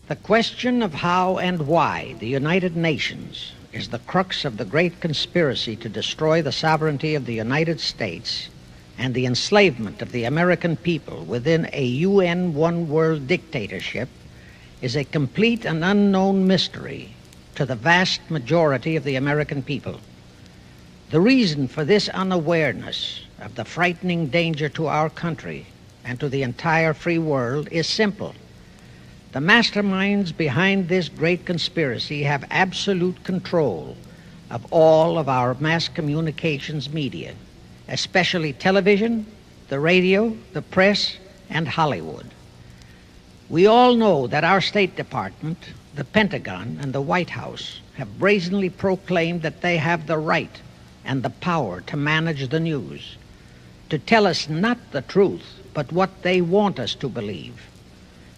The question of how and why the United Nations is the crux of the great conspiracy to destroy the sovereignty of the United States and the enslavement of the American people within a UN one-world dictatorship is a complete and unknown mystery to the vast majority of the American people. The reason for this unawareness of the frightening danger to our country and to the entire free world is simple. The masterminds behind this great conspiracy have absolute control of all of our mass communications media, especially television, the radio, the press, and Hollywood. We all know that our State Department, the Pentagon, and the White House have brazenly proclaimed that they have the right and the power to manage the news, to tell us not the truth, but what they want us to believe.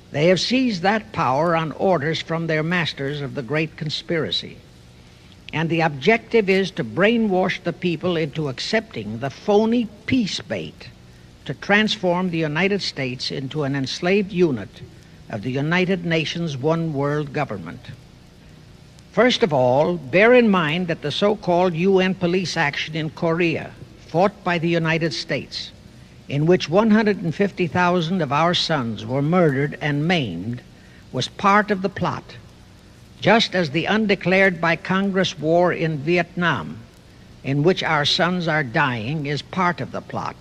They have seized that power on orders from their masters of the great conspiracy. And the objective is to brainwash the people into accepting the phony peace bait to transform the United States into an enslaved unit of the United Nations one world government. First of all, bear in mind that the so-called UN police action in Korea, fought by the United States, in which 150,000 of our sons were murdered and maimed, was part of the plot, just as the undeclared by Congress war in Vietnam, in which our sons are dying, is part of the plot,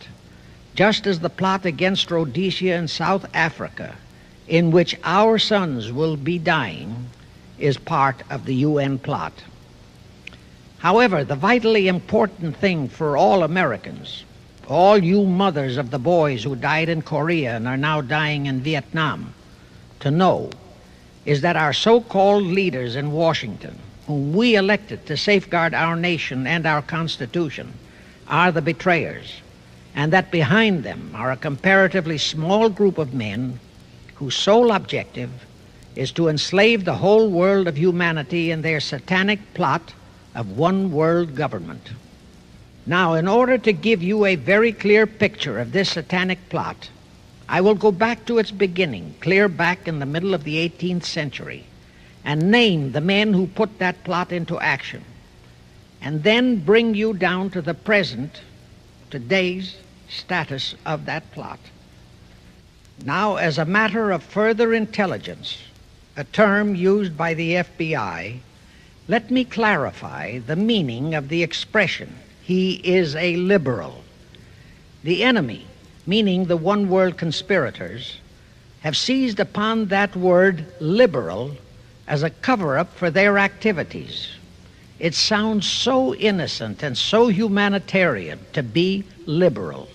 just as the plot against Rhodesia and South Africa, in which our sons will be dying, is part of the UN plot. However, the vitally important thing for all Americans, all you mothers of the boys who died in Korea and are now dying in Vietnam, to know is that our so-called leaders in Washington, whom we elected to safeguard our nation and our Constitution, are the betrayers, and that behind them are a comparatively small group of men whose sole objective is to enslave the whole world of humanity in their satanic plot of one world government. Now, in order to give you a very clear picture of this satanic plot, I will go back to its beginning, clear back in the middle of the 18th century, and name the men who put that plot into action, and then bring you down to the present, today's status of that plot. Now, as a matter of further intelligence, a term used by the FBI, let me clarify the meaning of the expression, "He is a liberal." The enemy, meaning the one world conspirators, have seized upon that word liberal as a cover-up for their activities. It sounds so innocent and so humanitarian to be liberal.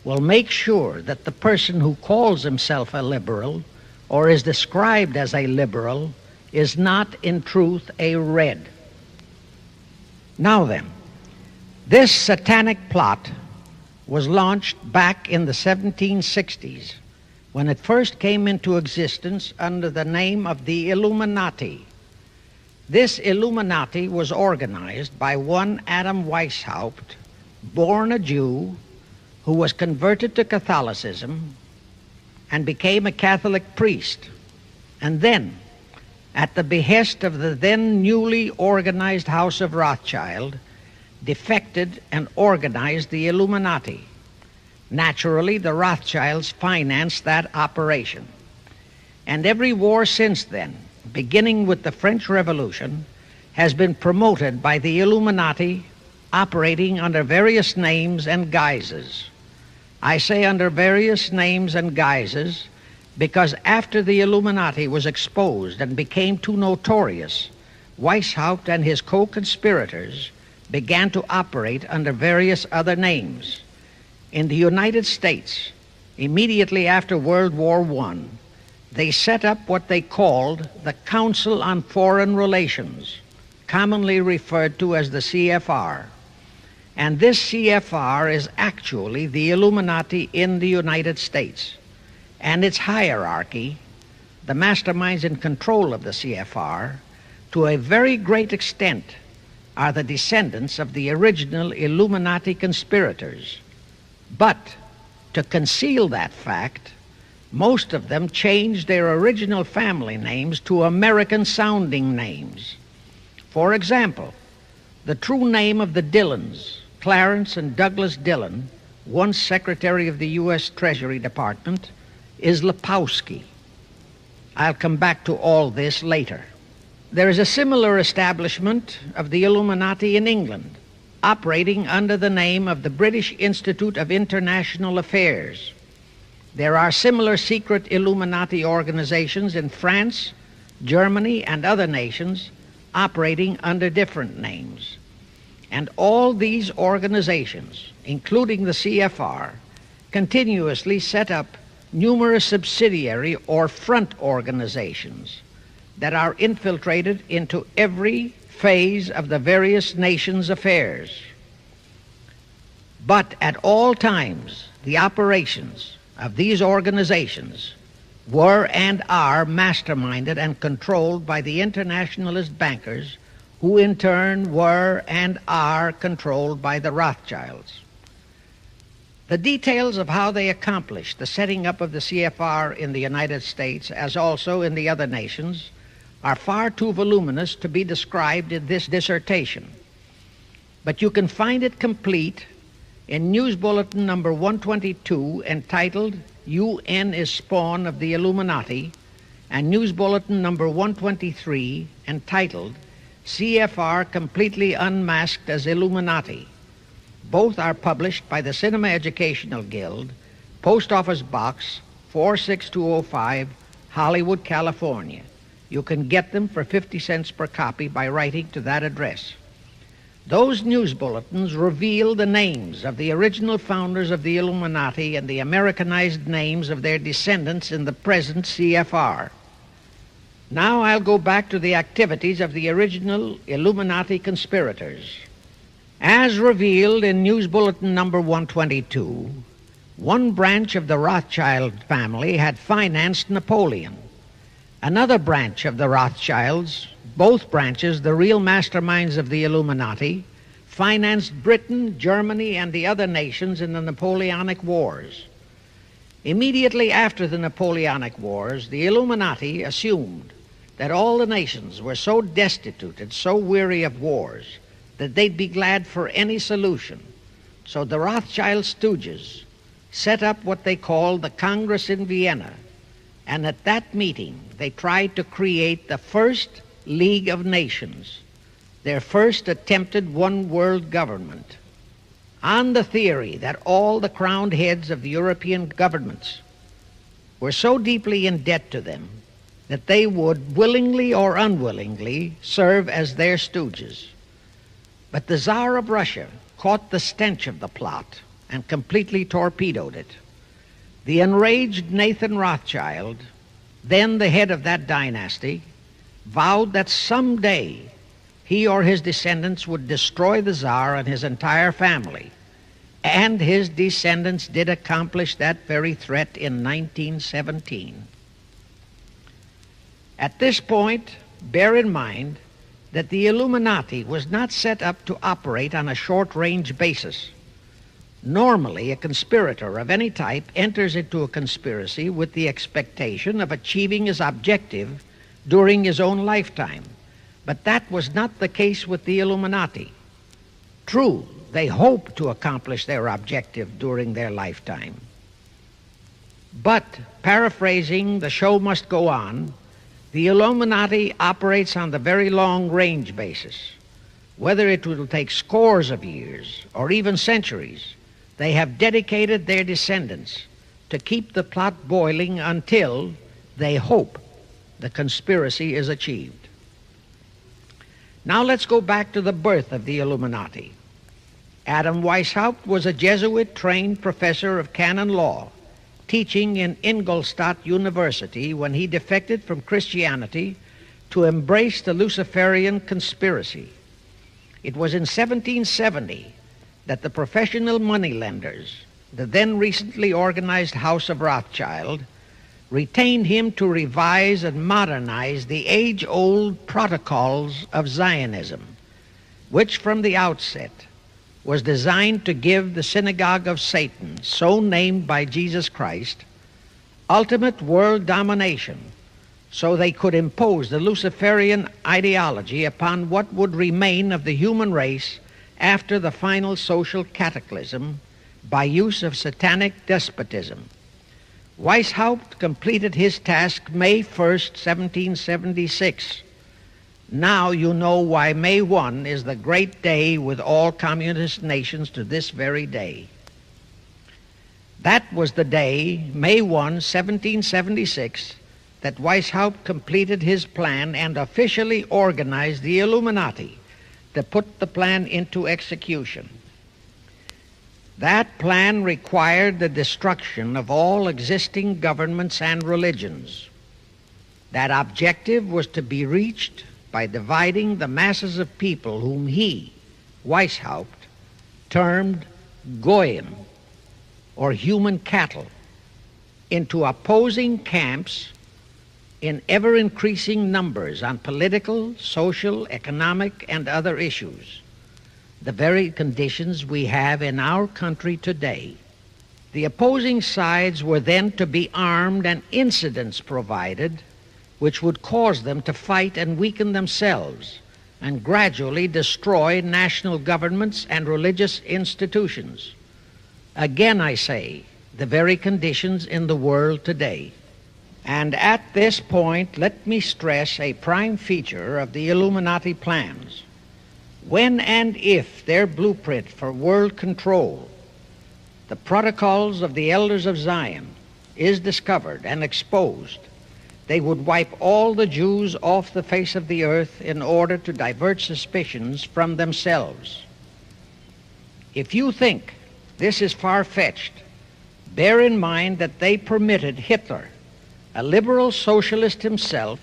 We'll make sure that the person who calls himself a liberal or is described as a liberal is not in truth a red. Now then, this satanic plot was launched back in the 1760s when it first came into existence under the name of the Illuminati. This Illuminati was organized by one Adam Weishaupt, born a Jew, who was converted to Catholicism and became a Catholic priest, and then, at the behest of the then newly organized House of Rothschild, defected and organized the Illuminati. Naturally, the Rothschilds financed that operation. And every war since then, beginning with the French Revolution, has been promoted by the Illuminati, operating under various names and guises. I say under various names and guises because after the Illuminati was exposed and became too notorious, Weishaupt and his co-conspirators began to operate under various other names. In the United States, immediately after World War I, they set up what they called the Council on Foreign Relations, commonly referred to as the CFR. And this CFR is actually the Illuminati in the United States. And its hierarchy, the masterminds in control of the CFR, to a very great extent are the descendants of the original Illuminati conspirators. But to conceal that fact, Most of them changed their original family names to American-sounding names. For example, the true name of the Dillons, Clarence and Douglas Dillon, once Secretary of the U.S. Treasury Department, is Lepowski. I'll come back to all this later. There is a similar establishment of the Illuminati in England, operating under the name of the British Institute of International Affairs. There are similar secret Illuminati organizations in France, Germany, and other nations operating under different names. And all these organizations, including the CFR, continuously set up numerous subsidiary or front organizations that are infiltrated into every phase of the various nations' affairs. But at all times, the operations of these organizations were and are masterminded and controlled by the internationalist bankers, who in turn were and are controlled by the Rothschilds. The details of how they accomplished the setting up of the CFR in the United States, as also in the other nations, are far too voluminous to be described in this dissertation. But you can find it complete in News Bulletin number 122, entitled UN is Spawn of the Illuminati, and News Bulletin number 123, entitled CFR Completely Unmasked as Illuminati. Both are published by the Cinema Educational Guild, Post Office Box 46205, Hollywood, California. You can get them for 50 cents per copy by writing to that address. Those news bulletins reveal the names of the original founders of the Illuminati and the Americanized names of their descendants in the present CFR. Now I'll go back to the activities of the original Illuminati conspirators. As revealed in News Bulletin number 122, one branch of the Rothschild family had financed Napoleon. Another branch of the Rothschilds, both branches the real masterminds of the Illuminati, financed Britain, Germany, and the other nations in the Napoleonic Wars. Immediately after the Napoleonic Wars, the Illuminati assumed that all the nations were so destitute and so weary of wars that they'd be glad for any solution. So the Rothschild stooges set up what they called the Congress in Vienna, and at that meeting they tried to create the first League of Nations, their first attempted one world government, on the theory that all the crowned heads of the European governments were so deeply in debt to them that they would willingly or unwillingly serve as their stooges. But the Tsar of Russia caught the stench of the plot and completely torpedoed it. The enraged Nathan Rothschild, then the head of that dynasty, vowed that someday he or his descendants would destroy the Tsar and his entire family. And his descendants did accomplish that very threat in 1917. At this point, bear in mind that the Illuminati was not set up to operate on a short-range basis. Normally, a conspirator of any type enters into a conspiracy with the expectation of achieving his objective during his own lifetime. But that was not the case with the Illuminati. True, they hoped to accomplish their objective during their lifetime. But, paraphrasing The Show Must Go On, the Illuminati operates on the very long-range basis. Whether it will take scores of years or even centuries, they have dedicated their descendants to keep the plot boiling until they hope the conspiracy is achieved. Now let's go back to the birth of the Illuminati. Adam Weishaupt was a Jesuit-trained professor of canon law, teaching in Ingolstadt University when he defected from Christianity to embrace the Luciferian conspiracy. It was in 1770 that the professional moneylenders, the then recently organized House of Rothschild, retained him to revise and modernize the age-old protocols of Zionism, which from the outset was designed to give the synagogue of Satan, so named by Jesus Christ, ultimate world domination, so they could impose the luciferian ideology upon what would remain of the human race after the final social cataclysm by use of satanic despotism. Weishaupt completed his task May 1st, 1776. Now you know why May 1 is the great day with all communist nations to this very day. That was the day, May 1, 1776, that Weishaupt completed his plan and officially organized the Illuminati to put the plan into execution. That plan required the destruction of all existing governments and religions. That objective was to be reached by dividing the masses of people whom he, Weishaupt, termed goyim, or human cattle, into opposing camps in ever-increasing numbers on political, social, economic, and other issues, the very conditions we have in our country today. The opposing sides were then to be armed and incidents provided which would cause them to fight and weaken themselves and gradually destroy national governments and religious institutions. Again, I say, the very conditions in the world today. And at this point, let me stress a prime feature of the Illuminati plans. When and if their blueprint for world control, the protocols of the elders of Zion, is discovered and exposed, they would wipe all the Jews off the face of the earth in order to divert suspicions from themselves. If you think this is far-fetched, bear in mind that they permitted Hitler, a liberal socialist himself,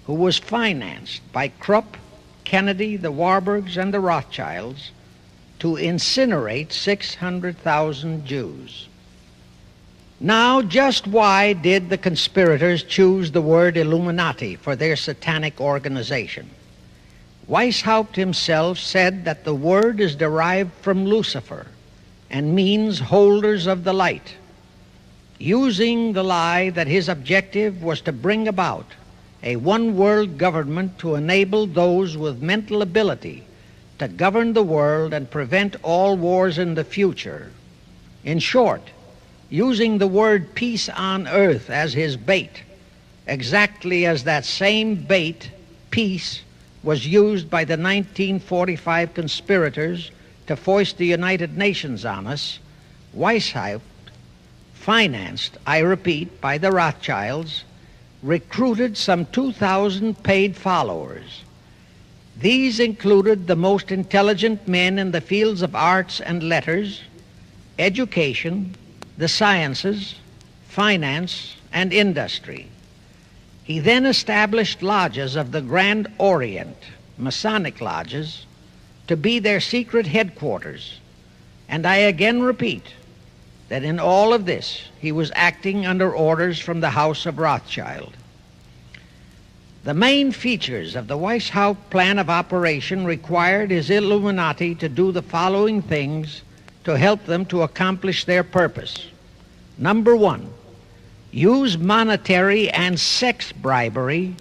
who was financed by Krupp, Kennedy, the Warburgs, and the Rothschilds, to incinerate 600,000 Jews. Now, just why did the conspirators choose the word Illuminati for their satanic organization? Weishaupt himself said that the word is derived from Lucifer and means holders of the light, using the lie that his objective was to bring about a one-world government to enable those with mental ability to govern the world and prevent all wars in the future. In short, using the word peace on earth as his bait, exactly as that same bait, peace, was used by the 1945 conspirators to foist the United Nations on us. Weishaupt, financed, I repeat, by the Rothschilds, recruited some 2,000 paid followers. These included the most intelligent men in the fields of arts and letters, education, the sciences, finance, and industry. He then established lodges of the Grand Orient, Masonic lodges, to be their secret headquarters. And I again repeat that in all of this he was acting under orders from the House of Rothschild. The main features of the Weishaupt plan of operation required his Illuminati to do the following things to help them to accomplish their purpose. Number one, use monetary and sex bribery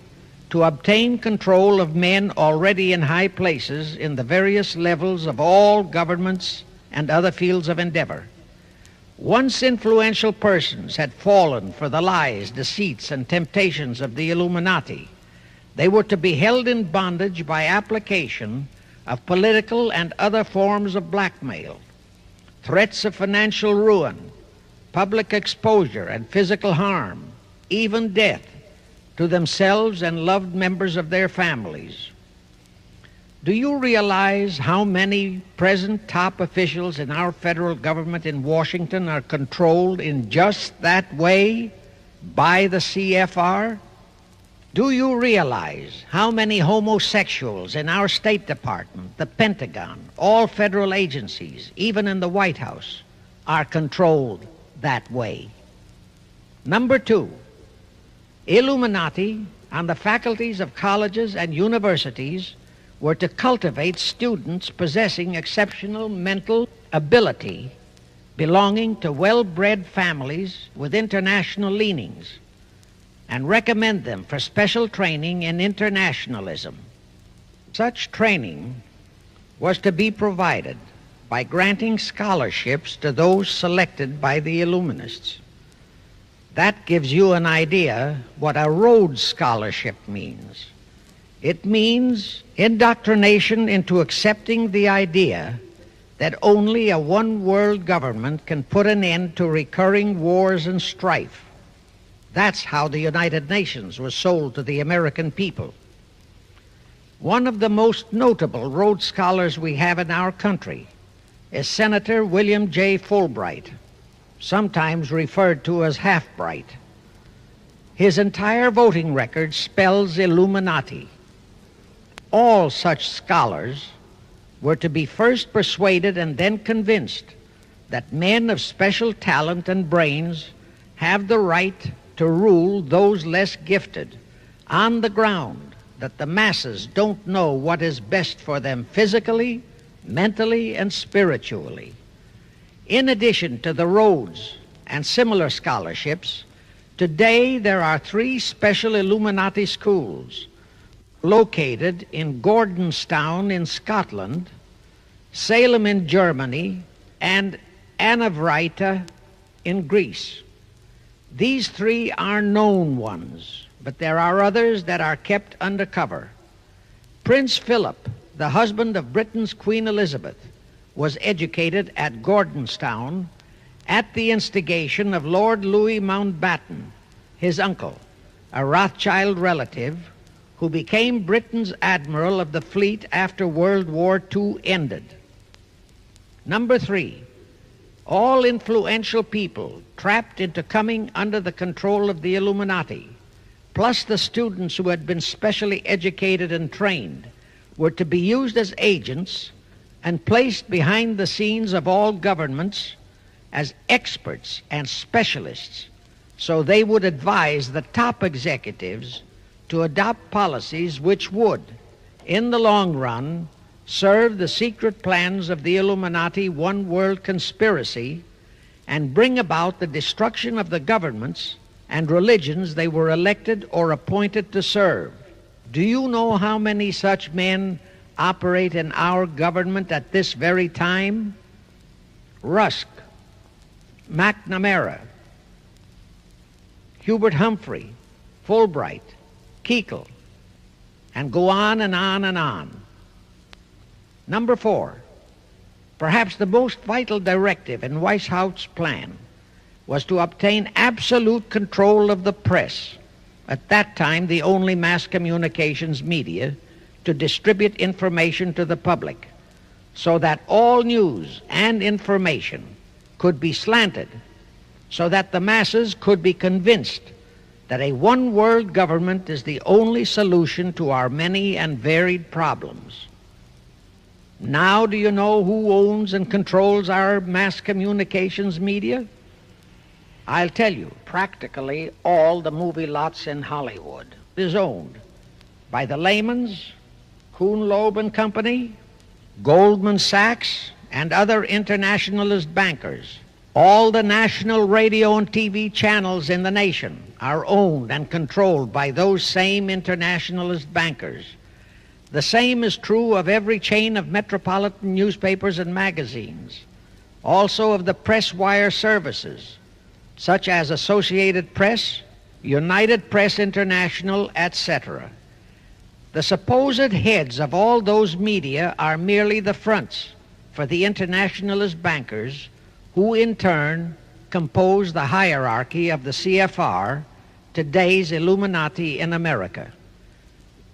to obtain control of men already in high places in the various levels of all governments and other fields of endeavor. Once influential persons had fallen for the lies, deceits, and temptations of the Illuminati, they were to be held in bondage by application of political and other forms of blackmail, threats of financial ruin, public exposure and physical harm, even death, to themselves and loved members of their families. Do you realize how many present top officials in our federal government in Washington are controlled in just that way by the CFR? Do you realize how many homosexuals in our State Department, the Pentagon, all federal agencies, even in the White House, are controlled that way? Number two, Illuminati on the faculties of colleges and universities were to cultivate students possessing exceptional mental ability belonging to well-bred families with international leanings and recommend them for special training in internationalism. Such training was to be provided by granting scholarships to those selected by the Illuminists. That gives you an idea what a Rhodes Scholarship means. It means indoctrination into accepting the idea that only a one-world government can put an end to recurring wars and strife. That's how the United Nations was sold to the American people. One of the most notable Rhodes Scholars we have in our country is Senator William J. Fulbright, sometimes referred to as Half-Bright. His entire voting record spells Illuminati. All such scholars were to be first persuaded and then convinced that men of special talent and brains have the right to rule those less gifted on the ground that the masses don't know what is best for them physically, mentally, and spiritually. In addition to the Rhodes and similar scholarships, today there are 3 special Illuminati schools located in Gordonstown in Scotland, Salem in Germany, and Anavrita in Greece. These 3 are known ones, but there are others that are kept under cover. Prince Philip, the husband of Britain's Queen Elizabeth, was educated at Gordonstown at the instigation of Lord Louis Mountbatten, his uncle, a Rothschild relative, who became Britain's admiral of the fleet after World War II ended. Number 3, all influential people trapped into coming under the control of the Illuminati, plus the students who had been specially educated and trained, were to be used as agents and placed behind the scenes of all governments as experts and specialists, so they would advise the top executives to adopt policies which would, in the long run, serve the secret plans of the Illuminati one-world conspiracy and bring about the destruction of the governments and religions they were elected or appointed to serve. Do you know how many such men operate in our government at this very time? Rusk, McNamara, Hubert Humphrey, Fulbright, Kuchel, and go on and on and on. Number 4, perhaps the most vital directive in Weishaupt's plan was to obtain absolute control of the press, at that time the only mass communications media, to distribute information to the public, so that all news and information could be slanted, so that the masses could be convinced that a one-world government is the only solution to our many and varied problems. Now do you know who owns and controls our mass communications media? I'll tell you, practically all the movie lots in Hollywood is owned by the Lehmans, Kuhn Loeb and Company, Goldman Sachs, and other internationalist bankers. All the national radio and TV channels in the nation are owned and controlled by those same internationalist bankers. The same is true of every chain of metropolitan newspapers and magazines, also of the press wire services, such as Associated Press, United Press International, etc. The supposed heads of all those media are merely the fronts for the internationalist bankers, who in turn compose the hierarchy of the CFR, today's Illuminati in America.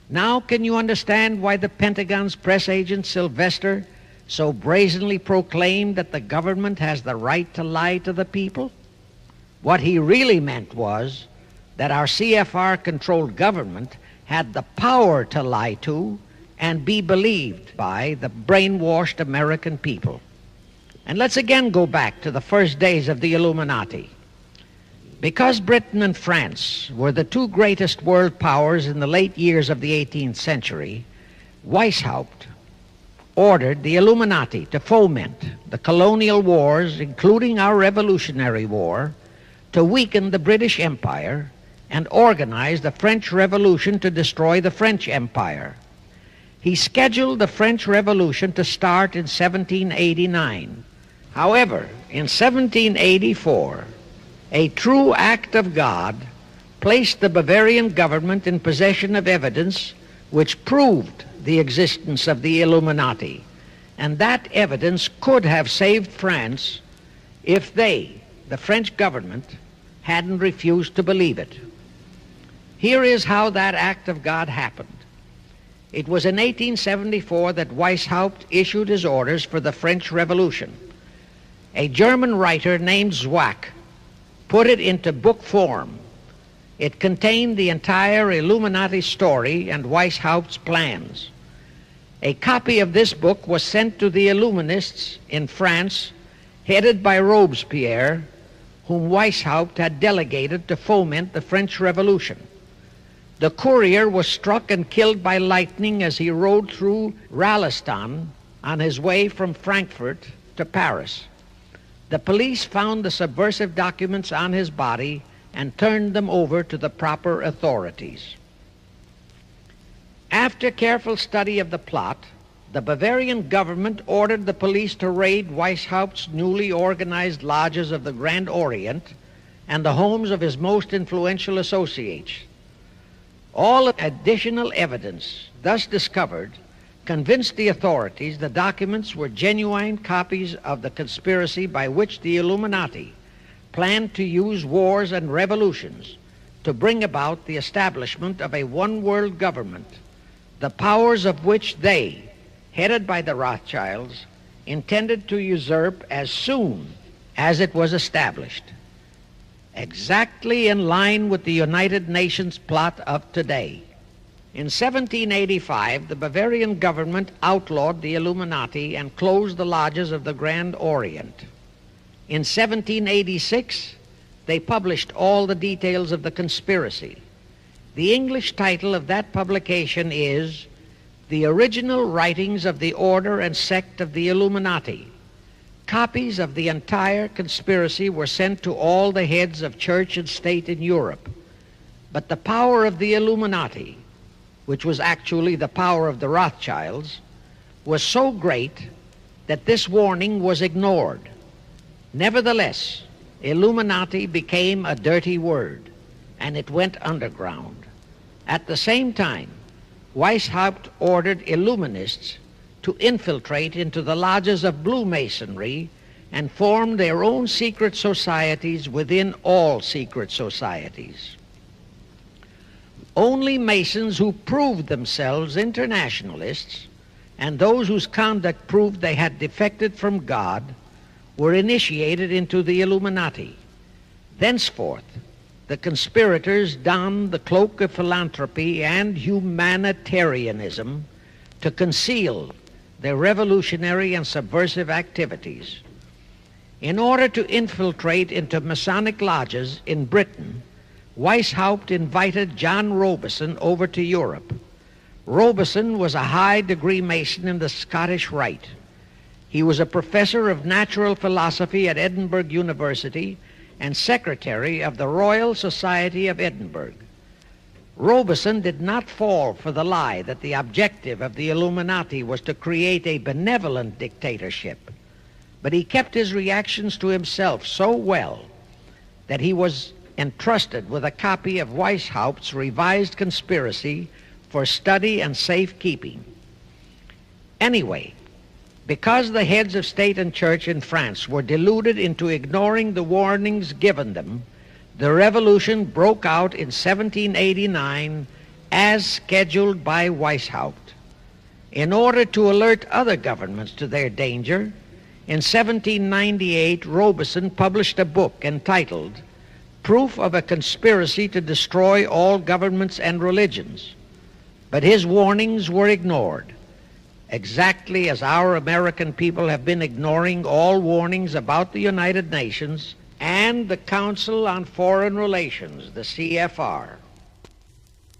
Now can you understand why the Pentagon's press agent Sylvester so brazenly proclaimed that the government has the right to lie to the people? What he really meant was that our CFR-controlled government had the power to lie to and be believed by the brainwashed American people. And let's again go back to the first days of the Illuminati. Because Britain and France were the 2 greatest world powers in the late years of the 18th century, Weishaupt ordered the Illuminati to foment the colonial wars, including our Revolutionary War, to weaken the British Empire and organize the French Revolution to destroy the French Empire. He scheduled the French Revolution to start in 1789. However, in 1784, a true act of God placed the Bavarian government in possession of evidence which proved the existence of the Illuminati, and that evidence could have saved France if they, the French government, hadn't refused to believe it. Here is how that act of God happened. It was in 1874 that Weishaupt issued his orders for the French Revolution. A German writer named Zwack put it into book form. It contained the entire Illuminati story and Weishaupt's plans. A copy of this book was sent to the Illuminists in France, headed by Robespierre, whom Weishaupt had delegated to foment the French Revolution. The courier was struck and killed by lightning as he rode through Ralston on his way from Frankfurt to Paris. The police found the subversive documents on his body and turned them over to the proper authorities. After careful study of the plot, the Bavarian government ordered the police to raid Weishaupt's newly organized lodges of the Grand Orient and the homes of his most influential associates. All additional evidence thus discovered convinced the authorities the documents were genuine copies of the conspiracy by which the Illuminati planned to use wars and revolutions to bring about the establishment of a one-world government, the powers of which they, headed by the Rothschilds, intended to usurp as soon as it was established, exactly in line with the United Nations plot of today. In 1785, the Bavarian government outlawed the Illuminati and closed the lodges of the Grand Orient. In 1786, they published all the details of the conspiracy. The English title of that publication is The Original Writings of the Order and Sect of the Illuminati. Copies of the entire conspiracy were sent to all the heads of church and state in Europe. But the power of the Illuminati, which was actually the power of the Rothschilds, was so great that this warning was ignored. Nevertheless, Illuminati became a dirty word, and it went underground. At the same time, Weishaupt ordered Illuminists to infiltrate into the lodges of Blue Masonry and form their own secret societies within all secret societies. Only Masons who proved themselves internationalists and those whose conduct proved they had defected from God were initiated into the Illuminati. Thenceforth, the conspirators donned the cloak of philanthropy and humanitarianism to conceal their revolutionary and subversive activities. In order to infiltrate into Masonic lodges in Britain, Weishaupt invited John Robison over to Europe. Robison was a high-degree Mason in the Scottish Rite. He was a professor of natural philosophy at Edinburgh University and secretary of the Royal Society of Edinburgh. Robison did not fall for the lie that the objective of the Illuminati was to create a benevolent dictatorship, but he kept his reactions to himself so well that he was entrusted with a copy of Weishaupt's revised conspiracy for study and safekeeping. Anyway, because the heads of state and church in France were deluded into ignoring the warnings given them, the revolution broke out in 1789 as scheduled by Weishaupt. In order to alert other governments to their danger, in 1798 Robison published a book entitled Proof of a Conspiracy to Destroy All Governments and Religions. But his warnings were ignored, exactly as our American people have been ignoring all warnings about the United Nations and the Council on Foreign Relations, the CFR.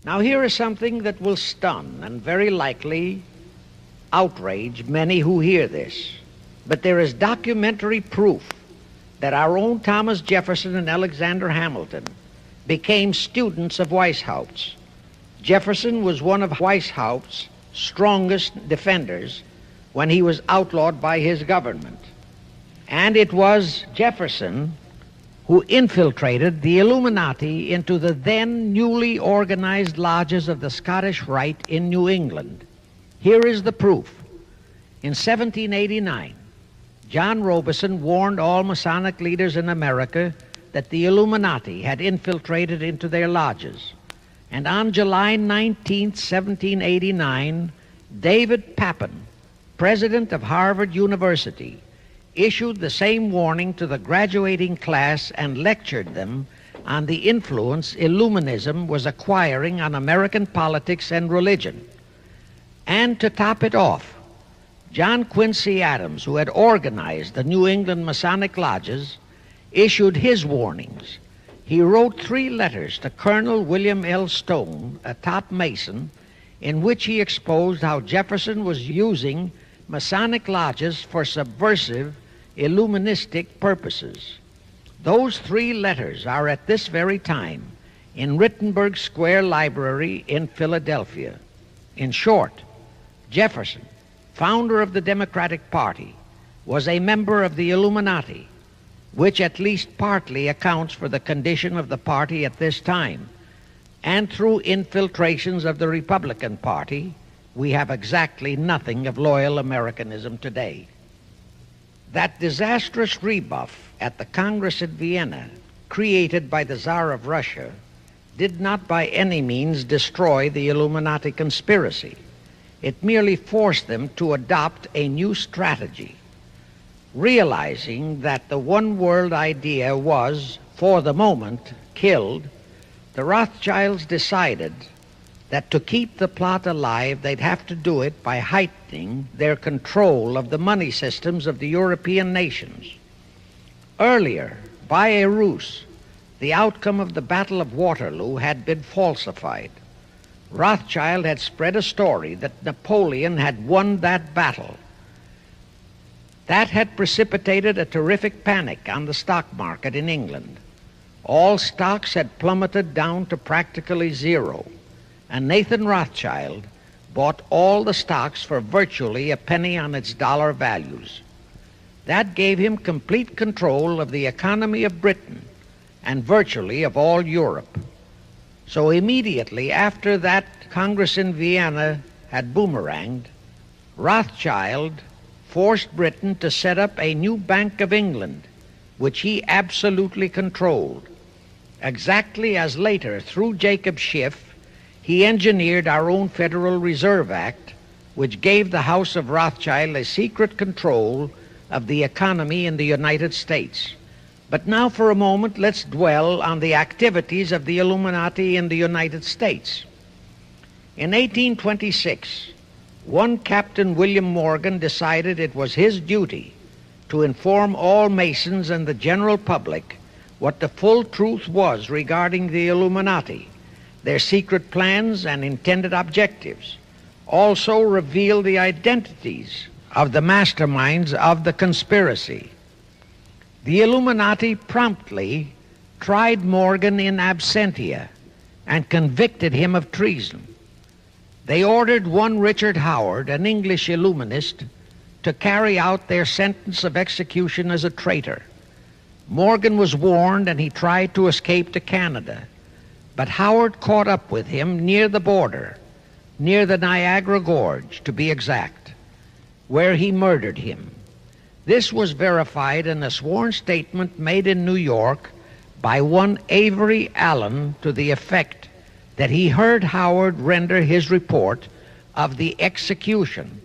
Now here is something that will stun and very likely outrage many who hear this, but there is documentary proof that our own Thomas Jefferson and Alexander Hamilton became students of Weishaupt's. Jefferson was one of Weishaupt's strongest defenders when he was outlawed by his government. And it was Jefferson who infiltrated the Illuminati into the then newly organized lodges of the Scottish Rite in New England. Here is the proof. In 1789, John Robeson warned all Masonic leaders in America that the Illuminati had infiltrated into their lodges. And on July 19, 1789, David Papin, president of Harvard University, issued the same warning to the graduating class and lectured them on the influence Illuminism was acquiring on American politics and religion. And to top it off, John Quincy Adams, who had organized the New England Masonic lodges, issued his warnings. He wrote 3 letters to Colonel William L. Stone, a top Mason, in which he exposed how Jefferson was using Masonic lodges for subversive, Illuministic purposes. Those 3 letters are at this very time in Rittenberg Square Library in Philadelphia. In short, Jefferson, founder of the Democratic Party, was a member of the Illuminati, which at least partly accounts for the condition of the party at this time. And through infiltrations of the Republican Party, we have exactly nothing of loyal Americanism today. That disastrous rebuff at the Congress at Vienna, created by the Tsar of Russia, did not by any means destroy the Illuminati conspiracy. It merely forced them to adopt a new strategy. Realizing that the one world idea was, for the moment, killed, the Rothschilds decided that to keep the plot alive, they'd have to do it by heightening their control of the money systems of the European nations. Earlier, by a ruse, the outcome of the Battle of Waterloo had been falsified. Rothschild had spread a story that Napoleon had won that battle. That had precipitated a terrific panic on the stock market in England. All stocks had plummeted down to practically zero, and Nathan Rothschild bought all the stocks for virtually a penny on its dollar values. That gave him complete control of the economy of Britain and virtually of all Europe. So immediately after that Congress in Vienna had boomeranged, Rothschild forced Britain to set up a new Bank of England, which he absolutely controlled, exactly as later, through Jacob Schiff, he engineered our own Federal Reserve Act, which gave the House of Rothschild a secret control of the economy in the United States. But now for a moment, let's dwell on the activities of the Illuminati in the United States. In 1826, one Captain William Morgan decided it was his duty to inform all Masons and the general public what the full truth was regarding the Illuminati, their secret plans and intended objectives. Also reveal the identities of the masterminds of the conspiracy. The Illuminati promptly tried Morgan in absentia and convicted him of treason. They ordered one Richard Howard, an English Illuminist, to carry out their sentence of execution as a traitor. Morgan was warned and he tried to escape to Canada, but Howard caught up with him near the border, near the Niagara Gorge to be exact, where he murdered him. This was verified in a sworn statement made in New York by one Avery Allen to the effect that he heard Howard render his report of the execution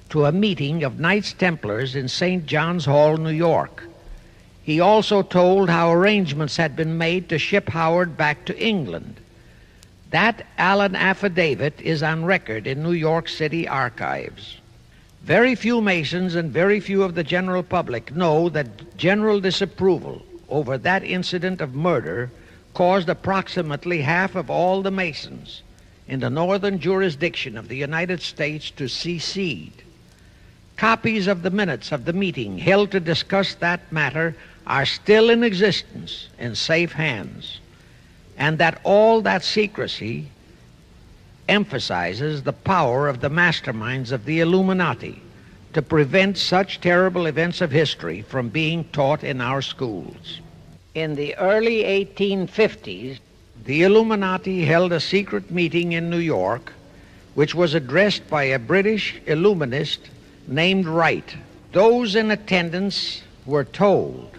to a meeting of Knights Templars in St. John's Hall, New York. He also told how arrangements had been made to ship Howard back to England. That Allen affidavit is on record in New York City archives. Very few Masons and very few of the general public know that general disapproval over that incident of murder caused approximately half of all the Masons in the northern jurisdiction of the United States to secede. Copies of the minutes of the meeting held to discuss that matter are still in existence in safe hands, and that all that secrecy emphasizes the power of the masterminds of the Illuminati to prevent such terrible events of history from being taught in our schools. In the early 1850s, the Illuminati held a secret meeting in New York, which was addressed by a British Illuminist named Wright. Those in attendance were told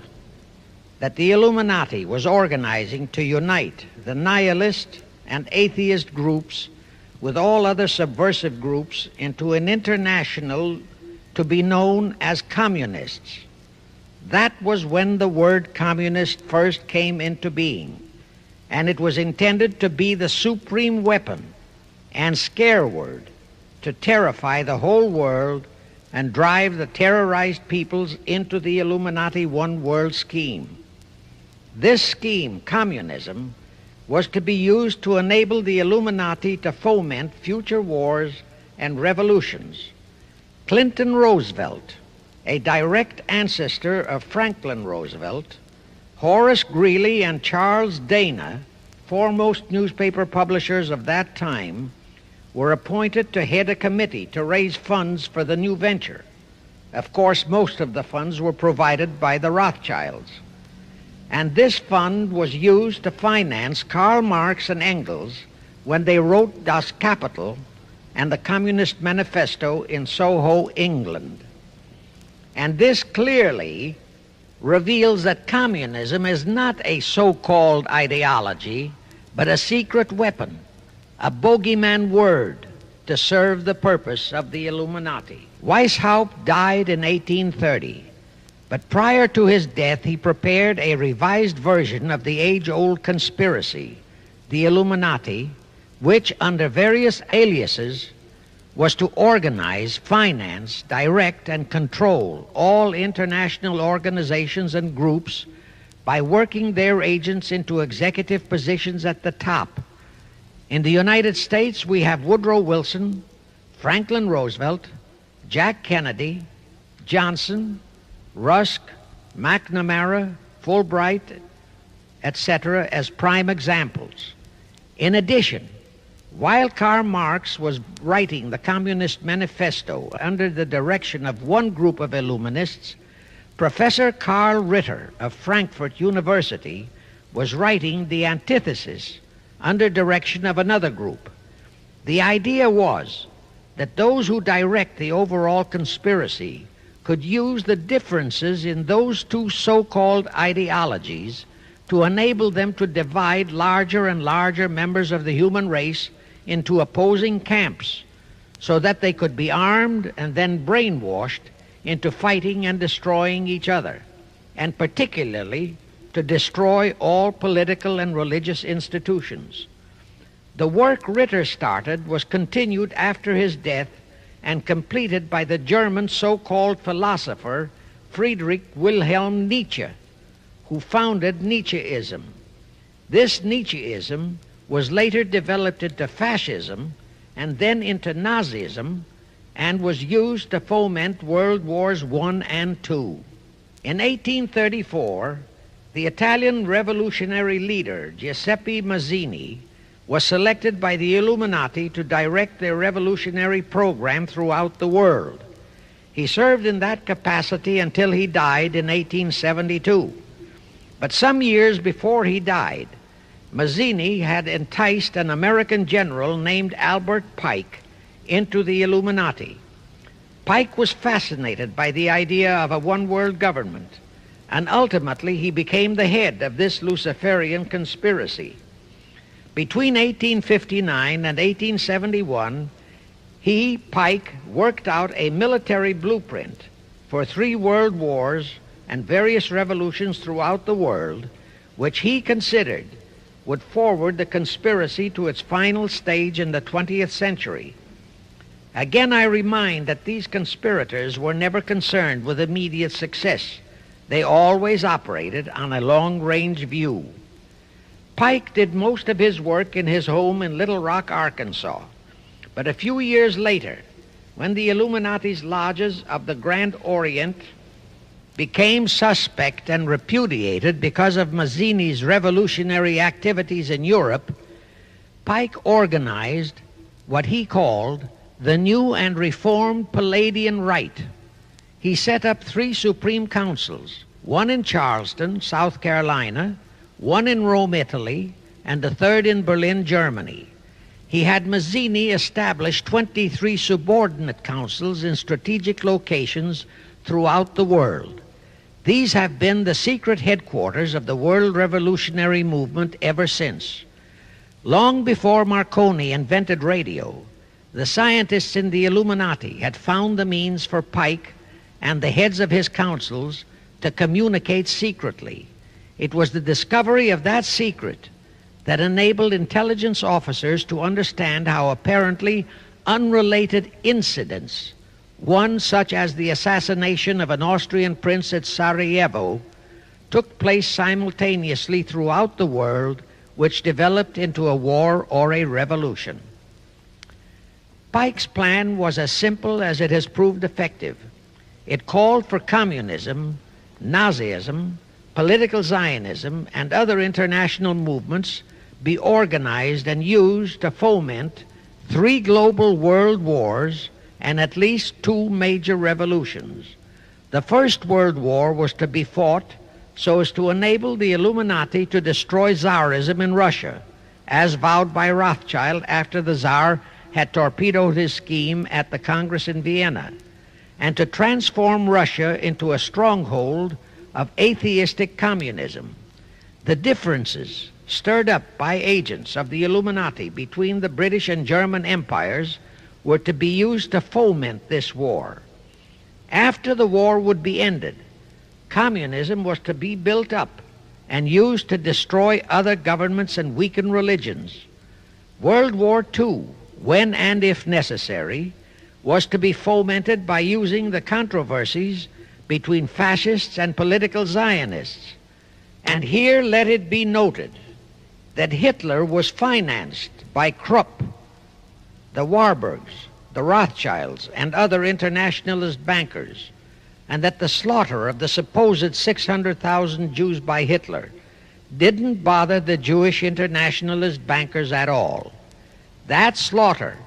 that the Illuminati was organizing to unite the nihilist and atheist groups with all other subversive groups into an international to be known as communists. That was when the word communist first came into being, and it was intended to be the supreme weapon and scare word to terrify the whole world and drive the terrorized peoples into the Illuminati one world scheme. This scheme, communism, was to be used to enable the Illuminati to foment future wars and revolutions. Clinton Roosevelt, a direct ancestor of Franklin Roosevelt, Horace Greeley and Charles Dana, foremost newspaper publishers of that time, were appointed to head a committee to raise funds for the new venture. Of course, most of the funds were provided by the Rothschilds. And this fund was used to finance Karl Marx and Engels when they wrote Das Kapital and the Communist Manifesto in Soho, England. And this clearly reveals that communism is not a so-called ideology, but a secret weapon, a bogeyman word to serve the purpose of the Illuminati. Weishaupt died in 1830, but prior to his death he prepared a revised version of the age-old conspiracy, the Illuminati, which under various aliases was to organize, finance, direct, and control all international organizations and groups by working their agents into executive positions at the top. In the United States, we have Woodrow Wilson, Franklin Roosevelt, Jack Kennedy, Johnson, Rusk, McNamara, Fulbright, etc. as prime examples. In addition, while Karl Marx was writing the Communist Manifesto under the direction of one group of Illuminists, Professor Karl Ritter of Frankfurt University was writing the antithesis under direction of another group. The idea was that those who direct the overall conspiracy could use the differences in those two so-called ideologies to enable them to divide larger and larger members of the human race into opposing camps so that they could be armed and then brainwashed into fighting and destroying each other, and particularly to destroy all political and religious institutions. The work Ritter started was continued after his death and completed by the German so-called philosopher Friedrich Wilhelm Nietzsche, who founded Nietzscheism. This Nietzscheism was later developed into fascism and then into Nazism and was used to foment World Wars I and II. In 1834, the Italian revolutionary leader Giuseppe Mazzini was selected by the Illuminati to direct their revolutionary program throughout the world. He served in that capacity until he died in 1872. But some years before he died, Mazzini had enticed an American general named Albert Pike into the Illuminati. Pike was fascinated by the idea of a one-world government, and ultimately he became the head of this Luciferian conspiracy. Between 1859 and 1871, he, Pike, worked out a military blueprint for 3 world wars and various revolutions throughout the world, which he considered would forward the conspiracy to its final stage in the 20th century. Again, I remind that these conspirators were never concerned with immediate success. They always operated on a long-range view. Pike did most of his work in his home in Little Rock, Arkansas. But a few years later, when the Illuminati's lodges of the Grand Orient became suspect and repudiated because of Mazzini's revolutionary activities in Europe, Pike organized what he called the New and Reformed Palladian Rite. He set up 3 Supreme Councils, one in Charleston, South Carolina, one in Rome, Italy, and the third in Berlin, Germany. He had Mazzini establish 23 subordinate councils in strategic locations throughout the world. These have been the secret headquarters of the world revolutionary movement ever since. Long before Marconi invented radio, the scientists in the Illuminati had found the means for Pike and the heads of his councils to communicate secretly. It was the discovery of that secret that enabled intelligence officers to understand how apparently unrelated incidents, one such as the assassination of an Austrian prince at Sarajevo, took place simultaneously throughout the world, which developed into a war or a revolution. Pike's plan was as simple as it has proved effective. It called for communism, Nazism, political Zionism, and other international movements be organized and used to foment 3 global world wars and at least 2 major revolutions. The First World War was to be fought so as to enable the Illuminati to destroy Tsarism in Russia, as vowed by Rothschild after the Tsar had torpedoed his scheme at the Congress in Vienna, and to transform Russia into a stronghold of atheistic communism. The differences stirred up by agents of the Illuminati between the British and German empires were to be used to foment this war. After the war would be ended, communism was to be built up and used to destroy other governments and weaken religions. World War II, when and if necessary, was to be fomented by using the controversies between fascists and political Zionists. And here let it be noted that Hitler was financed by Krupp, the Warburgs, the Rothschilds, and other internationalist bankers, and that the slaughter of the supposed 600,000 Jews by Hitler didn't bother the Jewish internationalist bankers at all. That slaughter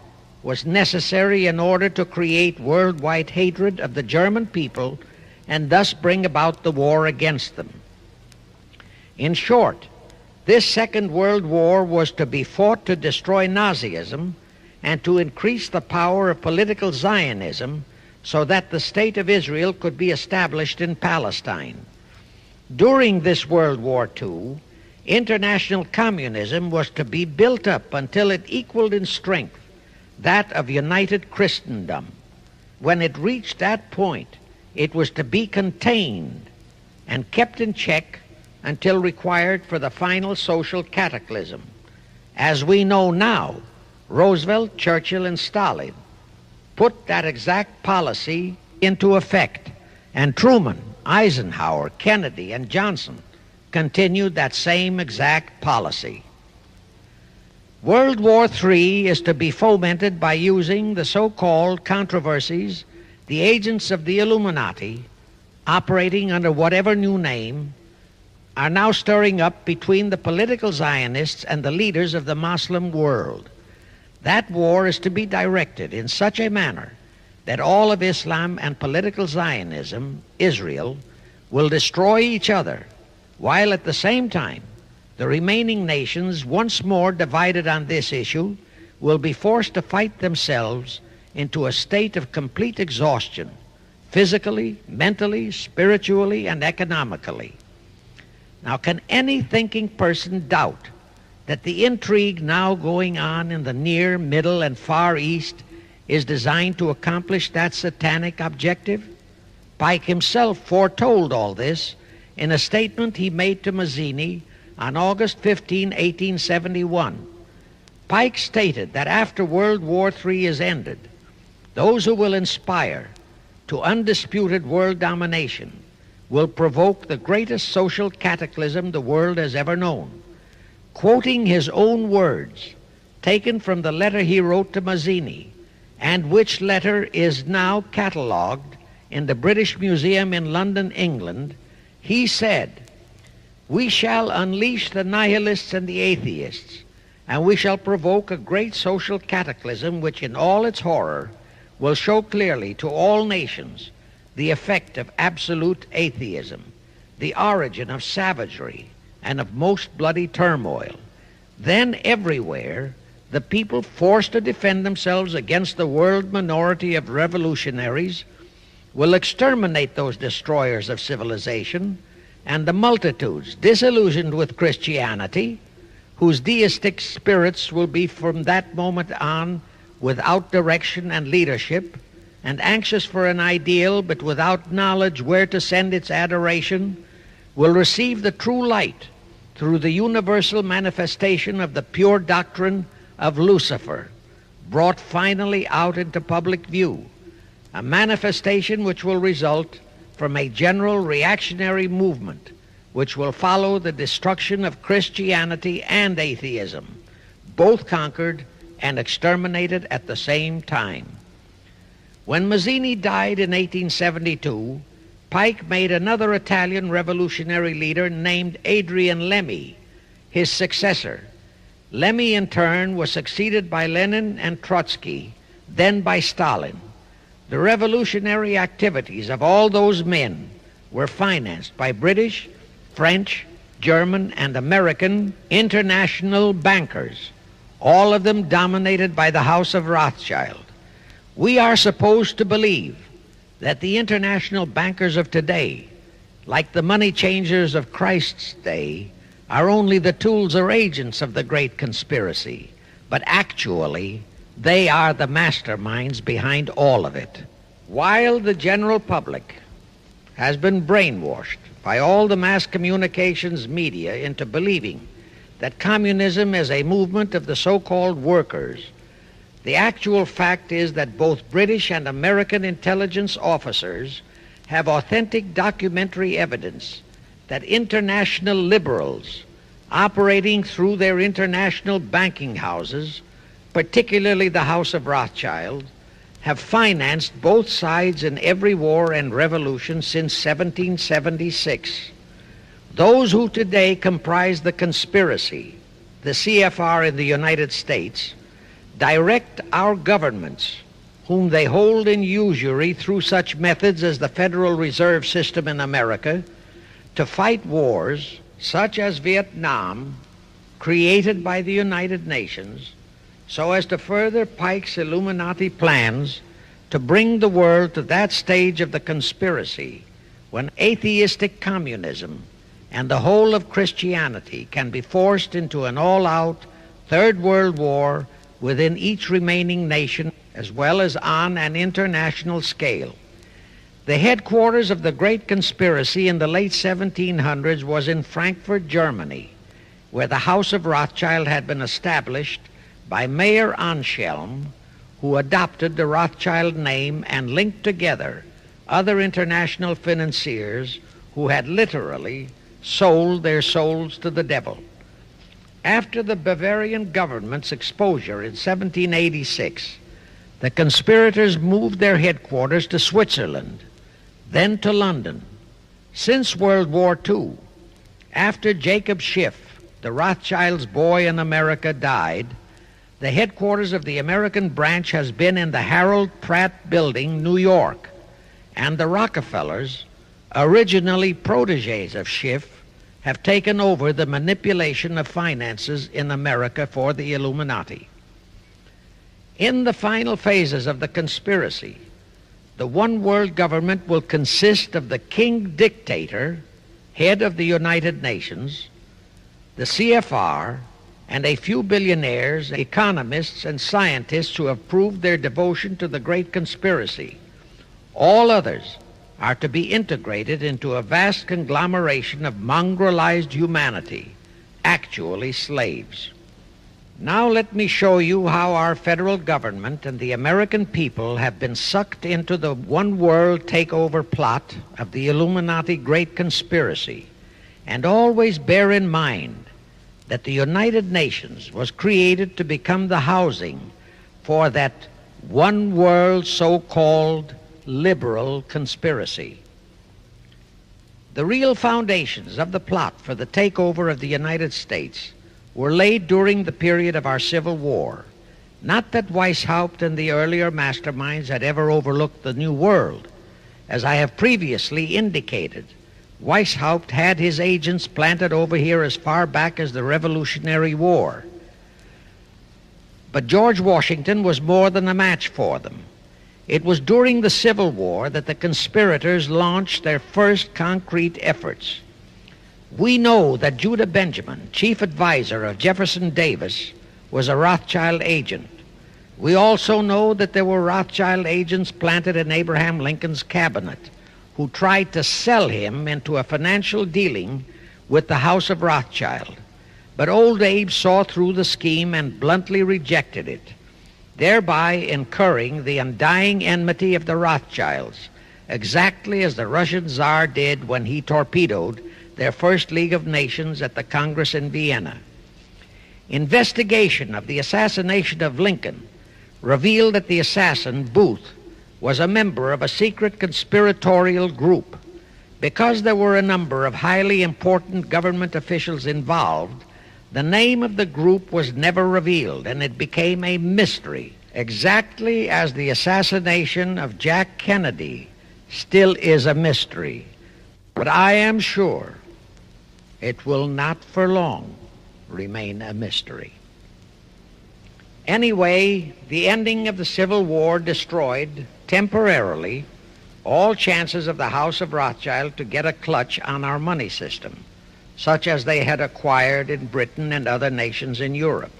was necessary in order to create worldwide hatred of the German people and thus bring about the war against them. In short, this Second World War was to be fought to destroy Nazism and to increase the power of political Zionism so that the State of Israel could be established in Palestine. During this World War II, international communism was to be built up until it equaled in strength that of united Christendom. When it reached that point, it was to be contained and kept in check until required for the final social cataclysm. As we know now, Roosevelt, Churchill, and Stalin put that exact policy into effect, and Truman, Eisenhower, Kennedy, and Johnson continued that same exact policy. World War III is to be fomented by using the so-called controversies the agents of the Illuminati, operating under whatever new name, are now stirring up between the political Zionists and the leaders of the Muslim world. That war is to be directed in such a manner that all of Islam and political Zionism, Israel, will destroy each other, while at the same time the remaining nations, once more divided on this issue, will be forced to fight themselves into a state of complete exhaustion, physically, mentally, spiritually, and economically. Now, can any thinking person doubt that the intrigue now going on in the Near, Middle, and Far East is designed to accomplish that satanic objective? Pike himself foretold all this in a statement he made to Mazzini on August 15, 1871. Pike stated that after World War III is ended, those who will inspire to undisputed world domination will provoke the greatest social cataclysm the world has ever known. Quoting his own words, taken from the letter he wrote to Mazzini, and which letter is now catalogued in the British Museum in London, England, he said, "We shall unleash the nihilists and the atheists, and we shall provoke a great social cataclysm which in all its horror will show clearly to all nations the effect of absolute atheism, the origin of savagery and of most bloody turmoil. Then everywhere the people, forced to defend themselves against the world minority of revolutionaries, will exterminate those destroyers of civilization, and the multitudes disillusioned with Christianity, whose deistic spirits will be from that moment on without direction and leadership, and anxious for an ideal but without knowledge where to send its adoration, will receive the true light through the universal manifestation of the pure doctrine of Lucifer, brought finally out into public view, a manifestation which will result from a general reactionary movement which will follow the destruction of Christianity and atheism, both conquered and exterminated at the same time." When Mazzini died in 1872, Pike made another Italian revolutionary leader named Adrian Lemmy his successor. Lemmy, in turn, was succeeded by Lenin and Trotsky, then by Stalin. The revolutionary activities of all those men were financed by British, French, German, and American international bankers, all of them dominated by the House of Rothschild. We are supposed to believe that the international bankers of today, like the money changers of Christ's day, are only the tools or agents of the great conspiracy, but actually they are the masterminds behind all of it. While the general public has been brainwashed by all the mass communications media into believing that communism is a movement of the so-called workers, the actual fact is that both British and American intelligence officers have authentic documentary evidence that international liberals operating through their international banking houses, particularly the House of Rothschild, have financed both sides in every war and revolution since 1776. Those who today comprise the conspiracy, the CFR in the United States, direct our governments, whom they hold in usury through such methods as the Federal Reserve System in America, to fight wars such as Vietnam, created by the United Nations, so as to further Pike's Illuminati plans to bring the world to that stage of the conspiracy when atheistic communism and the whole of Christianity can be forced into an all-out Third World War within each remaining nation, as well as on an international scale. The headquarters of the great conspiracy in the late 1700s was in Frankfurt, Germany, where the House of Rothschild had been established by Mayer Anschelm, who adopted the Rothschild name and linked together other international financiers who had literally sold their souls to the devil. After the Bavarian government's exposure in 1786, the conspirators moved their headquarters to Switzerland, then to London. Since World War II, after Jacob Schiff, the Rothschilds' boy in America, died, the headquarters of the American branch has been in the Harold Pratt Building, New York, and the Rockefellers, originally protégés of Schiff, have taken over the manipulation of finances in America for the Illuminati. In the final phases of the conspiracy, the one world government will consist of the king dictator, head of the United Nations, the CFR, and a few billionaires, economists, and scientists who have proved their devotion to the great conspiracy. All others are to be integrated into a vast conglomeration of mongrelized humanity, actually slaves. Now let me show you how our federal government and the American people have been sucked into the one world takeover plot of the Illuminati great conspiracy. And always bear in mind that the United Nations was created to become the housing for that one world so-called liberal conspiracy. The real foundations of the plot for the takeover of the United States were laid during the period of our Civil War. Not that Weishaupt and the earlier masterminds had ever overlooked the New World. As I have previously indicated, Weishaupt had his agents planted over here as far back as the Revolutionary War. But George Washington was more than a match for them. It was during the Civil War that the conspirators launched their first concrete efforts. We know that Judah Benjamin, chief advisor of Jefferson Davis, was a Rothschild agent. We also know that there were Rothschild agents planted in Abraham Lincoln's cabinet who tried to sell him into a financial dealing with the House of Rothschild. But old Abe saw through the scheme and bluntly rejected it, thereby incurring the undying enmity of the Rothschilds, exactly as the Russian Tsar did when he torpedoed their first League of Nations at the Congress in Vienna. Investigation of the assassination of Lincoln revealed that the assassin, Booth, was a member of a secret conspiratorial group. Because there were a number of highly important government officials involved, the name of the group was never revealed, and it became a mystery, exactly as the assassination of Jack Kennedy still is a mystery. But I am sure it will not for long remain a mystery. Anyway, the ending of the Civil War destroyed, temporarily, all chances of the House of Rothschild to get a clutch on our money system, such as they had acquired in Britain and other nations in Europe.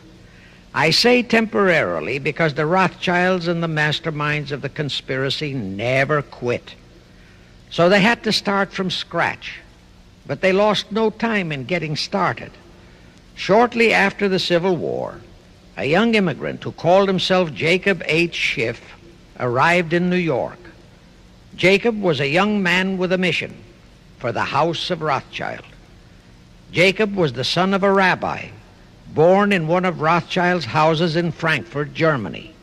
I say temporarily because the Rothschilds and the masterminds of the conspiracy never quit. So they had to start from scratch, but they lost no time in getting started. Shortly after the Civil War, a young immigrant who called himself Jacob Schiff arrived in New York. Jacob was a young man with a mission for the House of Rothschild. Jacob was the son of a rabbi, born in one of Rothschild's houses in Frankfurt, Germany.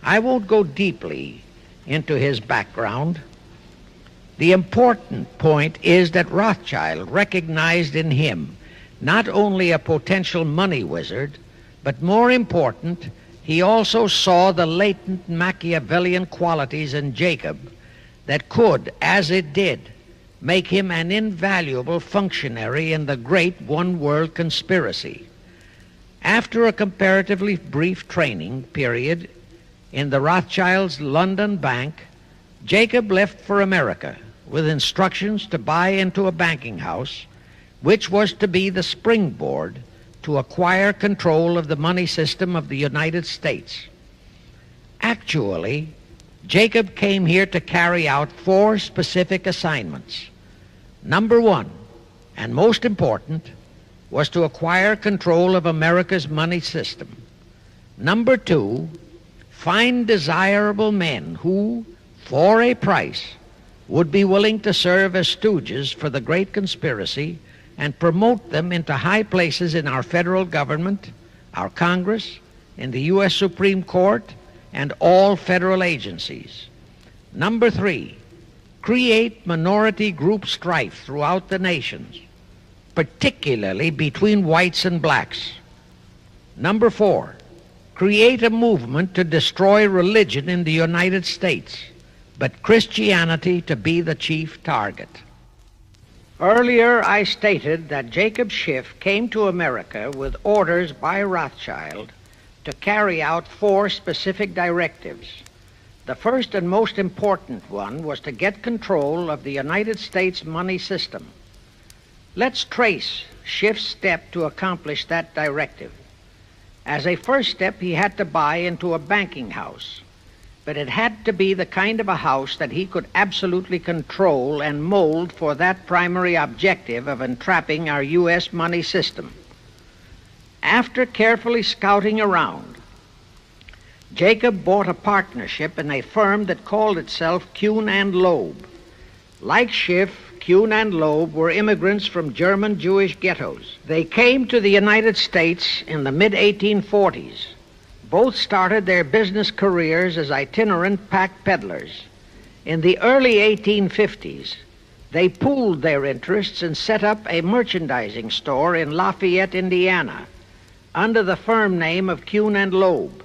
I won't go deeply into his background. The important point is that Rothschild recognized in him not only a potential money wizard, but more important, he also saw the latent Machiavellian qualities in Jacob that could, as it did, make him an invaluable functionary in the great one-world conspiracy. After a comparatively brief training period in the Rothschilds' London bank, Jacob left for America with instructions to buy into a banking house, which was to be the springboard to acquire control of the money system of the United States. Actually, Jacob came here to carry out 4 specific assignments. Number 1, and most important, was to acquire control of America's money system. Number 2, find desirable men who, for a price, would be willing to serve as stooges for the great conspiracy and promote them into high places in our federal government, our Congress, in the U.S. Supreme Court, and all federal agencies. Number 3, create minority group strife throughout the nations, particularly between whites and blacks. Number 4, create a movement to destroy religion in the United States, but Christianity to be the chief target. Earlier, I stated that Jacob Schiff came to America with orders by Rothschild to carry out 4 specific directives. The first and most important one was to get control of the United States money system. Let's trace Schiff's step to accomplish that directive. As a first step, he had to buy into a banking house, but it had to be the kind of a house that he could absolutely control and mold for that primary objective of entrapping our U.S. money system. After carefully scouting around, Jacob bought a partnership in a firm that called itself Kuhn and Loeb. Like Schiff, Kuhn and Loeb were immigrants from German Jewish ghettos. They came to the United States in the mid-1840s. Both started their business careers as itinerant pack peddlers. In the early 1850s, they pooled their interests and set up a merchandising store in Lafayette, Indiana, under the firm name of Kuhn and Loeb,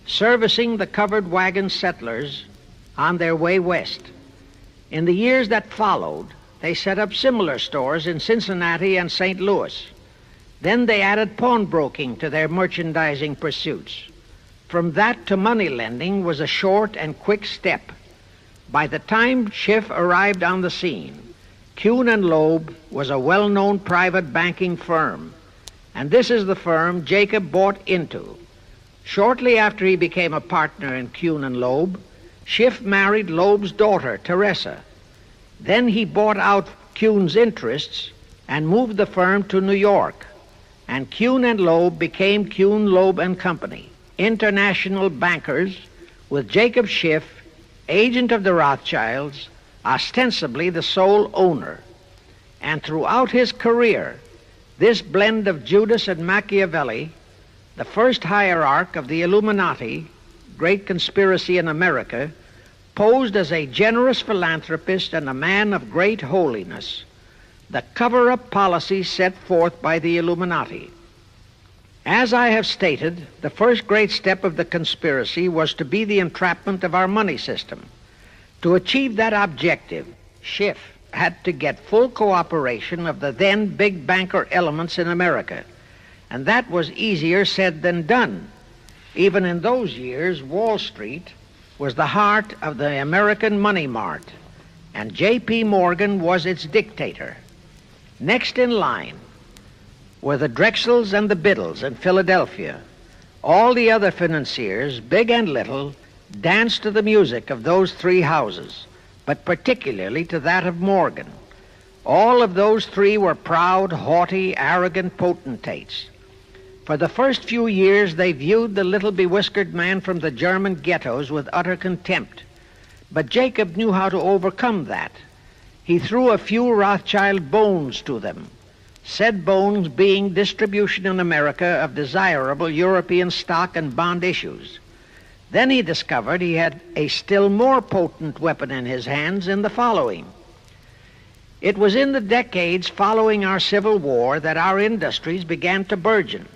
servicing the covered wagon settlers on their way west. In the years that followed, they set up similar stores in Cincinnati and St. Louis. Then they added pawnbroking to their merchandising pursuits. From that to money lending was a short and quick step. By the time Schiff arrived on the scene, Kuhn and Loeb was a well-known private banking firm, and this is the firm Jacob bought into. Shortly after he became a partner in Kuhn and Loeb, Schiff married Loeb's daughter, Teresa. Then he bought out Kuhn's interests and moved the firm to New York, and Kuhn and Loeb became Kuhn, Loeb and Company, international bankers, with Jacob Schiff, agent of the Rothschilds, ostensibly the sole owner. And throughout his career, this blend of Judas and Machiavelli, the first hierarch of the Illuminati, great conspiracy in America, posed as a generous philanthropist and a man of great holiness, the cover-up policy set forth by the Illuminati. As I have stated, the first great step of the conspiracy was to be the entrapment of our money system. To achieve that objective, Schiff had to get full cooperation of the then big banker elements in America, and that was easier said than done. Even in those years, Wall Street was the heart of the American money mart, and J.P. Morgan was its dictator. Next in line were the Drexels and the Biddles in Philadelphia. All the other financiers, big and little, danced to the music of those three houses, but particularly to that of Morgan. All of those three were proud, haughty, arrogant potentates. For the first few years, they viewed the little bewhiskered man from the German ghettos with utter contempt. But Jacob knew how to overcome that. He threw a few Rothschild bones to them, said bones being distribution in America of desirable European stock and bond issues. Then he discovered he had a still more potent weapon in his hands in the following. It was in the decades following our Civil War that our industries began to burgeon.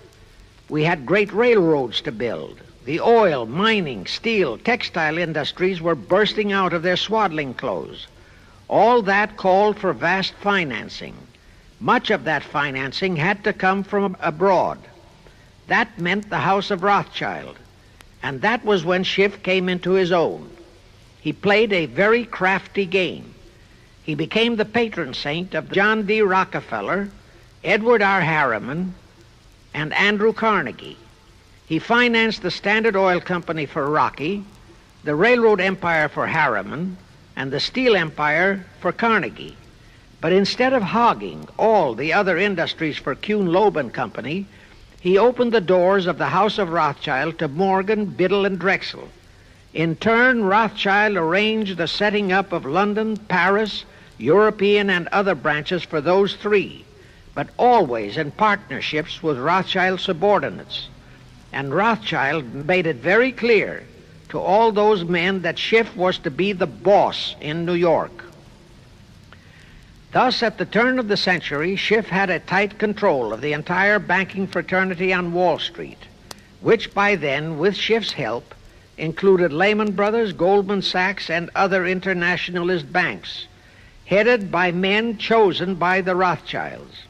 We had great railroads to build. The oil, mining, steel, textile industries were bursting out of their swaddling clothes. All that called for vast financing. Much of that financing had to come from abroad. That meant the House of Rothschild, and that was when Schiff came into his own. He played a very crafty game. He became the patron saint of John D. Rockefeller, Edward R. Harriman, and Andrew Carnegie. He financed the Standard Oil Company for Rocky, the railroad empire for Harriman, and the steel empire for Carnegie. But instead of hogging all the other industries for Kuhn, Loeb and Company, he opened the doors of the House of Rothschild to Morgan, Biddle, and Drexel. In turn, Rothschild arranged the setting up of London, Paris, European, and other branches for those three, but always in partnerships with Rothschild subordinates. And Rothschild made it very clear to all those men that Schiff was to be the boss in New York. Thus, at the turn of the century, Schiff had a tight control of the entire banking fraternity on Wall Street, which by then, with Schiff's help, included Lehman Brothers, Goldman Sachs, and other internationalist banks, headed by men chosen by the Rothschilds.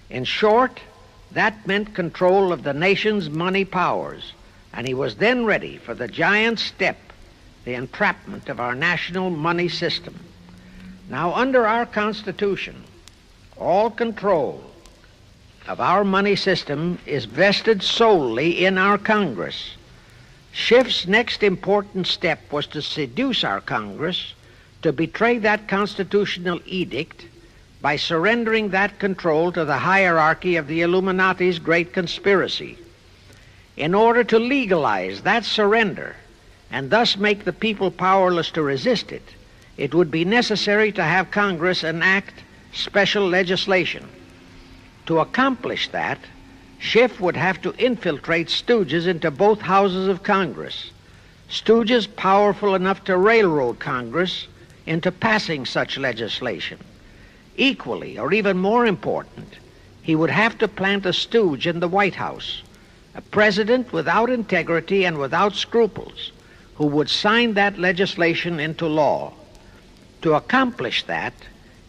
In short, that meant control of the nation's money powers, and he was then ready for the giant step, the entrapment of our national money system. Now, under our Constitution, all control of our money system is vested solely in our Congress. Schiff's next important step was to seduce our Congress to betray that constitutional edict by surrendering that control to the hierarchy of the Illuminati's great conspiracy. In order to legalize that surrender and thus make the people powerless to resist it, it would be necessary to have Congress enact special legislation. To accomplish that, Schiff would have to infiltrate stooges into both houses of Congress, stooges powerful enough to railroad Congress into passing such legislation. Equally, or even more important, he would have to plant a stooge in the White House, a president without integrity and without scruples, who would sign that legislation into law. To accomplish that,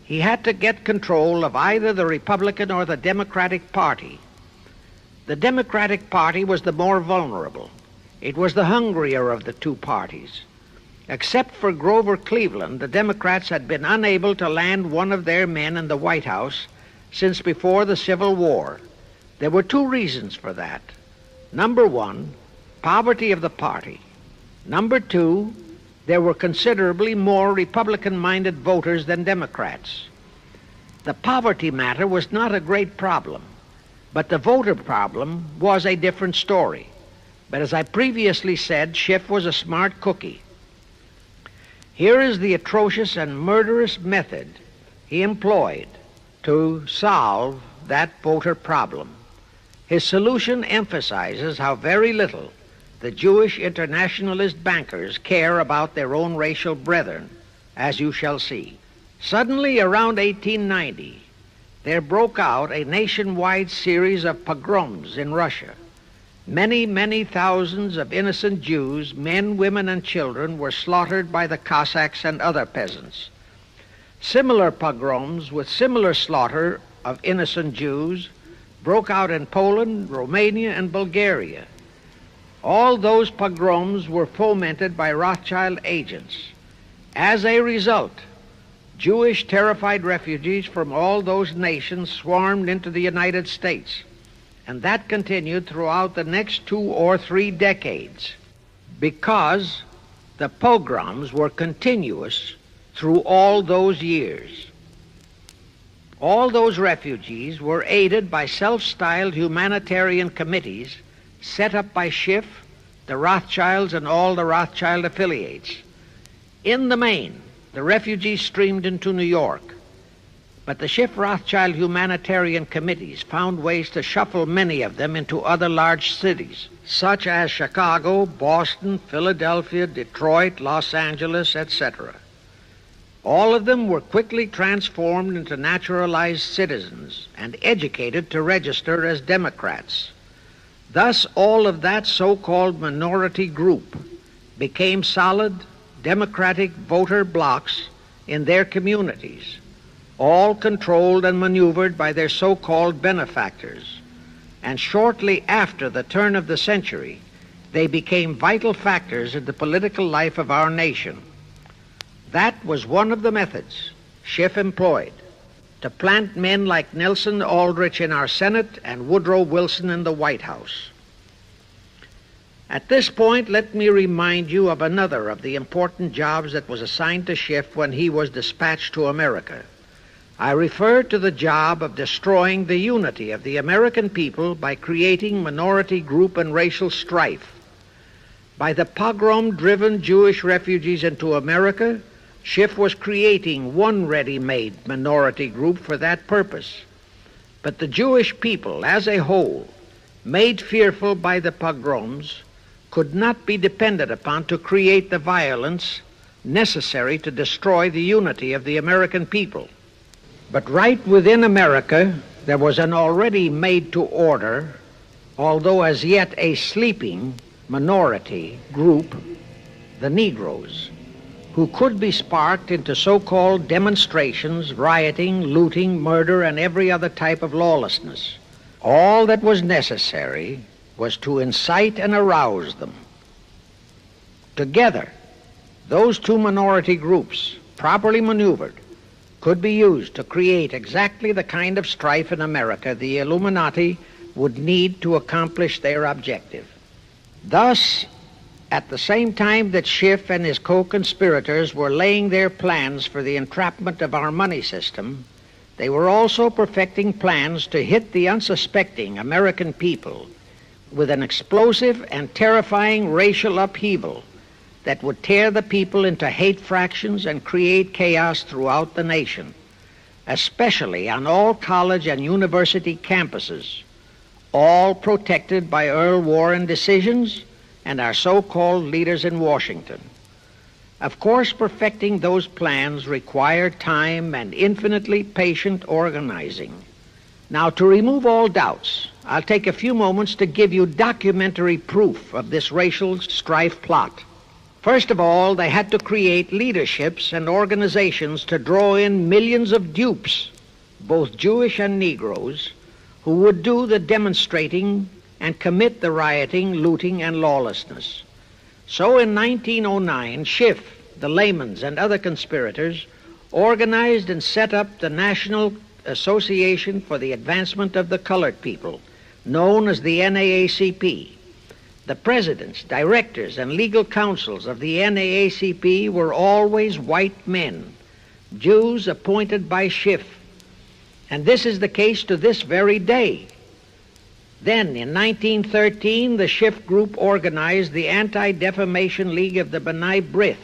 he had to get control of either the Republican or the Democratic Party. The Democratic Party was the more vulnerable. It was the hungrier of the two parties. Except for Grover Cleveland, the Democrats had been unable to land one of their men in the White House since before the Civil War. There were two reasons for that. Number one, poverty of the party. Number two, there were considerably more Republican-minded voters than Democrats. The poverty matter was not a great problem, but the voter problem was a different story. But as I previously said, Schiff was a smart cookie. Here is the atrocious and murderous method he employed to solve that voter problem. His solution emphasizes how very little the Jewish internationalist bankers care about their own racial brethren, as you shall see. Suddenly, around 1890, there broke out a nationwide series of pogroms in Russia. Many, many thousands of innocent Jews, men, women, and children, were slaughtered by the Cossacks and other peasants. Similar pogroms with similar slaughter of innocent Jews broke out in Poland, Romania, and Bulgaria. All those pogroms were fomented by Rothschild agents. As a result, Jewish terrified refugees from all those nations swarmed into the United States, and that continued throughout the next 2 or 3 decades because the pogroms were continuous through all those years. All those refugees were aided by self-styled humanitarian committees set up by Schiff, the Rothschilds, and all the Rothschild affiliates. In the main, the refugees streamed into New York, but the Schiff-Rothschild humanitarian committees found ways to shuffle many of them into other large cities, such as Chicago, Boston, Philadelphia, Detroit, Los Angeles, etc. All of them were quickly transformed into naturalized citizens and educated to register as Democrats. Thus, all of that so-called minority group became solid Democratic voter blocs in their communities, all controlled and maneuvered by their so-called benefactors. And shortly after the turn of the century, they became vital factors in the political life of our nation. That was one of the methods Schiff employed to plant men like Nelson Aldrich in our Senate and Woodrow Wilson in the White House. At this point, let me remind you of another of the important jobs that was assigned to Schiff when he was dispatched to America. I refer to the job of destroying the unity of the American people by creating minority group and racial strife. By the pogrom-driven Jewish refugees into America, Schiff was creating one ready-made minority group for that purpose. But the Jewish people as a whole, made fearful by the pogroms, could not be depended upon to create the violence necessary to destroy the unity of the American people. But right within America, there was an already made-to-order, although as yet a sleeping minority group, the Negroes, who could be sparked into so-called demonstrations, rioting, looting, murder, and every other type of lawlessness. All that was necessary was to incite and arouse them. Together, those two minority groups, properly maneuvered, could be used to create exactly the kind of strife in America the Illuminati would need to accomplish their objective. Thus, at the same time that Schiff and his co-conspirators were laying their plans for the entrapment of our money system, they were also perfecting plans to hit the unsuspecting American people with an explosive and terrifying racial upheaval that would tear the people into hate fractions and create chaos throughout the nation, especially on all college and university campuses. all protected by Earl Warren decisions and our so-called leaders in Washington. Of course, perfecting those plans required time and infinitely patient organizing. Now, to remove all doubts, I'll take a few moments to give you documentary proof of this racial strife plot. First of all, they had to create leaderships and organizations to draw in millions of dupes, both Jewish and Negroes, who would do the demonstrating and commit the rioting, looting, and lawlessness. So in 1909, Schiff, the Laymans, and other conspirators organized and set up the National Association for the Advancement of the Colored People, known as the NAACP. The presidents, directors, and legal counsels of the NAACP were always white men, Jews appointed by Schiff. And this is the case to this very day. Then, in 1913, the Schiff Group organized the Anti-Defamation League of the B'nai B'rith,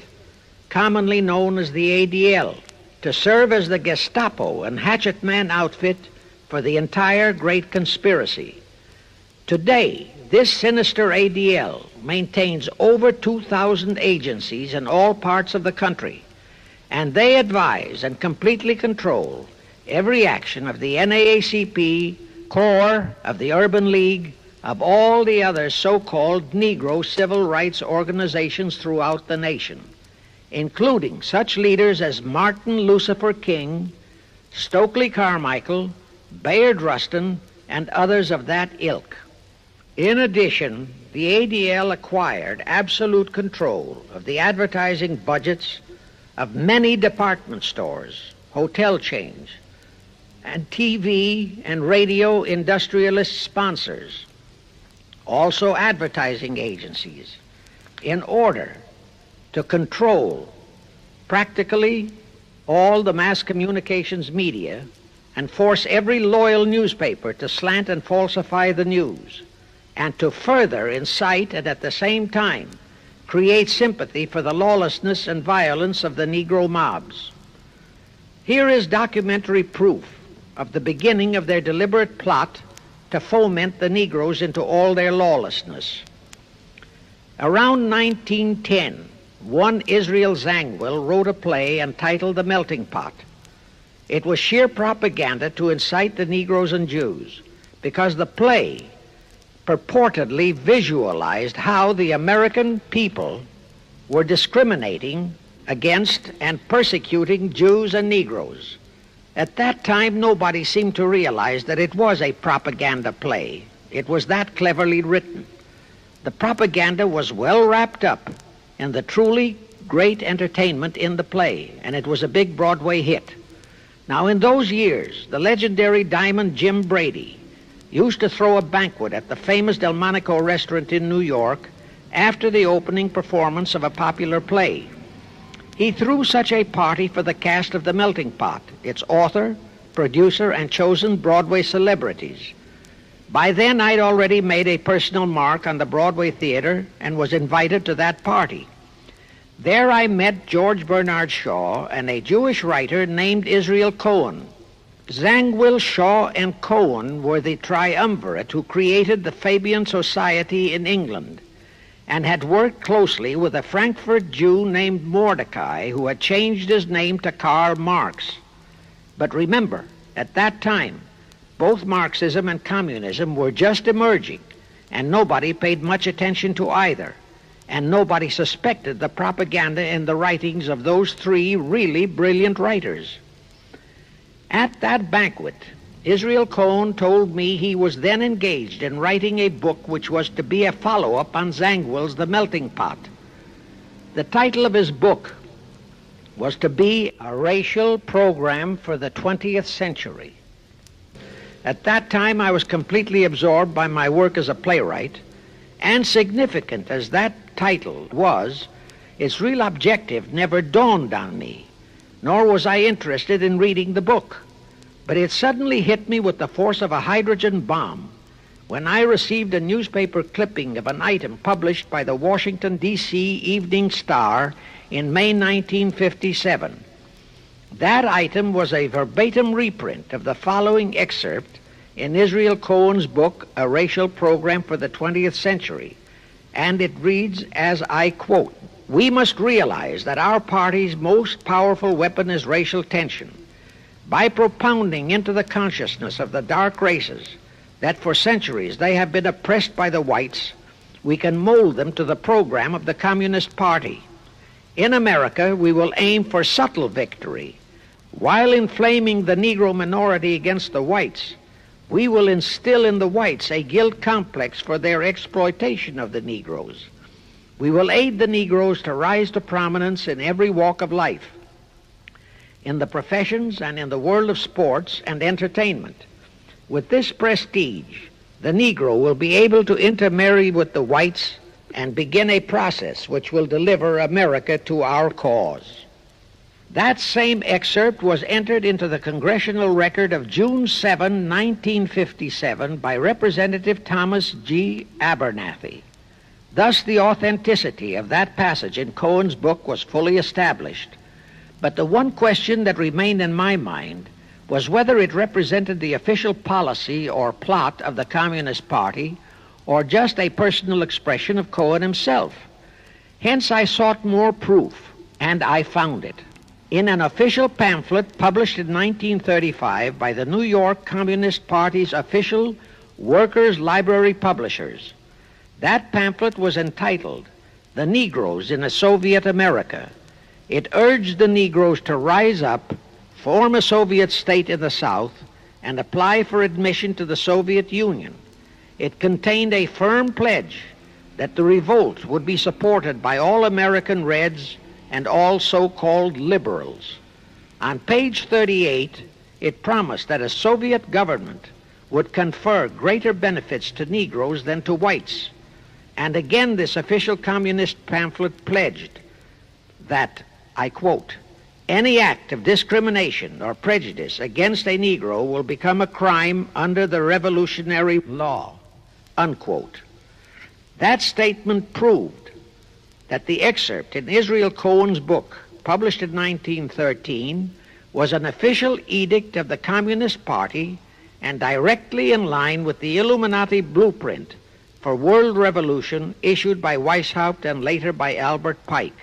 commonly known as the ADL, to serve as the Gestapo and hatchet man outfit for the entire Great Conspiracy. Today, this sinister ADL maintains over 2,000 agencies in all parts of the country, and they advise and completely control every action of the NAACP, CORE, of the Urban League, of all the other so-called Negro civil rights organizations throughout the nation, including such leaders as Martin Lucifer King, Stokely Carmichael, Bayard Rustin, and others of that ilk. In addition, the ADL acquired absolute control of the advertising budgets of many department stores, hotel chains, and TV and radio industrialist sponsors, also advertising agencies, in order to control practically all the mass communications media and force every loyal newspaper to slant and falsify the news, and to further incite and at the same time create sympathy for the lawlessness and violence of the Negro mobs. Here is documentary proof of the beginning of their deliberate plot to foment the Negroes into all their lawlessness. Around 1910, one Israel Zangwill wrote a play entitled The Melting Pot. It was sheer propaganda to incite the Negroes and Jews, because the play purportedly visualized how the American people were discriminating against and persecuting Jews and Negroes. At that time, nobody seemed to realize that it was a propaganda play. It was that cleverly written. The propaganda was well wrapped up in the truly great entertainment in the play, and it was a big Broadway hit. Now, in those years, the legendary Diamond Jim Brady used to throw a banquet at the famous Delmonico restaurant in New York after the opening performance of a popular play. He threw such a party for the cast of The Melting Pot, its author, producer, and chosen Broadway celebrities. By then, I'd already made a personal mark on the Broadway theater and was invited to that party. There I met George Bernard Shaw and a Jewish writer named Israel Cohen. Zangwill, Shaw, and Cohen were the triumvirate who created the Fabian Society in England and had worked closely with a Frankfurt Jew named Mordecai, who had changed his name to Karl Marx. But remember, at that time, both Marxism and communism were just emerging, and nobody paid much attention to either, and nobody suspected the propaganda in the writings of those three really brilliant writers. At that banquet, Israel Cohen told me he was then engaged in writing a book which was to be a follow-up on Zangwill's The Melting Pot. The title of his book was to be A Racial Program for the 20th Century. At that time, I was completely absorbed by my work as a playwright, and significant as that title was, its real objective never dawned on me, nor was I interested in reading the book. But it suddenly hit me with the force of a hydrogen bomb when I received a newspaper clipping of an item published by the Washington, D.C. Evening Star in May 1957. That item was a verbatim reprint of the following excerpt in Israel Cohen's book, A Racial Program for the 20th Century, and it reads, as I quote, "We must realize that our party's most powerful weapon is racial tension. By propounding into the consciousness of the dark races that for centuries they have been oppressed by the whites, we can mold them to the program of the Communist Party. In America, we will aim for subtle victory. While inflaming the Negro minority against the whites, we will instill in the whites a guilt complex for their exploitation of the Negroes. We will aid the Negroes to rise to prominence in every walk of life, in the professions and in the world of sports and entertainment. With this prestige, the Negro will be able to intermarry with the whites and begin a process which will deliver America to our cause." That same excerpt was entered into the Congressional Record of June 7, 1957 by Representative Thomas G. Abernathy. Thus the authenticity of that passage in Cohen's book was fully established. But the one question that remained in my mind was whether it represented the official policy or plot of the Communist Party or just a personal expression of Cohen himself. Hence I sought more proof, and I found it. In an official pamphlet published in 1935 by the New York Communist Party's official Workers' Library Publishers. That pamphlet was entitled, "The Negroes in a Soviet America." It urged the Negroes to rise up, form a Soviet state in the South, and apply for admission to the Soviet Union. It contained a firm pledge that the revolt would be supported by all American Reds and all so-called liberals. On page 38, it promised that a Soviet government would confer greater benefits to Negroes than to whites. And again, this official communist pamphlet pledged that, I quote, "Any act of discrimination or prejudice against a Negro will become a crime under the revolutionary law," unquote. That statement proved that the excerpt in Israel Cohen's book, published in 1913, was an official edict of the Communist Party and directly in line with the Illuminati blueprint for world revolution issued by Weishaupt and later by Albert Pike.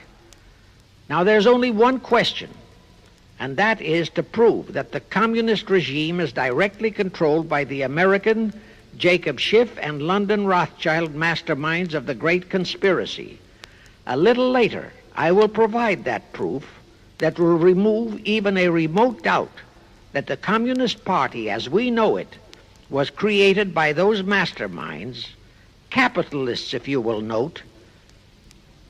Now there's only one question, and that is to prove that the communist regime is directly controlled by the American Jacob Schiff and London Rothschild masterminds of the Great Conspiracy. A little later, I will provide that proof that will remove even a remote doubt that the Communist Party as we know it was created by those masterminds, capitalists if you will note,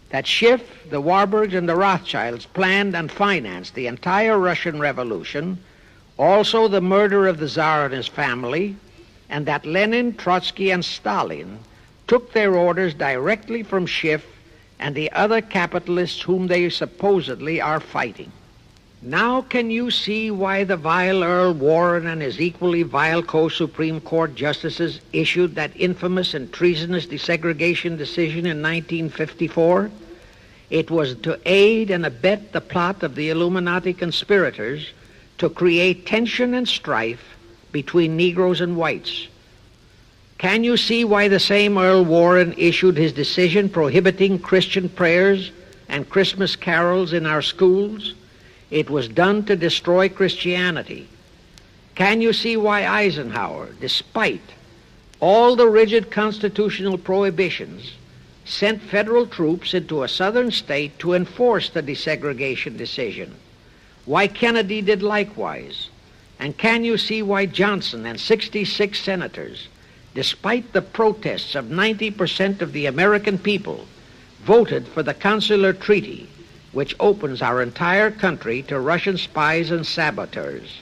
that Schiff, the Warburgs, and the Rothschilds planned and financed the entire Russian Revolution, also the murder of the Tsar and his family, and that Lenin, Trotsky, and Stalin took their orders directly from Schiff and the other capitalists whom they supposedly are fighting. Now can you see why the vile Earl Warren and his equally vile co-Supreme Court justices issued that infamous and treasonous desegregation decision in 1954? It was to aid and abet the plot of the Illuminati conspirators to create tension and strife between Negroes and whites. Can you see why the same Earl Warren issued his decision prohibiting Christian prayers and Christmas carols in our schools? It was done to destroy Christianity. Can you see why Eisenhower, despite all the rigid constitutional prohibitions, sent federal troops into a southern state to enforce the desegregation decision? Why Kennedy did likewise? And can you see why Johnson and 66 senators, despite the protests of 90% of the American people, voted for the Consular Treaty, which opens our entire country to Russian spies and saboteurs?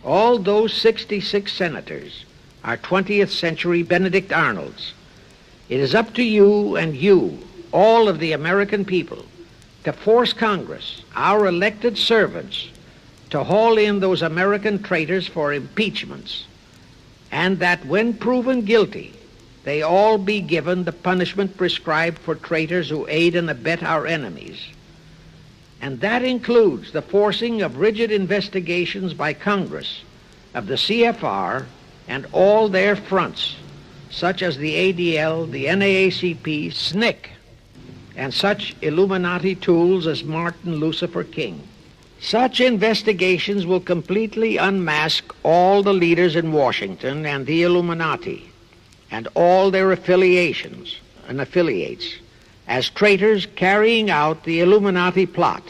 All those 66 senators are 20th century Benedict Arnolds. It is up to you and you, all of the American people, to force Congress, our elected servants, to haul in those American traitors for impeachments, and that when proven guilty, they all be given the punishment prescribed for traitors who aid and abet our enemies. And that includes the forcing of rigid investigations by Congress of the CFR and all their fronts, such as the ADL, the NAACP, SNCC, and such Illuminati tools as Martin Lucifer King. Such investigations will completely unmask all the leaders in Washington and the Illuminati and all their affiliations and affiliates as traitors carrying out the Illuminati plot.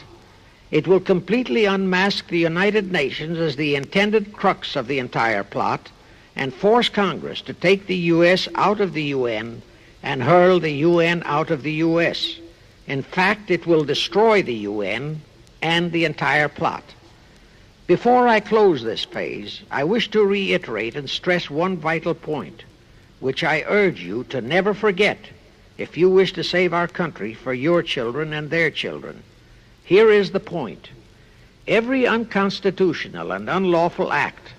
It will completely unmask the United Nations as the intended crux of the entire plot and force Congress to take the U.S. out of the UN and hurl the UN out of the U.S. In fact, it will destroy the UN and the entire plot. Before I close this phase, I wish to reiterate and stress one vital point, which I urge you to never forget if you wish to save our country for your children and their children. Here is the point. Every unconstitutional and unlawful act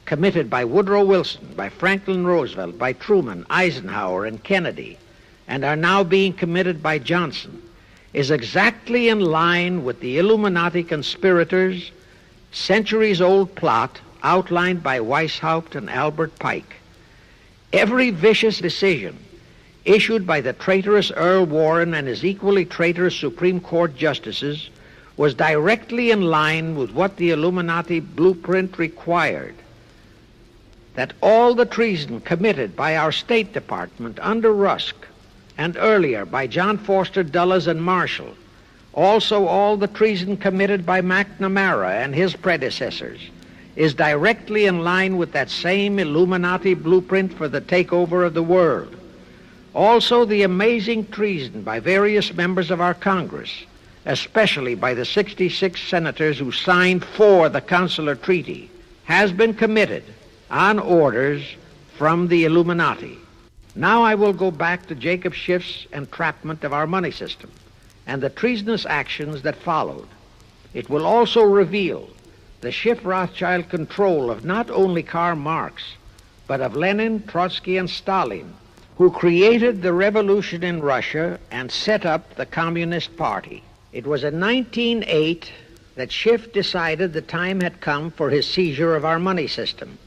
committed by Woodrow Wilson, by Franklin Roosevelt, by Truman, Eisenhower, and Kennedy, and are now being committed by Johnson, is exactly in line with the Illuminati conspirators' centuries-old plot outlined by Weishaupt and Albert Pike. Every vicious decision issued by the traitorous Earl Warren and his equally traitorous Supreme Court justices was directly in line with what the Illuminati blueprint required. That all the treason committed by our State Department under Rusk and earlier by John Foster Dulles and Marshall, also all the treason committed by McNamara and his predecessors, is directly in line with that same Illuminati blueprint for the takeover of the world. Also the amazing treason by various members of our Congress, especially by the 66 senators who signed for the Consular Treaty, has been committed on orders from the Illuminati. Now I will go back to Jacob Schiff's entrapment of our money system and the treasonous actions that followed. It will also reveal the Schiff-Rothschild control of not only Karl Marx, but of Lenin, Trotsky, and Stalin, who created the revolution in Russia and set up the Communist Party. It was in 1908 that Schiff decided the time had come for his seizure of our money system.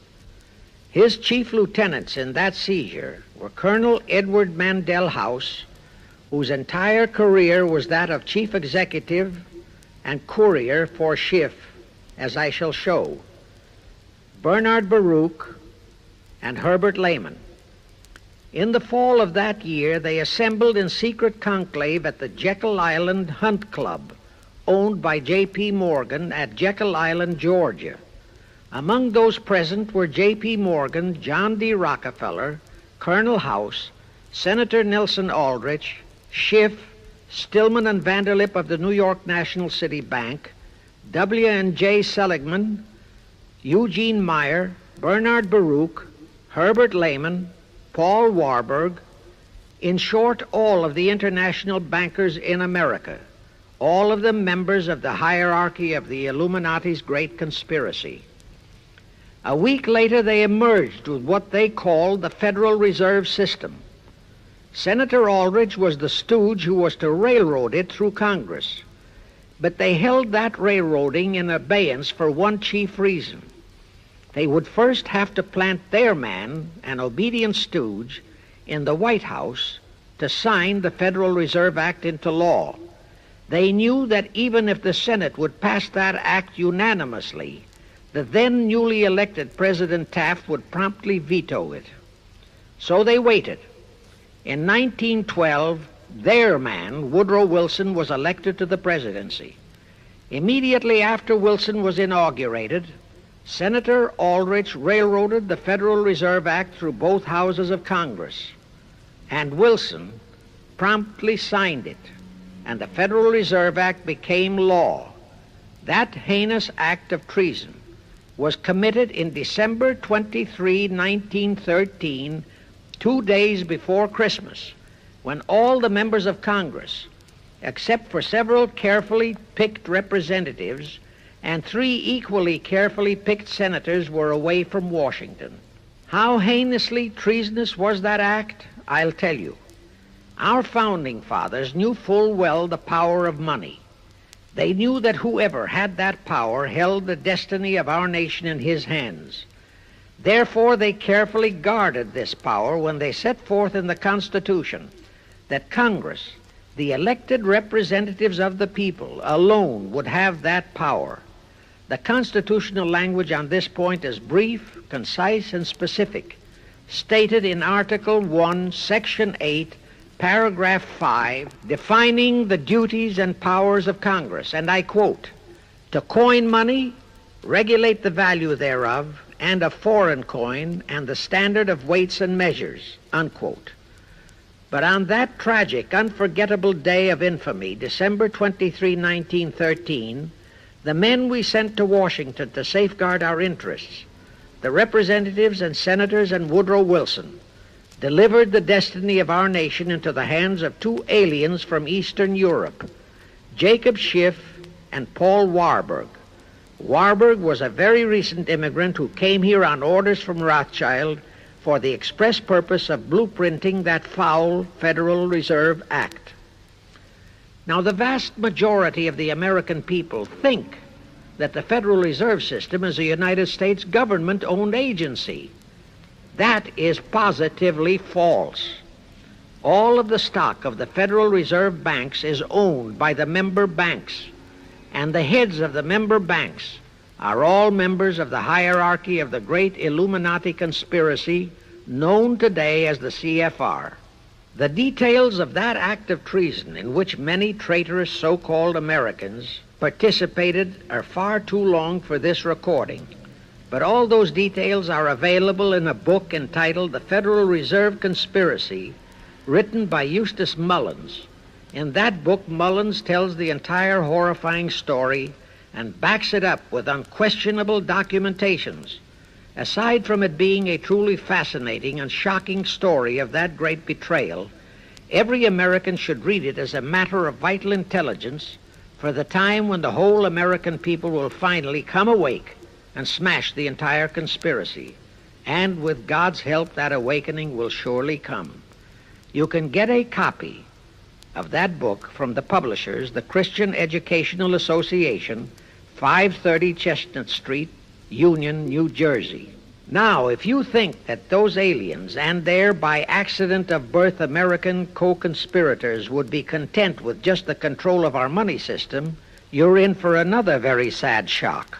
His chief lieutenants in that seizure were Colonel Edward Mandell House, whose entire career was that of chief executive and courier for Schiff, as I shall show, Bernard Baruch, and Herbert Lehman. In the fall of that year, they assembled in secret conclave at the Jekyll Island Hunt Club, owned by J.P. Morgan at Jekyll Island, Georgia. Among those present were J.P. Morgan, John D. Rockefeller, Colonel House, Senator Nelson Aldrich, Schiff, Stillman and Vanderlip of the New York National City Bank, W.N.J. Seligman, Eugene Meyer, Bernard Baruch, Herbert Lehman, Paul Warburg, in short, all of the international bankers in America, all of them members of the hierarchy of the Illuminati's great conspiracy. A week later, they emerged with what they called the Federal Reserve System. Senator Aldrich was the stooge who was to railroad it through Congress. But they held that railroading in abeyance for one chief reason. They would first have to plant their man, an obedient stooge, in the White House to sign the Federal Reserve Act into law. They knew that even if the Senate would pass that act unanimously, the then newly elected President Taft would promptly veto it. So they waited. In 1912, their man, Woodrow Wilson, was elected to the presidency. Immediately after Wilson was inaugurated, Senator Aldrich railroaded the Federal Reserve Act through both houses of Congress, and Wilson promptly signed it, and the Federal Reserve Act became law. That heinous act of treason was committed in December 23, 1913, 2 days before Christmas, when all the members of Congress, except for several carefully picked representatives and 3 equally carefully picked senators, were away from Washington. How heinously treasonous was that act? I'll tell you. Our founding fathers knew full well the power of money. They knew that whoever had that power held the destiny of our nation in his hands. Therefore, they carefully guarded this power when they set forth in the Constitution that Congress, the elected representatives of the people, alone would have that power. The constitutional language on this point is brief, concise, and specific, stated in Article 1, Section 8, Paragraph 5, defining the duties and powers of Congress, and I quote, "To coin money, regulate the value thereof, and of foreign coin, and the standard of weights and measures," unquote. But on that tragic, unforgettable day of infamy, December 23, 1913, the men we sent to Washington to safeguard our interests, the representatives and senators and Woodrow Wilson, delivered the destiny of our nation into the hands of two aliens from Eastern Europe, Jacob Schiff and Paul Warburg. Warburg was a very recent immigrant who came here on orders from Rothschild for the express purpose of blueprinting that foul Federal Reserve Act. Now, the vast majority of the American people think that the Federal Reserve System is a United States government-owned agency. That is positively false. All of the stock of the Federal Reserve banks is owned by the member banks, and the heads of the member banks are all members of the hierarchy of the great Illuminati conspiracy known today as the CFR. The details of that act of treason in which many traitorous so-called Americans participated are far too long for this recording, but all those details are available in a book entitled The Federal Reserve Conspiracy, written by Eustace Mullins. In that book, Mullins tells the entire horrifying story and backs it up with unquestionable documentations. Aside from it being a truly fascinating and shocking story of that great betrayal, every American should read it as a matter of vital intelligence for the time when the whole American people will finally come awake and smash the entire conspiracy. And with God's help, that awakening will surely come. You can get a copy of that book from the publishers, the Christian Educational Association, 530 Chestnut Street, Union, New Jersey. Now, if you think that those aliens and their by accident of birth American co-conspirators would be content with just the control of our money system, you're in for another very sad shock.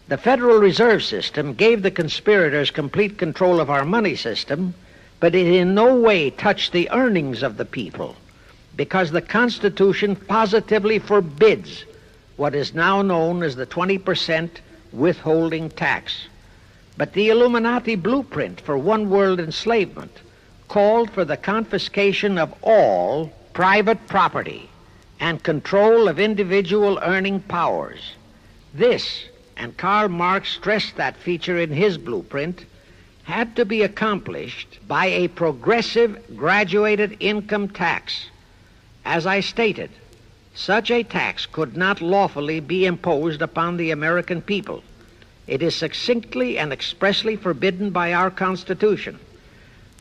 The Federal Reserve System gave the conspirators complete control of our money system, but it in no way touched the earnings of the people, because the Constitution positively forbids what is now known as the 20% withholding tax. But the Illuminati blueprint for one world enslavement called for the confiscation of all private property and control of individual earning powers. This, and Karl Marx stressed that feature in his blueprint, had to be accomplished by a progressive graduated income tax. As I stated, such a tax could not lawfully be imposed upon the American people. It is succinctly and expressly forbidden by our Constitution.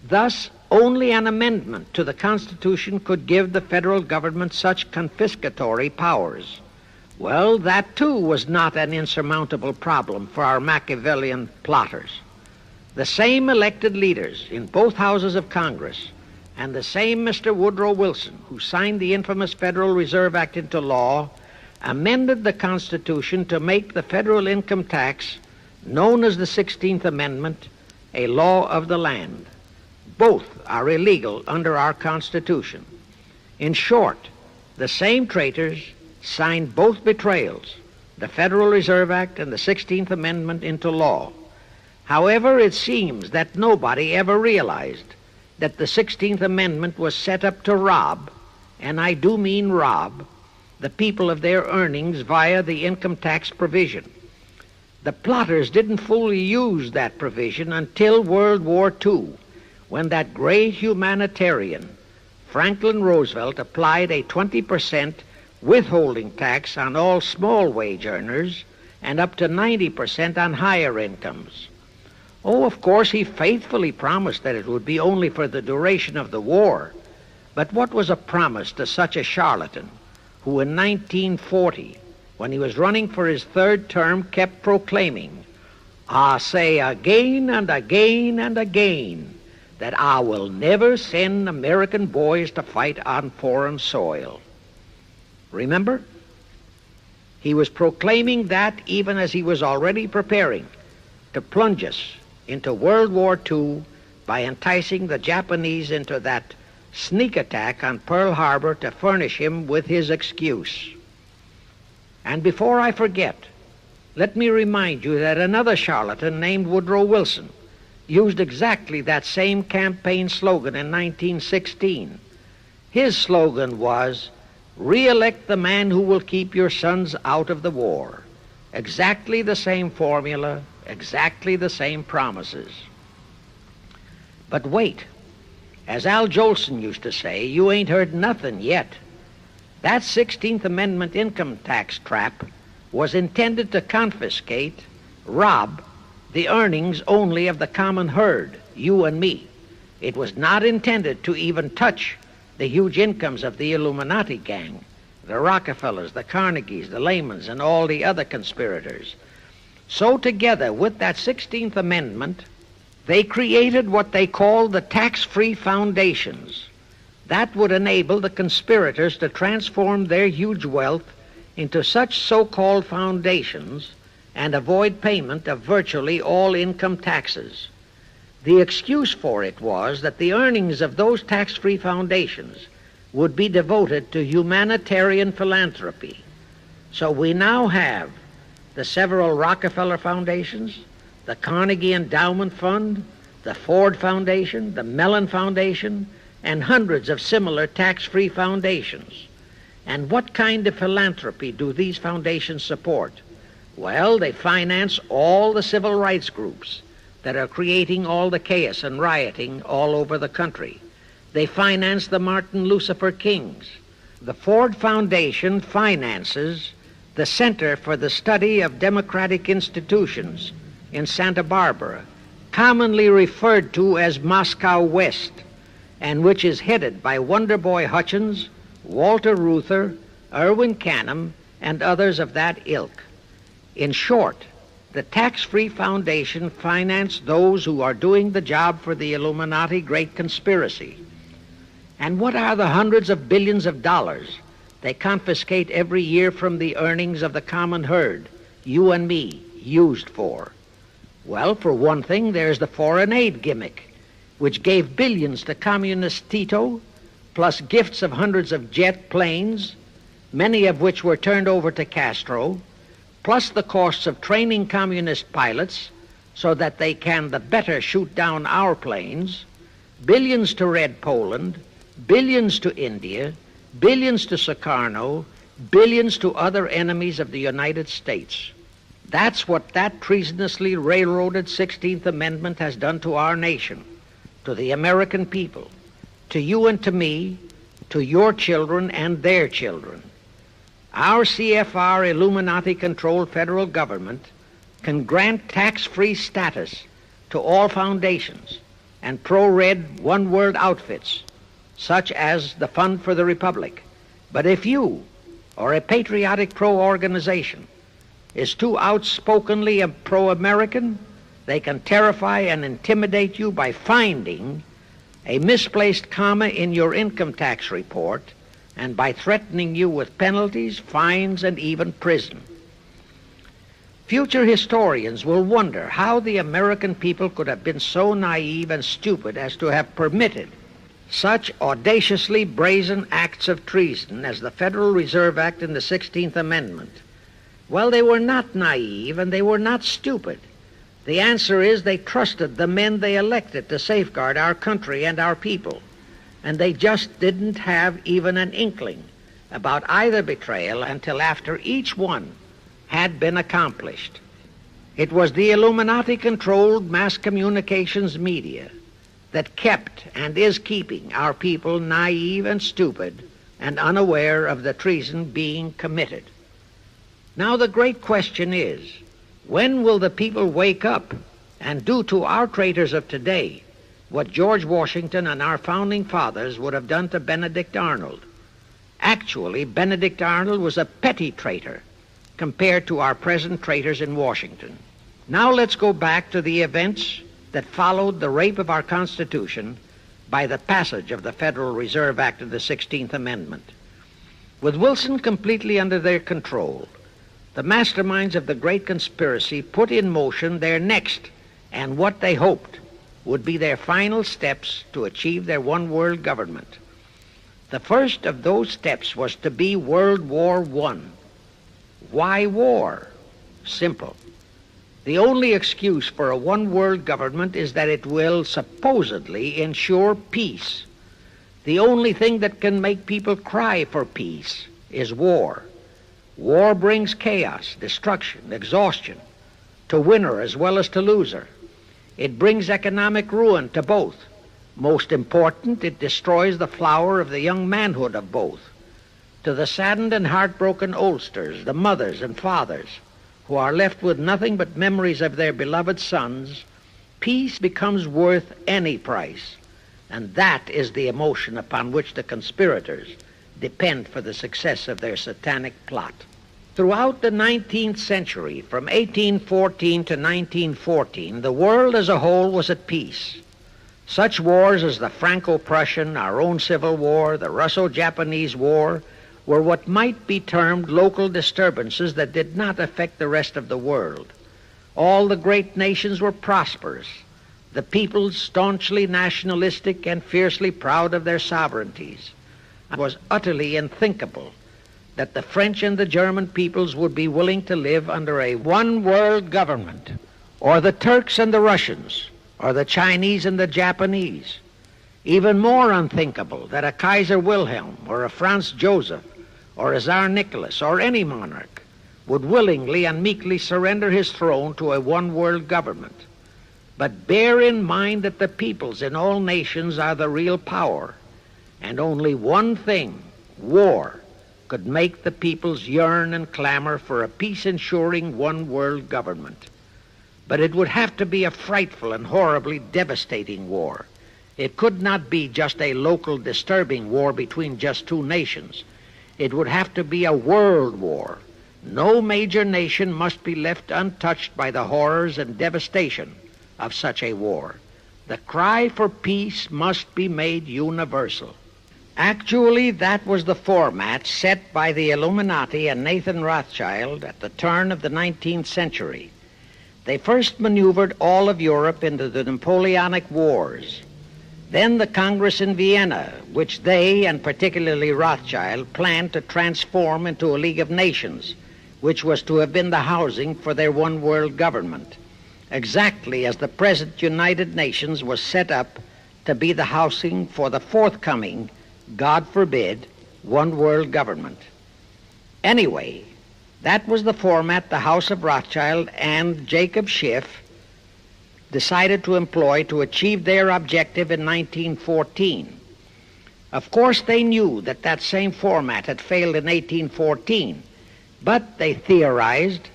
Thus, only an amendment to the Constitution could give the federal government such confiscatory powers. Well, that too was not an insurmountable problem for our Machiavellian plotters. The same elected leaders in both houses of Congress and the same Mr. Woodrow Wilson, who signed the infamous Federal Reserve Act into law, amended the Constitution to make the federal income tax, known as the 16th Amendment, a law of the land. Both are illegal under our Constitution. In short, the same traitors signed both betrayals, the Federal Reserve Act and the 16th Amendment, into law. However, it seems that nobody ever realized that the 16th Amendment was set up to rob, and I do mean rob, the people of their earnings via the income tax provision. The plotters didn't fully use that provision until World War II, when that great humanitarian, Franklin Roosevelt, applied a 20% withholding tax on all small wage earners and up to 90% on higher incomes. Oh, of course, he faithfully promised that it would be only for the duration of the war. But what was a promise to such a charlatan who in 1940, when he was running for his third term, kept proclaiming, I say again and again and again that I will never send American boys to fight on foreign soil. Remember? He was proclaiming that even as he was already preparing to plunge us into World War II by enticing the Japanese into that sneak attack on Pearl Harbor to furnish him with his excuse. And before I forget, let me remind you that another charlatan named Woodrow Wilson used exactly that same campaign slogan in 1916. His slogan was, "Re-elect the man who will keep your sons out of the war." Exactly the same formula, exactly the same promises. But wait, as Al Jolson used to say, you ain't heard nothing yet. That 16th Amendment income tax trap was intended to confiscate, rob, the earnings only of the common herd, you and me. It was not intended to even touch the huge incomes of the Illuminati gang, the Rockefellers, the Carnegies, the Lehmans, and all the other conspirators. So together with that 16th Amendment, they created what they called the tax-free foundations. That would enable the conspirators to transform their huge wealth into such so-called foundations and avoid payment of virtually all income taxes. The excuse for it was that the earnings of those tax-free foundations would be devoted to humanitarian philanthropy. So we now have the several Rockefeller foundations, the Carnegie Endowment Fund, the Ford Foundation, the Mellon Foundation, and hundreds of similar tax-free foundations. And what kind of philanthropy do these foundations support? Well, they finance all the civil rights groups that are creating all the chaos and rioting all over the country. They finance the Martin Lucifer Kings. The Ford Foundation finances the Center for the Study of Democratic Institutions in Santa Barbara, commonly referred to as Moscow West, and which is headed by Wonderboy Hutchins, Walter Reuther, Irwin Canham, and others of that ilk. In short, the tax-free foundation financed those who are doing the job for the Illuminati great conspiracy. And what are the hundreds of billions of dollars they confiscate every year from the earnings of the common herd, you and me, used for? Well, for one thing, there's the foreign aid gimmick, which gave billions to communist Tito, plus gifts of hundreds of jet planes, many of which were turned over to Castro, plus the costs of training communist pilots so that they can the better shoot down our planes, billions to Red Poland, billions to India, billions to Sukarno, billions to other enemies of the United States. That's what that treasonously railroaded 16th Amendment has done to our nation, to the American people, to you and to me, to your children and their children. Our CFR Illuminati-controlled federal government can grant tax-free status to all foundations and pro-red one-world outfits, such as the Fund for the Republic. But if you, or a patriotic pro-organization, is too outspokenly pro-American, they can terrify and intimidate you by finding a misplaced comma in your income tax report and by threatening you with penalties, fines, and even prison. Future historians will wonder how the American people could have been so naive and stupid as to have permitted such audaciously brazen acts of treason as the Federal Reserve Act and the 16th Amendment. Well, they were not naive and they were not stupid. The answer is they trusted the men they elected to safeguard our country and our people, and they just didn't have even an inkling about either betrayal until after each one had been accomplished. It was the Illuminati-controlled mass communications media that kept and is keeping our people naive and stupid and unaware of the treason being committed. Now the great question is, when will the people wake up and do to our traitors of today what George Washington and our founding fathers would have done to Benedict Arnold? Actually, Benedict Arnold was a petty traitor compared to our present traitors in Washington. Now let's go back to the events that followed the rape of our Constitution by the passage of the Federal Reserve Act of the 16th Amendment. With Wilson completely under their control, the masterminds of the great conspiracy put in motion their next and what they hoped would be their final steps to achieve their one-world government. The first of those steps was to be World War I. Why war? Simple. The only excuse for a one-world government is that it will supposedly ensure peace. The only thing that can make people cry for peace is war. War brings chaos, destruction, exhaustion, to winner as well as to loser. It brings economic ruin to both. Most important, it destroys the flower of the young manhood of both. To the saddened and heartbroken oldsters, the mothers and fathers, who are left with nothing but memories of their beloved sons, peace becomes worth any price. And that is the emotion upon which the conspirators depend for the success of their satanic plot. Throughout the 19th century, from 1814 to 1914, the world as a whole was at peace. Such wars as the Franco-Prussian, our own Civil War, the Russo-Japanese War, were what might be termed local disturbances that did not affect the rest of the world. All the great nations were prosperous, the peoples staunchly nationalistic and fiercely proud of their sovereignties. It was utterly unthinkable that the French and the German peoples would be willing to live under a one-world government, or the Turks and the Russians, or the Chinese and the Japanese. Even more unthinkable that a Kaiser Wilhelm or a Franz Joseph or a Tsar Nicholas or any monarch would willingly and meekly surrender his throne to a one-world government. But bear in mind that the peoples in all nations are the real power, and only one thing, war, could make the peoples yearn and clamor for a peace-ensuring one-world government. But it would have to be a frightful and horribly devastating war. It could not be just a local disturbing war between just two nations. It would have to be a world war. No major nation must be left untouched by the horrors and devastation of such a war. The cry for peace must be made universal. Actually, that was the format set by the Illuminati and Nathan Rothschild at the turn of the 19th century. They first maneuvered all of Europe into the Napoleonic Wars. Then the Congress in Vienna, which they, and particularly Rothschild, planned to transform into a League of Nations, which was to have been the housing for their one-world government, exactly as the present United Nations was set up to be the housing for the forthcoming, God forbid, one-world government. Anyway, that was the format the House of Rothschild and Jacob Schiff decided to employ to achieve their objective in 1914. Of course, they knew that that same format had failed in 1814, but they theorized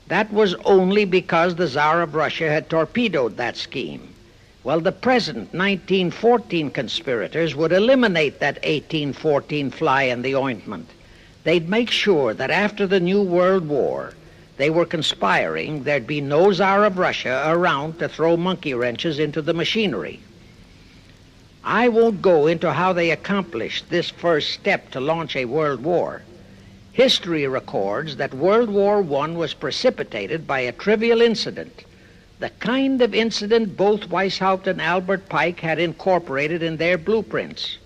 that was only because the Tsar of Russia had torpedoed that scheme. Well, the present 1914 conspirators would eliminate that 1814 fly in the ointment. They'd make sure that after the New World War, they were conspiring, there'd be no Tsar of Russia around to throw monkey wrenches into the machinery. I won't go into how they accomplished this first step to launch a world war. History records that World War I was precipitated by a trivial incident, the kind of incident both Weishaupt and Albert Pike had incorporated in their blueprints.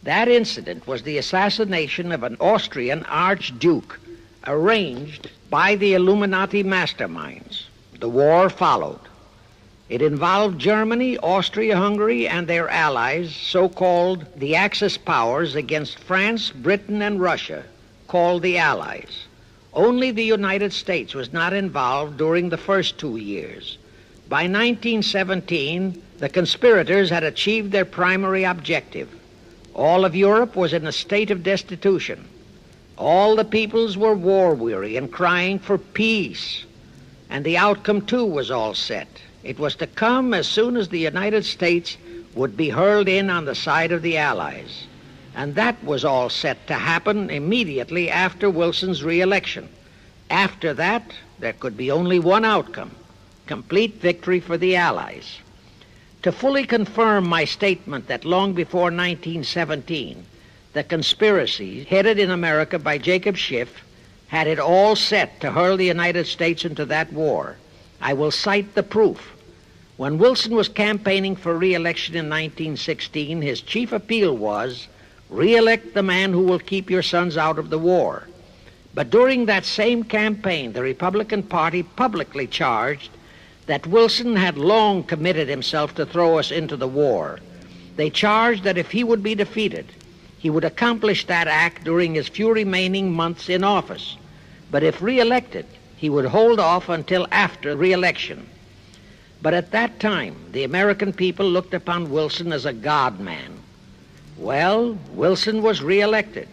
That incident was the assassination of an Austrian archduke, arranged by the Illuminati masterminds. The war followed. It involved Germany, Austria-Hungary, and their allies, so-called the Axis powers, against France, Britain, and Russia, called the Allies. Only the United States was not involved during the first 2 years. By 1917, the conspirators had achieved their primary objective. All of Europe was in a state of destitution. All the peoples were war-weary and crying for peace. And the outcome, too, was all set. It was to come as soon as the United States would be hurled in on the side of the Allies. And that was all set to happen immediately after Wilson's re-election. After that, there could be only one outcome: complete victory for the Allies. To fully confirm my statement that long before 1917, the conspiracy headed in America by Jacob Schiff had it all set to hurl the United States into that war, I will cite the proof. When Wilson was campaigning for re-election in 1916, his chief appeal was, "Re-elect the man who will keep your sons out of the war." But during that same campaign, the Republican Party publicly charged that Wilson had long committed himself to throw us into the war. They charged that if he would be defeated, he would accomplish that act during his few remaining months in office. But if re-elected, he would hold off until after re-election. But at that time, the American people looked upon Wilson as a God-man. Well, Wilson was re-elected,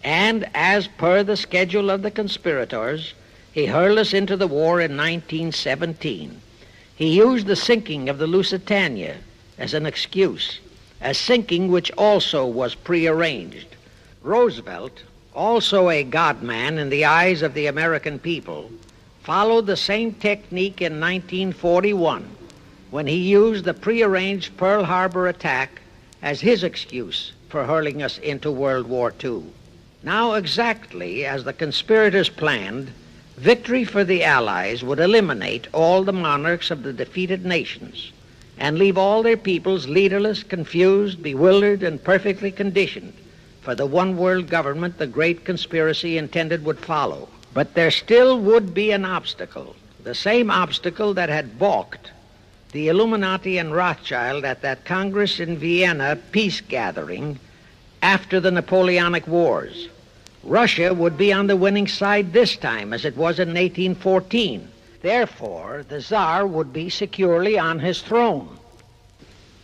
and as per the schedule of the conspirators, he hurled us into the war in 1917. He used the sinking of the Lusitania as an excuse, a sinking which also was prearranged. Roosevelt, also a God-man in the eyes of the American people, followed the same technique in 1941 when he used the prearranged Pearl Harbor attack as his excuse for hurling us into World War II. Now, exactly as the conspirators planned, victory for the Allies would eliminate all the monarchs of the defeated nations and leave all their peoples leaderless, confused, bewildered, and perfectly conditioned for the one world government the great conspiracy intended would follow. But there still would be an obstacle, the same obstacle that had balked the Illuminati and Rothschild at that Congress in Vienna peace gathering after the Napoleonic Wars. Russia would be on the winning side this time, as it was in 1814. Therefore, the Tsar would be securely on his throne.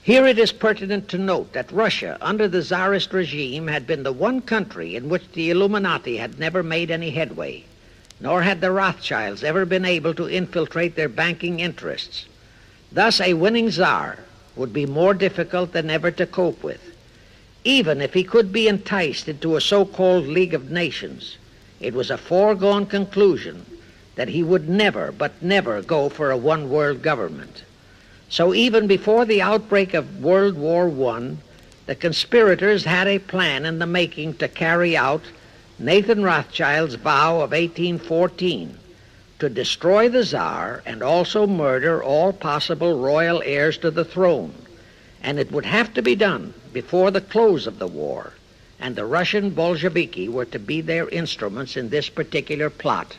Here it is pertinent to note that Russia, under the Tsarist regime, had been the one country in which the Illuminati had never made any headway, nor had the Rothschilds ever been able to infiltrate their banking interests. Thus, a winning Tsar would be more difficult than ever to cope with. Even if he could be enticed into a so-called League of Nations, it was a foregone conclusion that he would never, but never go for a one-world government. So even before the outbreak of World War I, the conspirators had a plan in the making to carry out Nathan Rothschild's vow of 1814 to destroy the Tsar and also murder all possible royal heirs to the throne. And it would have to be done before the close of the war, and the Russian Bolsheviki were to be their instruments in this particular plot.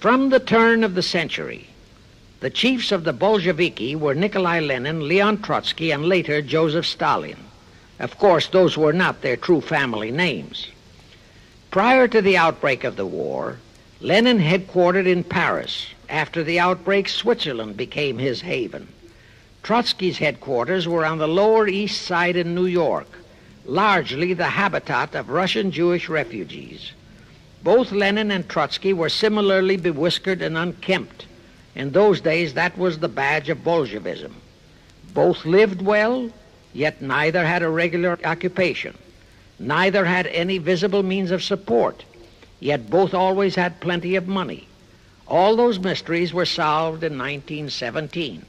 From the turn of the century, the chiefs of the Bolsheviki were Nikolai Lenin, Leon Trotsky, and later Joseph Stalin. Of course, those were not their true family names. Prior to the outbreak of the war, Lenin headquartered in Paris. After the outbreak, Switzerland became his haven. Trotsky's headquarters were on the Lower East Side in New York, largely the habitat of Russian Jewish refugees. Both Lenin and Trotsky were similarly bewhiskered and unkempt. In those days, that was the badge of Bolshevism. Both lived well, yet neither had a regular occupation. Neither had any visible means of support, yet both always had plenty of money. All those mysteries were solved in 1917.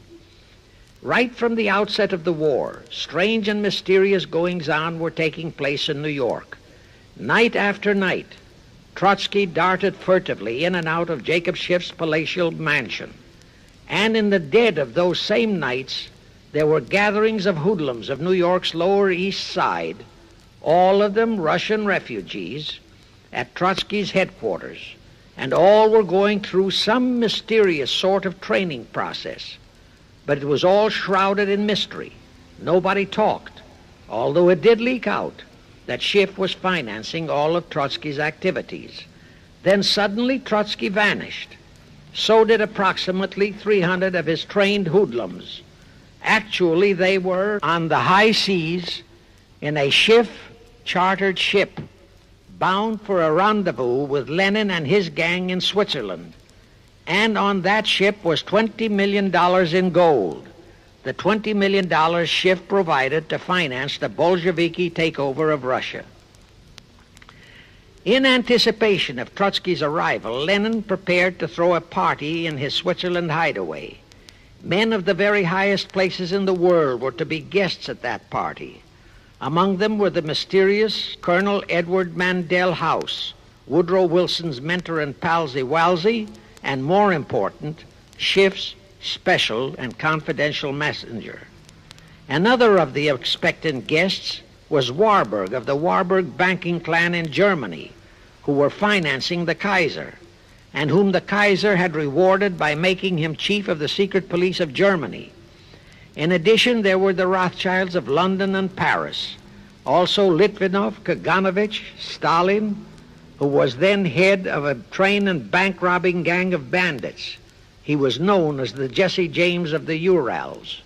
Right from the outset of the war, strange and mysterious goings-on were taking place in New York. Night after night, Trotsky darted furtively in and out of Jacob Schiff's palatial mansion. And in the dead of those same nights, there were gatherings of hoodlums of New York's Lower East Side, all of them Russian refugees, at Trotsky's headquarters, and all were going through some mysterious sort of training process. But it was all shrouded in mystery. Nobody talked, although it did leak out that Schiff was financing all of Trotsky's activities. Then suddenly Trotsky vanished. So did approximately 300 of his trained hoodlums. Actually, they were on the high seas in a Schiff-chartered ship bound for a rendezvous with Lenin and his gang in Switzerland. And on that ship was $20 million in gold, the $20 million Schiff provided to finance the Bolsheviki takeover of Russia. In anticipation of Trotsky's arrival, Lenin prepared to throw a party in his Switzerland hideaway. Men of the very highest places in the world were to be guests at that party. Among them were the mysterious Colonel Edward Mandell House, Woodrow Wilson's mentor and palsy-walsy, and more important, Schiff's special and confidential messenger. Another of the expectant guests was Warburg of the Warburg banking clan in Germany, who were financing the Kaiser, and whom the Kaiser had rewarded by making him chief of the secret police of Germany. In addition, there were the Rothschilds of London and Paris, also Litvinov, Kaganovich, Stalin, who was then head of a train and bank-robbing gang of bandits. He was known as the Jesse James of the Urals.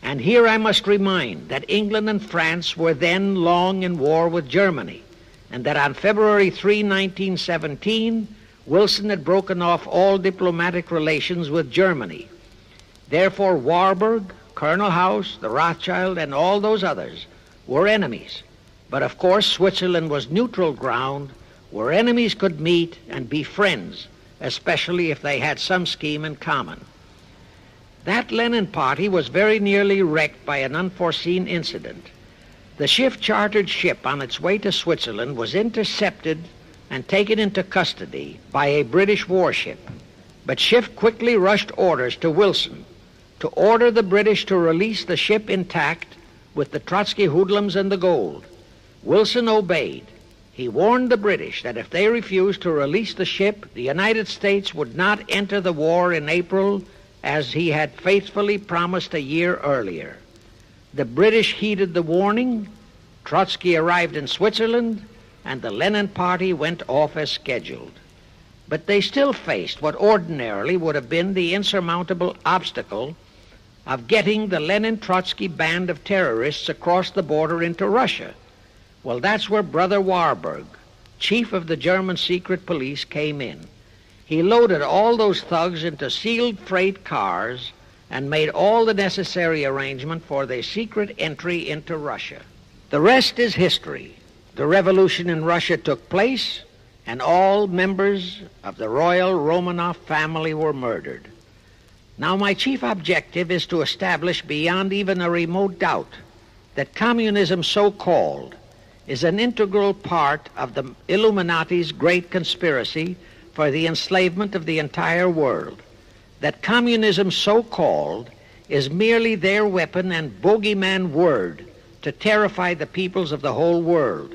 And here I must remind that England and France were then long in war with Germany, and that on February 3, 1917, Wilson had broken off all diplomatic relations with Germany. Therefore, Warburg, Colonel House, the Rothschild, and all those others were enemies. But of course, Switzerland was neutral ground where enemies could meet and be friends, especially if they had some scheme in common. That Lenin party was very nearly wrecked by an unforeseen incident. The Schiff chartered ship on its way to Switzerland was intercepted and taken into custody by a British warship. But Schiff quickly rushed orders to Wilson to order the British to release the ship intact with the Trotsky hoodlums and the gold. Wilson obeyed. He warned the British that if they refused to release the ship, the United States would not enter the war in April as he had faithfully promised a year earlier. The British heeded the warning. Trotsky arrived in Switzerland, and the Lenin party went off as scheduled. But they still faced what ordinarily would have been the insurmountable obstacle of getting the Lenin-Trotsky band of terrorists across the border into Russia. Well, that's where Brother Warburg, chief of the German secret police, came in. He loaded all those thugs into sealed freight cars and made all the necessary arrangement for their secret entry into Russia. The rest is history. The revolution in Russia took place, and all members of the royal Romanov family were murdered. Now, my chief objective is to establish beyond even a remote doubt that communism, so-called, is an integral part of the Illuminati's great conspiracy for the enslavement of the entire world, that communism, so-called, is merely their weapon and bogeyman word to terrify the peoples of the whole world,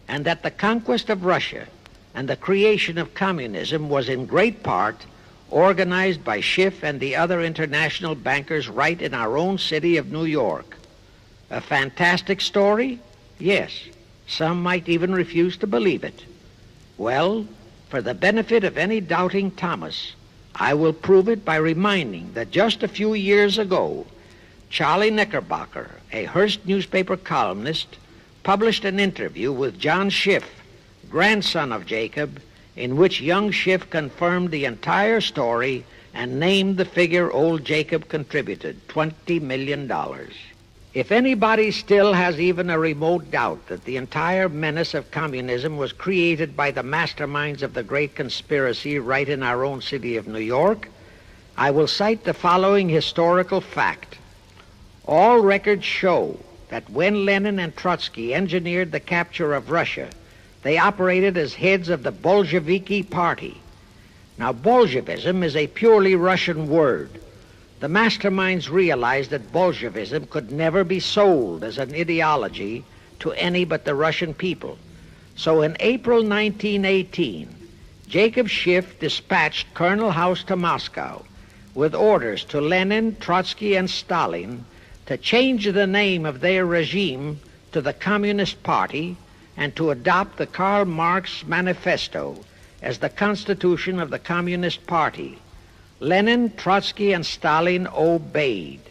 and that the conquest of Russia and the creation of communism was in great part organized by Schiff and the other international bankers right in our own city of New York. A fantastic story? Yes. Some might even refuse to believe it. Well, for the benefit of any doubting Thomas, I will prove it by reminding that just a few years ago, Charlie Knickerbocker, a Hearst newspaper columnist, published an interview with John Schiff, grandson of Jacob, in which young Schiff confirmed the entire story and named the figure old Jacob contributed, $20 million. If anybody still has even a remote doubt that the entire menace of communism was created by the masterminds of the great conspiracy right in our own city of New York, I will cite the following historical fact. All records show that when Lenin and Trotsky engineered the capture of Russia, they operated as heads of the Bolsheviki party. Now, Bolshevism is a purely Russian word. The masterminds realized that Bolshevism could never be sold as an ideology to any but the Russian people. So in April 1918, Jacob Schiff dispatched Colonel House to Moscow with orders to Lenin, Trotsky, and Stalin to change the name of their regime to the Communist Party and to adopt the Karl Marx Manifesto as the constitution of the Communist Party. Lenin, Trotsky, and Stalin obeyed.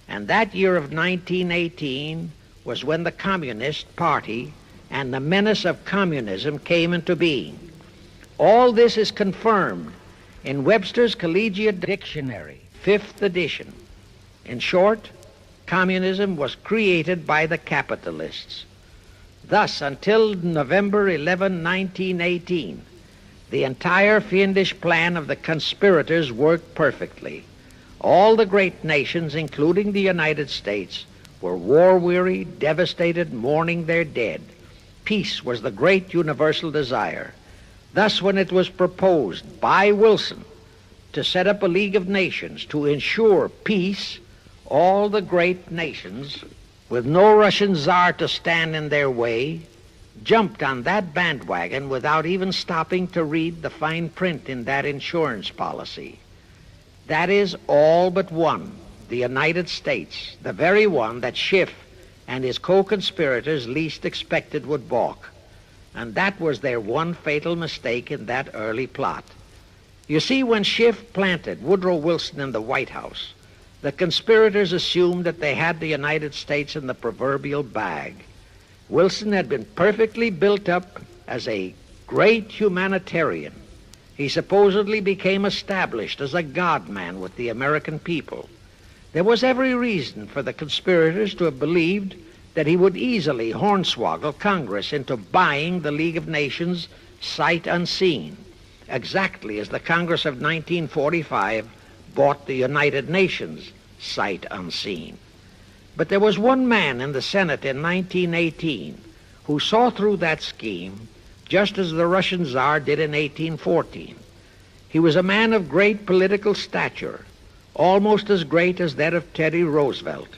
And that year of 1918 was when the Communist Party and the menace of communism came into being. All this is confirmed in Webster's Collegiate Dictionary, 5th edition. In short, communism was created by the capitalists. Thus, until November 11, 1918, the entire fiendish plan of the conspirators worked perfectly. All the great nations, including the United States, were war-weary, devastated, mourning their dead. Peace was the great universal desire. Thus, when it was proposed by Wilson to set up a League of Nations to ensure peace, all the great nations, with no Russian Tsar to stand in their way, jumped on that bandwagon without even stopping to read the fine print in that insurance policy. That is, all but one, the United States, the very one that Schiff and his co-conspirators least expected would balk. And that was their one fatal mistake in that early plot. You see, when Schiff planted Woodrow Wilson in the White House, the conspirators assumed that they had the United States in the proverbial bag. Wilson had been perfectly built up as a great humanitarian. He supposedly became established as a God-man with the American people. There was every reason for the conspirators to have believed that he would easily hornswoggle Congress into buying the League of Nations sight unseen, exactly as the Congress of 1945 bought the United Nations sight unseen. But there was one man in the Senate in 1918 who saw through that scheme just as the Russian Tsar did in 1814. He was a man of great political stature, almost as great as that of Teddy Roosevelt,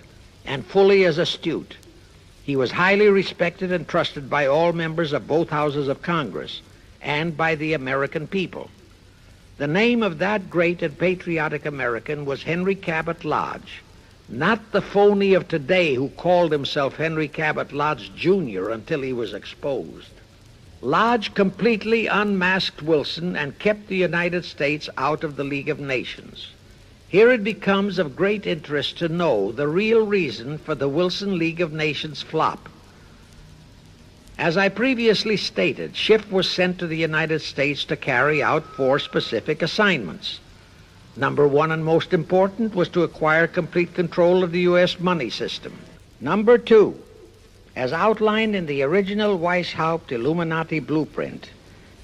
and fully as astute. He was highly respected and trusted by all members of both houses of Congress and by the American people. The name of that great and patriotic American was Henry Cabot Lodge, not the phony of today who called himself Henry Cabot Lodge Jr. until he was exposed. Lodge completely unmasked Wilson and kept the United States out of the League of Nations. Here it becomes of great interest to know the real reason for the Wilson League of Nations flop. As I previously stated, Schiff was sent to the United States to carry out 4 specific assignments. Number 1 and most important was to acquire complete control of the U.S. money system. Number 2, as outlined in the original Weishaupt Illuminati blueprint,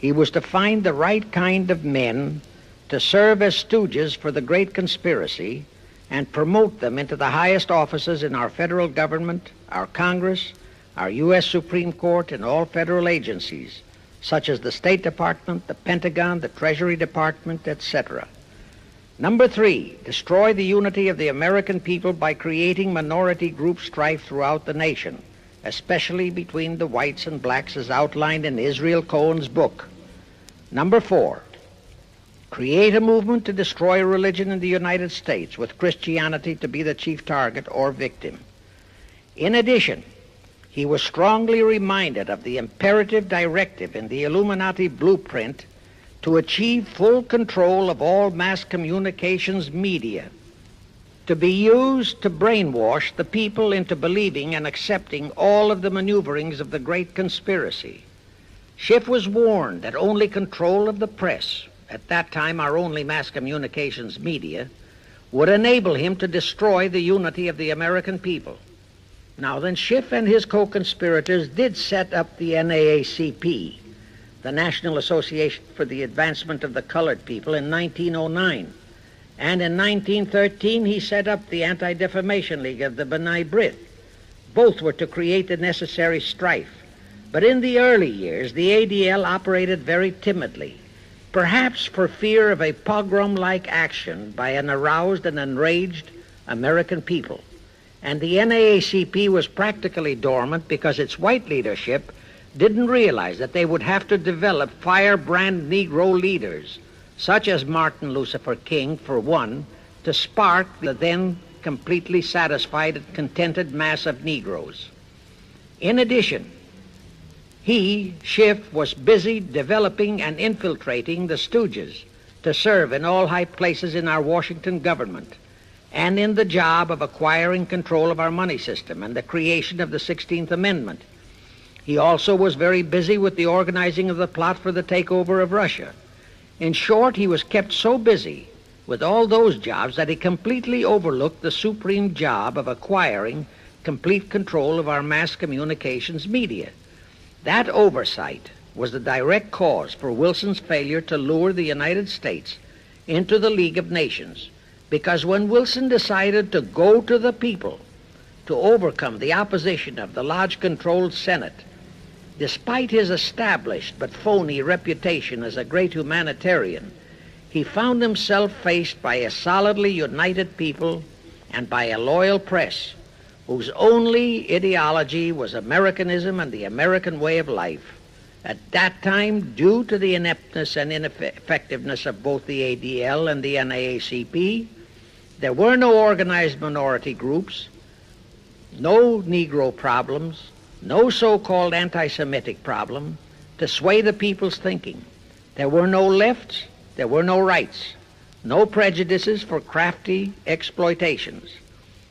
he was to find the right kind of men to serve as stooges for the great conspiracy and promote them into the highest offices in our federal government, our Congress, our U.S. Supreme Court, and all federal agencies, such as the State Department, the Pentagon, the Treasury Department, etc. Number 3, destroy the unity of the American people by creating minority group strife throughout the nation, especially between the whites and blacks as outlined in Israel Cohen's book. Number 4, create a movement to destroy religion in the United States, with Christianity to be the chief target or victim. In addition, he was strongly reminded of the imperative directive in the Illuminati blueprint to achieve full control of all mass communications media, to be used to brainwash the people into believing and accepting all of the maneuverings of the great conspiracy. Schiff was warned that only control of the press, at that time our only mass communications media, would enable him to destroy the unity of the American people. Now then, Schiff and his co-conspirators did set up the NAACP, the National Association for the Advancement of the Colored People, in 1909. And in 1913, he set up the Anti-Defamation League of the B'nai B'rith. Both were to create the necessary strife. But in the early years, the ADL operated very timidly, perhaps for fear of a pogrom-like action by an aroused and enraged American people. And the NAACP was practically dormant because its white leadership didn't realize that they would have to develop firebrand Negro leaders, such as Martin Lucifer King, for one, to spark the then completely satisfied and contented mass of Negroes. In addition, he, Schiff, was busy developing and infiltrating the stooges to serve in all high places in our Washington government and in the job of acquiring control of our money system and the creation of the 16th Amendment. He also was very busy with the organizing of the plot for the takeover of Russia. In short, he was kept so busy with all those jobs that he completely overlooked the supreme job of acquiring complete control of our mass communications media, That oversight was the direct cause for Wilson's failure to lure the United States into the League of Nations, because when Wilson decided to go to the people to overcome the opposition of the Lodge-controlled Senate, despite his established but phony reputation as a great humanitarian, he found himself faced by a solidly united people and by a loyal press whose only ideology was Americanism and the American way of life. At that time, due to the ineptness and ineffectiveness of both the ADL and the NAACP, there were no organized minority groups, no Negro problems, no so-called anti-Semitic problem to sway the people's thinking. There were no lefts, there were no rights, no prejudices for crafty exploitations.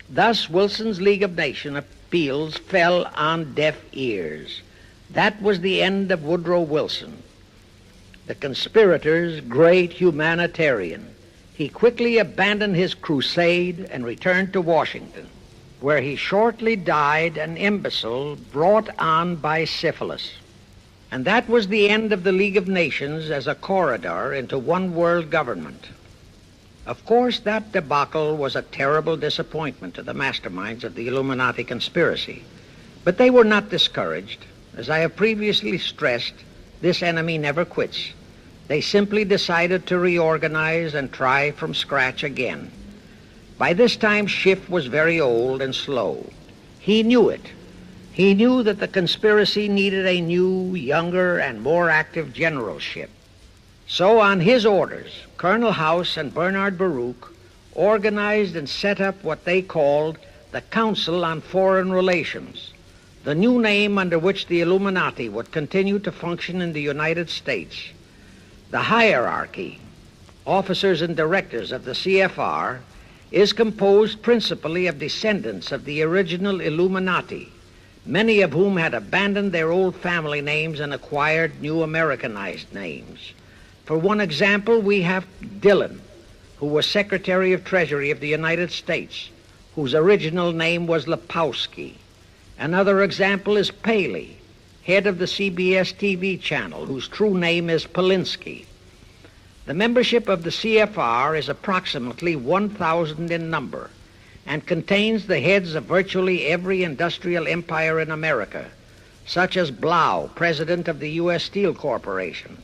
Thus, Wilson's League of Nations appeals fell on deaf ears. That was the end of Woodrow Wilson, the conspirator's great humanitarian. He quickly abandoned his crusade and returned to Washington, where he shortly died an imbecile brought on by syphilis. And that was the end of the League of Nations as a corridor into one world government. Of course, that debacle was a terrible disappointment to the masterminds of the Illuminati conspiracy. But they were not discouraged. As I have previously stressed, this enemy never quits. They simply decided to reorganize and try from scratch again. By this time, Schiff was very old and slow. He knew it. He knew that the conspiracy needed a new, younger, and more active generalship. So, on his orders, Colonel House and Bernard Baruch organized and set up what they called the Council on Foreign Relations, the new name under which the Illuminati would continue to function in the United States. The hierarchy, officers and directors of the CFR, is composed principally of descendants of the original Illuminati, many of whom had abandoned their old family names and acquired new Americanized names. For one example, we have Dillon, who was Secretary of Treasury of the United States, whose original name was Lepowski. Another example is Paley, head of the CBS TV channel, whose true name is Polinsky. The membership of the CFR is approximately 1,000 in number and contains the heads of virtually every industrial empire in America, such as Blau, president of the U.S. Steel Corporation,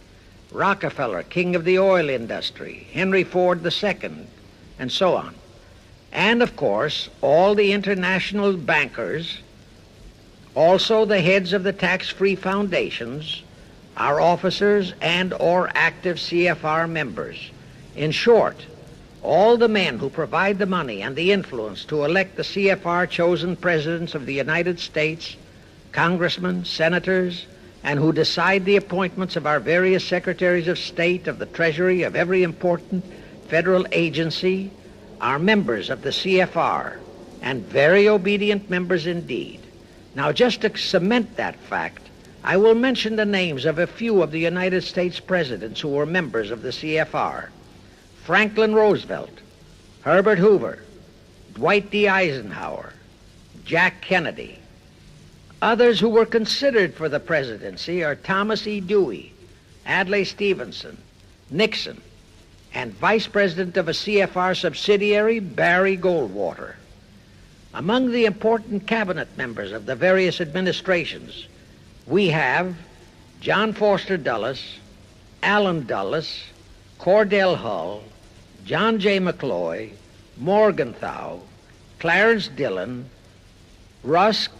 Rockefeller, king of the oil industry, Henry Ford II, and so on. And, of course, all the international bankers, also the heads of the tax-free foundations, are officers and or active CFR members. In short, all the men who provide the money and the influence to elect the CFR chosen presidents of the United States, congressmen, senators, and who decide the appointments of our various secretaries of state, of the Treasury, of every important federal agency, are members of the CFR, and very obedient members indeed. Now, just to cement that fact, I will mention the names of a few of the United States presidents who were members of the CFR. Franklin Roosevelt, Herbert Hoover, Dwight D. Eisenhower, Jack Kennedy. Others who were considered for the presidency are Thomas E. Dewey, Adlai Stevenson, Nixon, and Vice President of a CFR subsidiary, Barry Goldwater. Among the important cabinet members of the various administrations, we have John Foster Dulles, Allen Dulles, Cordell Hull, John J. McCloy, Morgenthau, Clarence Dillon, Rusk,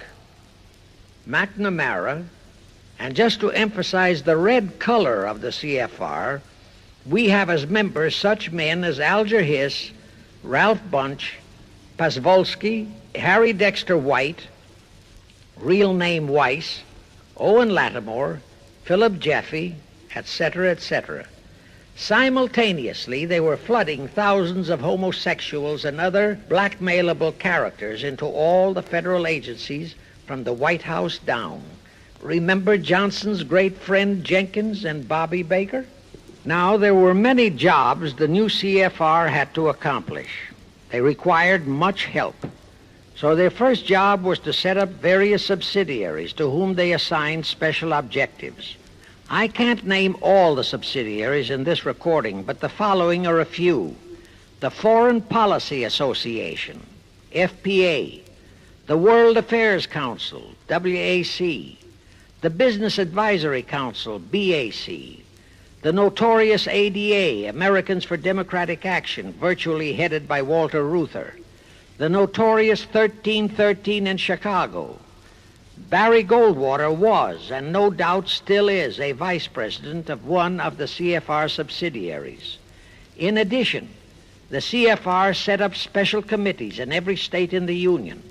McNamara, and just to emphasize the red color of the CFR, we have as members such men as Alger Hiss, Ralph Bunch, Pasvolsky, Harry Dexter White, real name Weiss, Owen Lattimore, Philip Jeffy, etc., etc. Simultaneously, they were flooding thousands of homosexuals and other blackmailable characters into all the federal agencies from the White House down. Remember Johnson's great friend Jenkins and Bobby Baker? Now, there were many jobs the new CFR had to accomplish. They required much help. So their first job was to set up various subsidiaries to whom they assigned special objectives. I can't name all the subsidiaries in this recording, but the following are a few. The Foreign Policy Association, FPA, the World Affairs Council, WAC, the Business Advisory Council, BAC, the notorious ADA, Americans for Democratic Action, virtually headed by Walter Reuther, the notorious 1313 in Chicago. Barry Goldwater was, and no doubt still is, a vice president of one of the CFR subsidiaries. In addition, the CFR set up special committees in every state in the Union,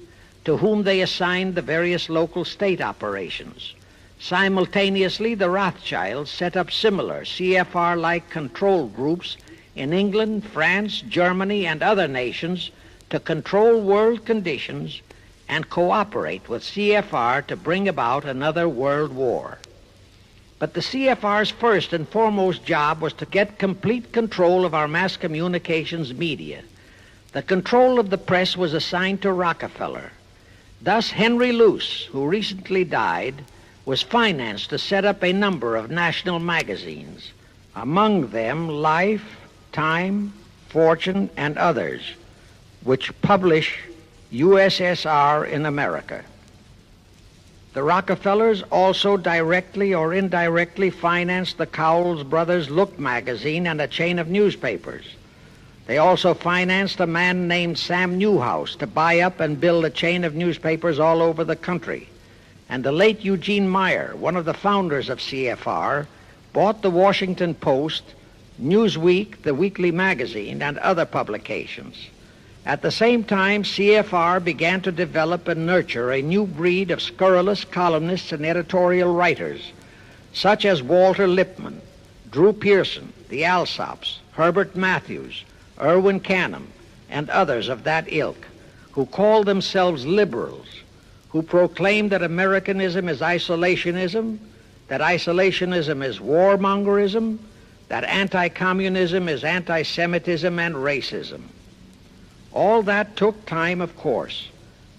to whom they assigned the various local state operations. Simultaneously, the Rothschilds set up similar CFR-like control groups in England, France, Germany, and other nations to control world conditions and cooperate with CFR to bring about another world war. But the CFR's first and foremost job was to get complete control of our mass communications media. The control of the press was assigned to Rockefeller. Thus, Henry Luce, who recently died, was financed to set up a number of national magazines, among them Life, Time, Fortune, and others, which publish USSR in America. The Rockefellers also directly or indirectly financed the Cowles Brothers Look magazine and a chain of newspapers. They also financed a man named Sam Newhouse to buy up and build a chain of newspapers all over the country. And the late Eugene Meyer, one of the founders of CFR, bought the Washington Post, Newsweek, the weekly magazine, and other publications. At the same time, CFR began to develop and nurture a new breed of scurrilous columnists and editorial writers, such as Walter Lippmann, Drew Pearson, the Alsops, Herbert Matthews, Irwin Canham, and others of that ilk, who called themselves liberals, who proclaimed that Americanism is isolationism, that isolationism is warmongerism, that anti-communism is anti-Semitism and racism. All that took time, of course,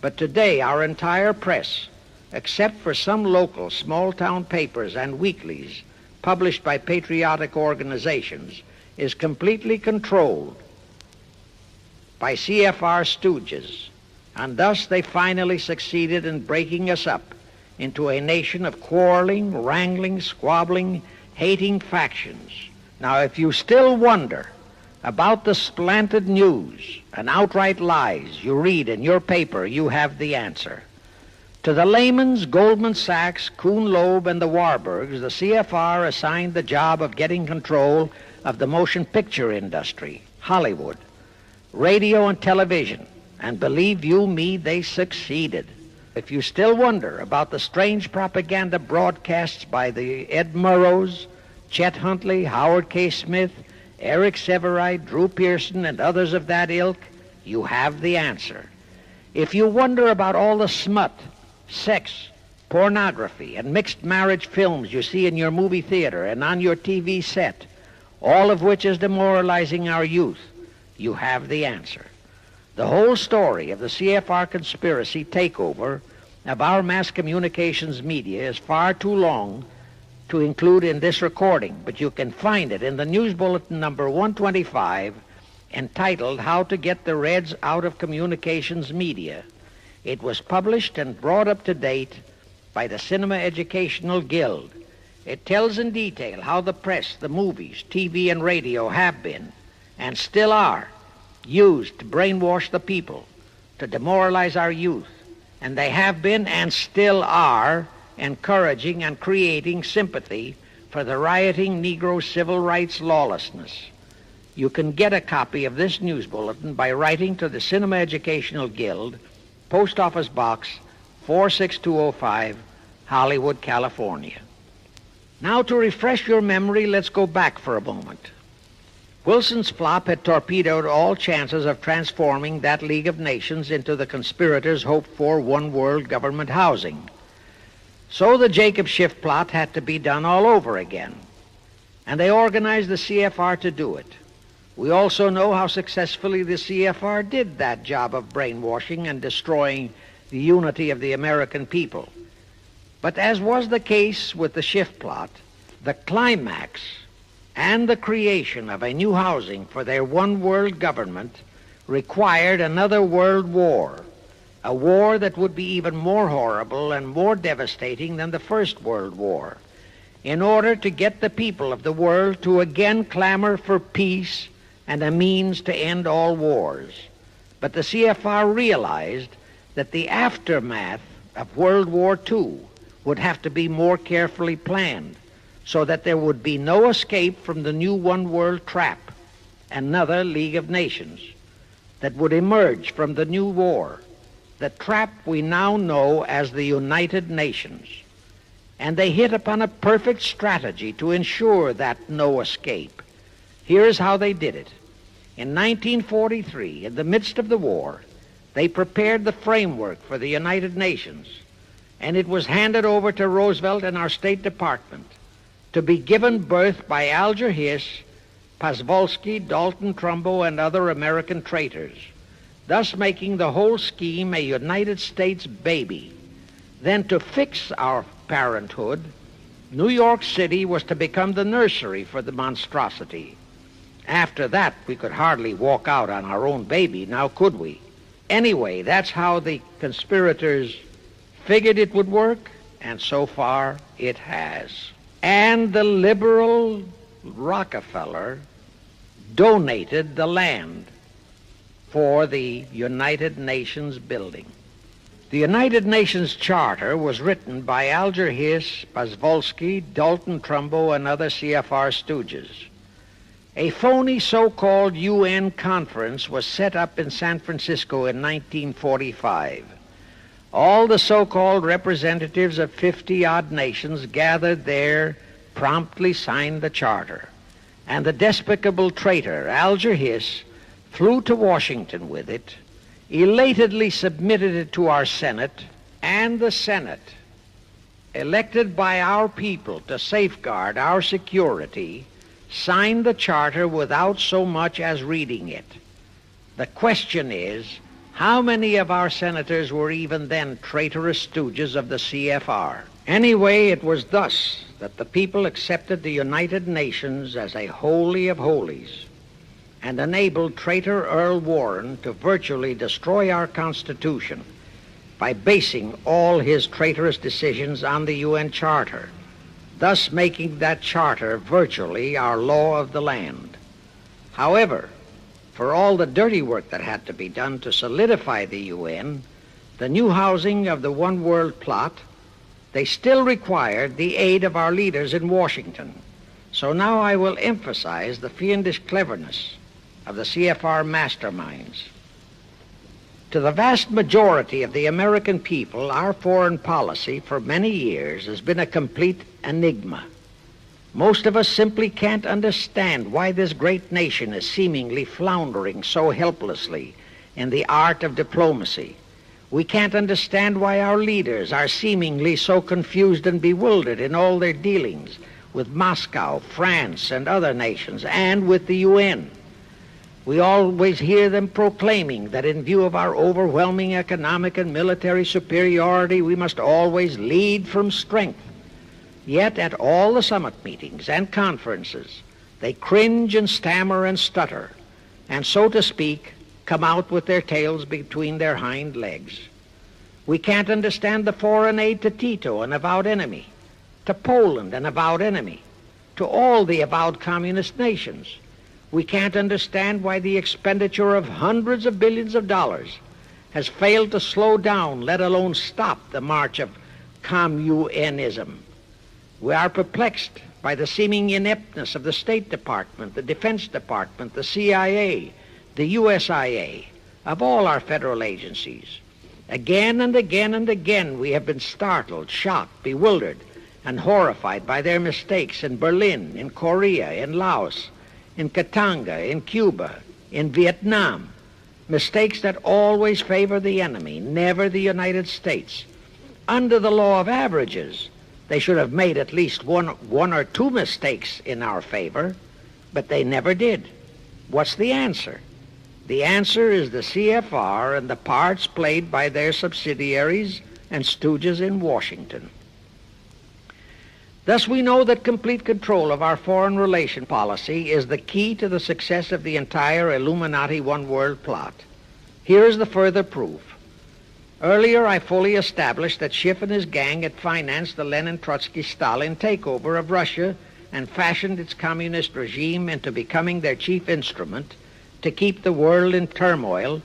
but today our entire press, except for some local small-town papers and weeklies published by patriotic organizations, is completely controlled by CFR stooges, and thus they finally succeeded in breaking us up into a nation of quarreling, wrangling, squabbling, hating factions. Now, if you still wonder about the slanted news and outright lies you read in your paper, you have the answer. To the Lehmans, Goldman Sachs, Kuhn Loeb, and the Warburgs, the CFR assigned the job of getting control of the motion picture industry, Hollywood, radio and television, and believe you me, they succeeded. If you still wonder about the strange propaganda broadcasts by the Ed Murrows, Chet Huntley, Howard K. Smith, Eric Severide, Drew Pearson, and others of that ilk, you have the answer. If you wonder about all the smut, sex, pornography, and mixed marriage films you see in your movie theater and on your TV set, all of which is demoralizing our youth, you have the answer. The whole story of the CFR conspiracy takeover of our mass communications media is far too long to include in this recording, but you can find it in the News Bulletin number 125, entitled How to Get the Reds Out of Communications Media. It was published and brought up to date by the Cinema Educational Guild. It tells in detail how the press, the movies, TV, and radio have been, and still are, used to brainwash the people, to demoralize our youth, and they have been and still are encouraging and creating sympathy for the rioting Negro civil rights lawlessness. You can get a copy of this news bulletin by writing to the Cinema Educational Guild, Post Office Box 46205, Hollywood, California. Now, to refresh your memory, let's go back for a moment. Wilson's flop had torpedoed all chances of transforming that League of Nations into the conspirators' hoped-for one-world government housing. So the Jacob Schiff plot had to be done all over again, and they organized the CFR to do it. We also know how successfully the CFR did that job of brainwashing and destroying the unity of the American people. But as was the case with the Schiff plot, the climax and the creation of a new housing for their one-world government required another world war, a war that would be even more horrible and more devastating than the First World War, in order to get the people of the world to again clamor for peace and a means to end all wars. But the CFR realized that the aftermath of World War II would have to be more carefully planned so that there would be no escape from the new one-world trap, another League of Nations, that would emerge from the new war, the trap we now know as the United Nations. And they hit upon a perfect strategy to ensure that no escape. Here's how they did it. In 1943, in the midst of the war, they prepared the framework for the United Nations, and it was handed over to Roosevelt and our State Department to be given birth by Alger Hiss, Pozwolsky, Dalton Trumbo, and other American traitors, thus making the whole scheme a United States baby. Then to fix our parenthood, New York City was to become the nursery for the monstrosity. After that, we could hardly walk out on our own baby, now could we? Anyway, that's how the conspirators figured it would work, and so far it has. And the liberal Rockefeller donated the land for the United Nations building. The United Nations Charter was written by Alger Hiss, Pozwolsky, Dalton Trumbo, and other CFR stooges. A phony so-called UN conference was set up in San Francisco in 1945. All the so-called representatives of 50-odd nations gathered there, promptly signed the charter, and the despicable traitor Alger Hiss flew to Washington with it, elatedly submitted it to our Senate, and the Senate, elected by our people to safeguard our security, signed the charter without so much as reading it. The question is, how many of our senators were even then traitorous stooges of the CFR? Anyway, it was thus that the people accepted the United Nations as a holy of holies and enabled traitor Earl Warren to virtually destroy our Constitution by basing all his traitorous decisions on the UN Charter, thus making that charter virtually our law of the land. However, for all the dirty work that had to be done to solidify the UN, the new housing of the One World plot, they still required the aid of our leaders in Washington. So now I will emphasize the fiendish cleverness of the CFR masterminds. To the vast majority of the American people, our foreign policy for many years has been a complete enigma. Most of us simply can't understand why this great nation is seemingly floundering so helplessly in the art of diplomacy. We can't understand why our leaders are seemingly so confused and bewildered in all their dealings with Moscow, France, and other nations, and with the UN. We always hear them proclaiming that in view of our overwhelming economic and military superiority, we must always lead from strength. Yet at all the summit meetings and conferences, they cringe and stammer and stutter, and so to speak, come out with their tails between their hind legs. We can't understand the foreign aid to Tito, an avowed enemy, to Poland, an avowed enemy, to all the avowed communist nations. We can't understand why the expenditure of hundreds of billions of dollars has failed to slow down, let alone stop, the march of communism. We are perplexed by the seeming ineptness of the State Department, the Defense Department, the CIA, the USIA, of all our federal agencies. Again and again and again we have been startled, shocked, bewildered, and horrified by their mistakes in Berlin, in Korea, in Laos, in Katanga, in Cuba, in Vietnam. Mistakes that always favor the enemy, never the United States. Under the law of averages, they should have made at least one or two mistakes in our favor, but they never did. What's the answer? The answer is the CFR and the parts played by their subsidiaries and stooges in Washington. Thus we know that complete control of our foreign relation policy is the key to the success of the entire Illuminati one-world plot. Here is the further proof. Earlier, I fully established that Schiff and his gang had financed the Lenin-Trotsky-Stalin takeover of Russia and fashioned its communist regime into becoming their chief instrument to keep the world in turmoil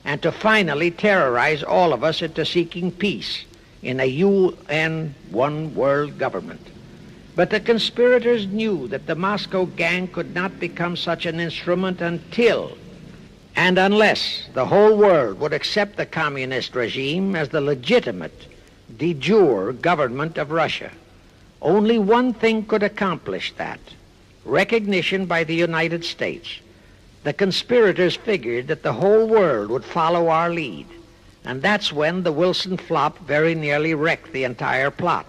and to finally terrorize all of us into seeking peace in a UN one-world government. But the conspirators knew that the Moscow gang could not become such an instrument until and unless the whole world would accept the communist regime as the legitimate, de jure government of Russia. Only one thing could accomplish that: recognition by the United States. The conspirators figured that the whole world would follow our lead, and that's when the Wilson flop very nearly wrecked the entire plot.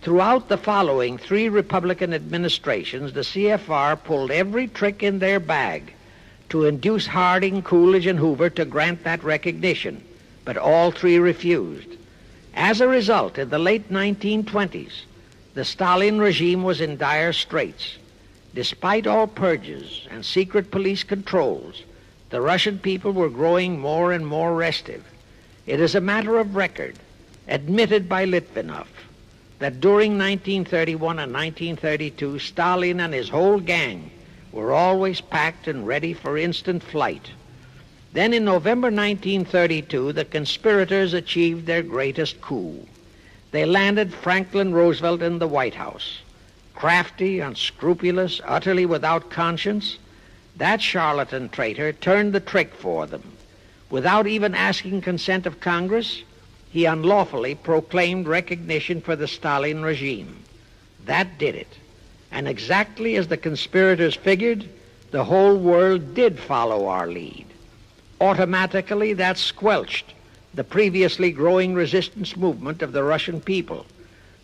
Throughout the following 3 Republican administrations, the CFR pulled every trick in their bag to induce Harding, Coolidge, and Hoover to grant that recognition, but all 3 refused. As a result, in the late 1920s, the Stalin regime was in dire straits. Despite all purges and secret police controls, the Russian people were growing more and more restive. It is a matter of record, admitted by Litvinov, that during 1931 and 1932, Stalin and his whole gang were always packed and ready for instant flight. Then in November 1932, the conspirators achieved their greatest coup. They landed Franklin Roosevelt in the White House. Crafty, unscrupulous, utterly without conscience, that charlatan traitor turned the trick for them. Without even asking consent of Congress, he unlawfully proclaimed recognition for the Stalin regime. That did it. And exactly as the conspirators figured, the whole world did follow our lead. Automatically, that squelched the previously growing resistance movement of the Russian people.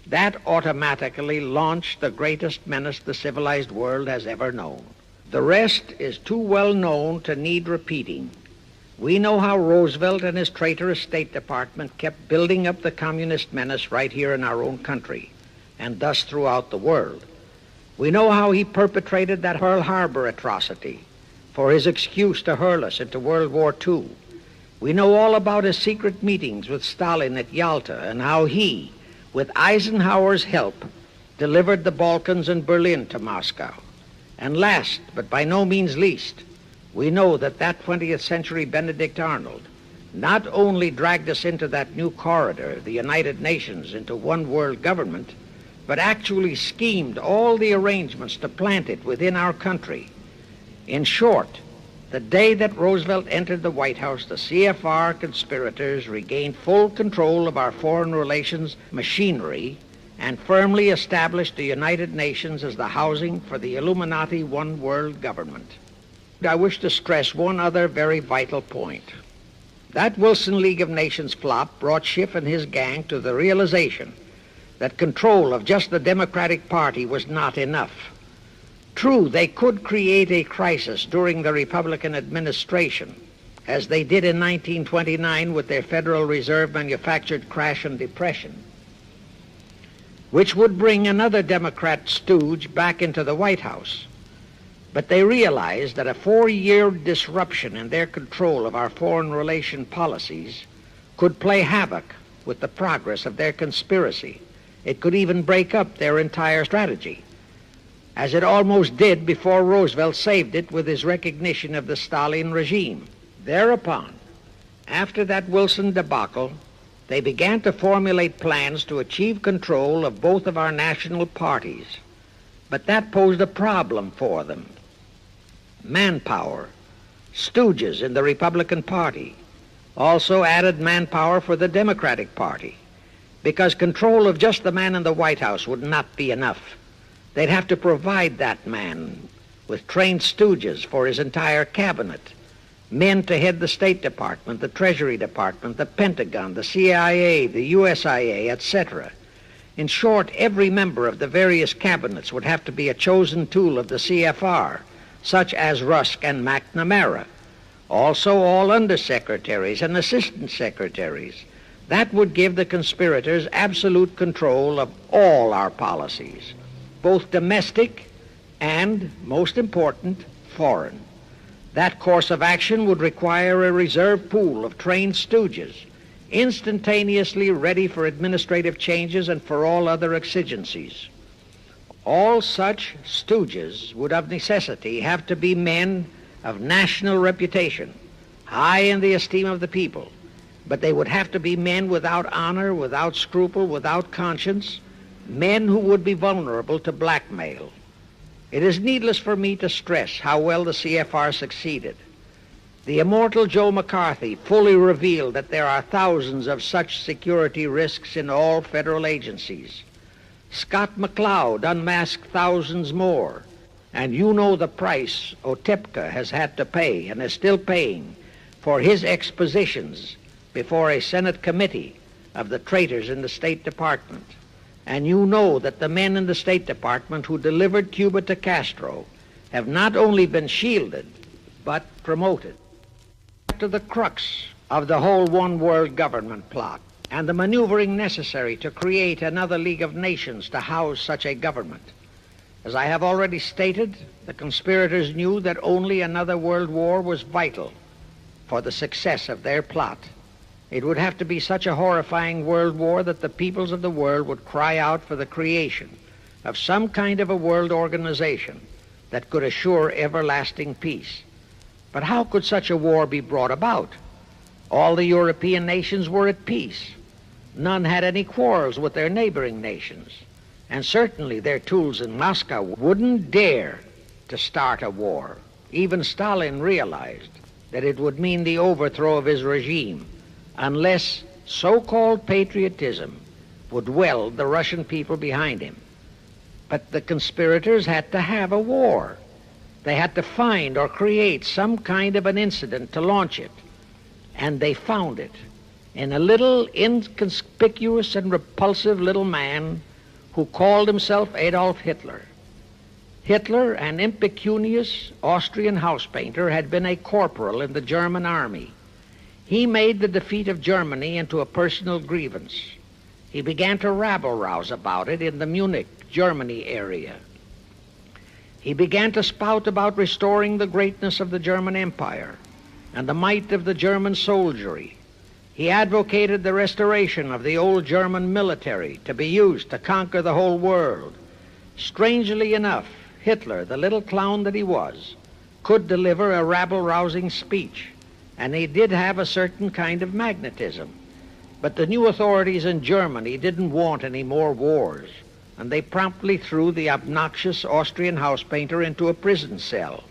That automatically launched the greatest menace the civilized world has ever known. The rest is too well known to need repeating. We know how Roosevelt and his traitorous State Department kept building up the communist menace right here in our own country, and thus throughout the world. We know how he perpetrated that Pearl Harbor atrocity for his excuse to hurl us into World War II. We know all about his secret meetings with Stalin at Yalta and how he, with Eisenhower's help, delivered the Balkans and Berlin to Moscow. And last, but by no means least, we know that 20th century Benedict Arnold not only dragged us into that new corridor, the United Nations, into one world government, but actually schemed all the arrangements to plant it within our country. In short, the day that Roosevelt entered the White House, the CFR conspirators regained full control of our foreign relations machinery and firmly established the United Nations as the housing for the Illuminati one world government. I wish to stress one other very vital point. That Wilson League of Nations flop brought Schiff and his gang to the realization that control of just the Democratic Party was not enough. True, they could create a crisis during the Republican administration, as they did in 1929 with their Federal Reserve manufactured crash and depression, which would bring another Democrat stooge back into the White House. But they realized that a 4-year disruption in their control of our foreign relation policies could play havoc with the progress of their conspiracy. It could even break up their entire strategy, as it almost did before Roosevelt saved it with his recognition of the Stalin regime. Thereupon, after that Wilson debacle, they began to formulate plans to achieve control of both of our national parties. But that posed a problem for them. Manpower, stooges in the Republican Party, also added manpower for the Democratic Party, because control of just the man in the White House would not be enough. They'd have to provide that man with trained stooges for his entire cabinet, men to head the State Department, the Treasury Department, the Pentagon, the CIA, the USIA, etc. In short, every member of the various cabinets would have to be a chosen tool of the CFR, such as Rusk and McNamara, also all undersecretaries and assistant secretaries. That would give the conspirators absolute control of all our policies, both domestic and, most important, foreign. That course of action would require a reserve pool of trained stooges, instantaneously ready for administrative changes and for all other exigencies. All such stooges would of necessity have to be men of national reputation, high in the esteem of the people, but they would have to be men without honor, without scruple, without conscience, men who would be vulnerable to blackmail. It is needless for me to stress how well the CFR succeeded. The immortal Joe McCarthy fully revealed that there are thousands of such security risks in all federal agencies. Scott McCloud unmasked thousands more, and you know the price Otepka has had to pay and is still paying for his expositions before a Senate committee of the traitors in the State Department. And you know that the men in the State Department who delivered Cuba to Castro have not only been shielded, but promoted. To the crux of the whole one-world government plot and the maneuvering necessary to create another League of Nations to house such a government. As I have already stated, the conspirators knew that only another world war was vital for the success of their plot. It would have to be such a horrifying world war that the peoples of the world would cry out for the creation of some kind of a world organization that could assure everlasting peace. But how could such a war be brought about? All the European nations were at peace. None had any quarrels with their neighboring nations. And certainly their tools in Moscow wouldn't dare to start a war. Even Stalin realized that it would mean the overthrow of his regime unless so-called patriotism would weld the Russian people behind him. But the conspirators had to have a war. They had to find or create some kind of an incident to launch it. And they found it in a little inconspicuous and repulsive little man who called himself Adolf Hitler. Hitler, an impecunious Austrian house painter, had been a corporal in the German army. He made the defeat of Germany into a personal grievance. He began to rabble-rouse about it in the Munich, Germany area. He began to spout about restoring the greatness of the German Empire and the might of the German soldiery. He advocated the restoration of the old German military to be used to conquer the whole world. Strangely enough, Hitler, the little clown that he was, could deliver a rabble-rousing speech, and he did have a certain kind of magnetism. But the new authorities in Germany didn't want any more wars, and they promptly threw the obnoxious Austrian house painter into a prison cell.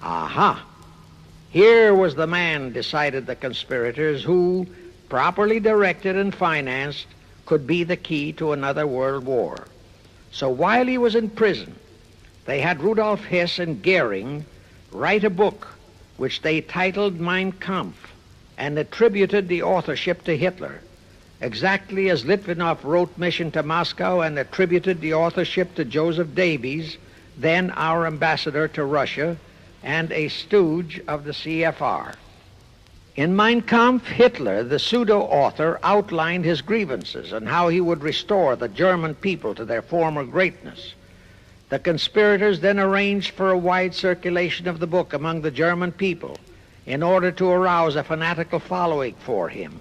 Aha! Here was the man, decided the conspirators, who, properly directed and financed, could be the key to another world war. So while he was in prison, they had Rudolf Hess and Goering write a book which they titled Mein Kampf and attributed the authorship to Hitler, exactly as Litvinov wrote Mission to Moscow and attributed the authorship to Joseph Davies, then our ambassador to Russia and a stooge of the CFR. In Mein Kampf, Hitler, the pseudo-author, outlined his grievances and how he would restore the German people to their former greatness. The conspirators then arranged for a wide circulation of the book among the German people in order to arouse a fanatical following for him.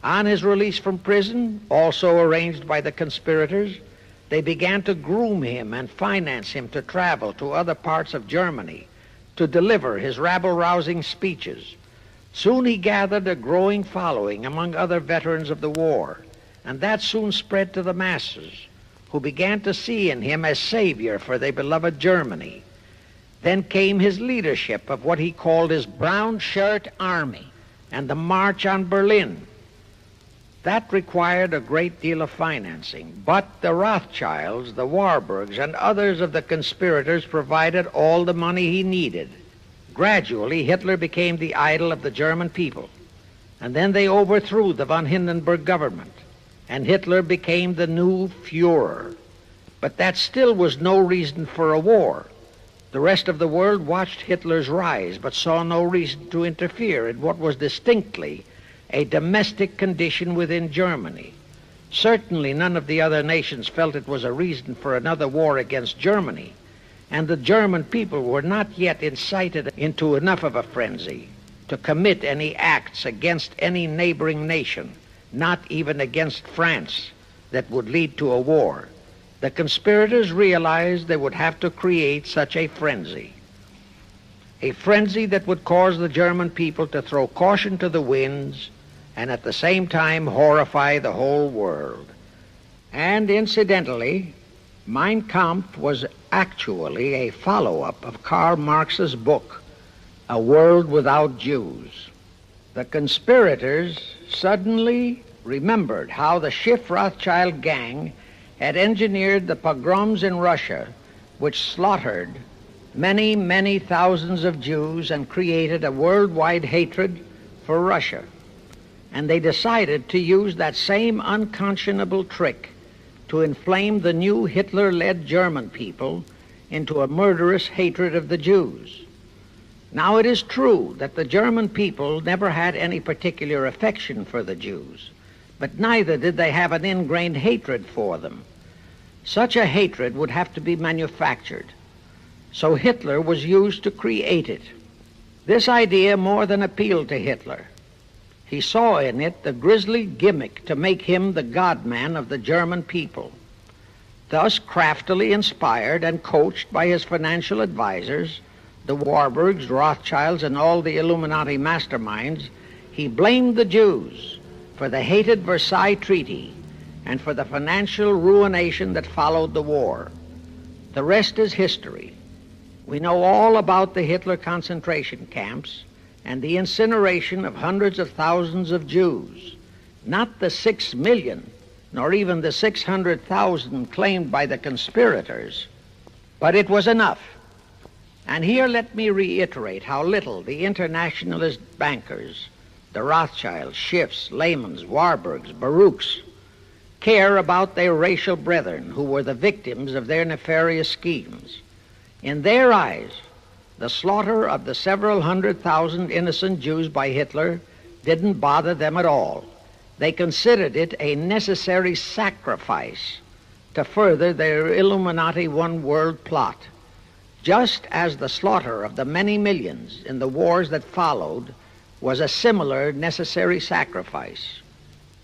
On his release from prison, also arranged by the conspirators, they began to groom him and finance him to travel to other parts of Germany to deliver his rabble-rousing speeches. Soon he gathered a growing following among other veterans of the war, and that soon spread to the masses, who began to see in him a savior for their beloved Germany. Then came his leadership of what he called his Brown Shirt Army and the March on Berlin. That required a great deal of financing, but the Rothschilds, the Warburgs, and others of the conspirators provided all the money he needed. Gradually, Hitler became the idol of the German people, and then they overthrew the von Hindenburg government, and Hitler became the new Führer. But that still was no reason for a war. The rest of the world watched Hitler's rise, but saw no reason to interfere in what was distinctly a domestic condition within Germany. Certainly none of the other nations felt it was a reason for another war against Germany, and the German people were not yet incited into enough of a frenzy to commit any acts against any neighboring nation, not even against France, that would lead to a war. The conspirators realized they would have to create such a frenzy that would cause the German people to throw caution to the winds and at the same time horrify the whole world. And incidentally, Mein Kampf was actually a follow-up of Karl Marx's book, A World Without Jews. The conspirators suddenly remembered how the Schiff Rothschild gang had engineered the pogroms in Russia, which slaughtered many, many thousands of Jews and created a worldwide hatred for Russia. And they decided to use that same unconscionable trick to inflame the new Hitler-led German people into a murderous hatred of the Jews. Now, it is true that the German people never had any particular affection for the Jews, but neither did they have an ingrained hatred for them. Such a hatred would have to be manufactured, so Hitler was used to create it. This idea more than appealed to Hitler. He saw in it the grisly gimmick to make him the God-man of the German people. Thus, craftily inspired and coached by his financial advisors, the Warburgs, Rothschilds, and all the Illuminati masterminds, he blamed the Jews for the hated Versailles Treaty and for the financial ruination that followed the war. The rest is history. We know all about the Hitler concentration camps and the incineration of hundreds of thousands of Jews, not the 6 million, nor even the 600,000 claimed by the conspirators, but it was enough. And here let me reiterate how little the internationalist bankers, the Rothschilds, Schiffs, Lehmans, Warburgs, Baruchs, care about their racial brethren who were the victims of their nefarious schemes. In their eyes, the slaughter of the several 100,000 innocent Jews by Hitler didn't bother them at all. They considered it a necessary sacrifice to further their Illuminati one-world plot, just as the slaughter of the many millions in the wars that followed was a similar necessary sacrifice.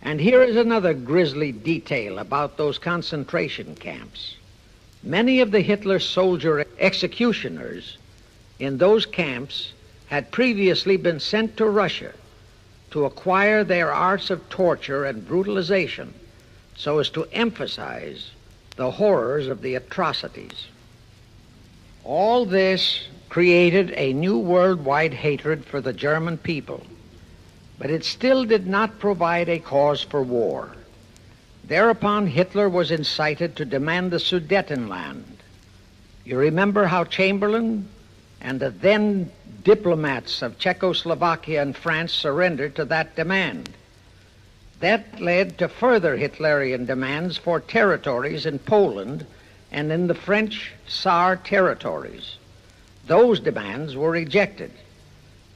And here is another grisly detail about those concentration camps. Many of the Hitler soldier executioners in those camps had previously been sent to Russia to acquire their arts of torture and brutalization so as to emphasize the horrors of the atrocities. All this created a new worldwide hatred for the German people, but it still did not provide a cause for war. Thereupon Hitler was incited to demand the Sudetenland. You remember how Chamberlain and the then diplomats of Czechoslovakia and France surrendered to that demand. That led to further Hitlerian demands for territories in Poland and in the French Saar territories. Those demands were rejected.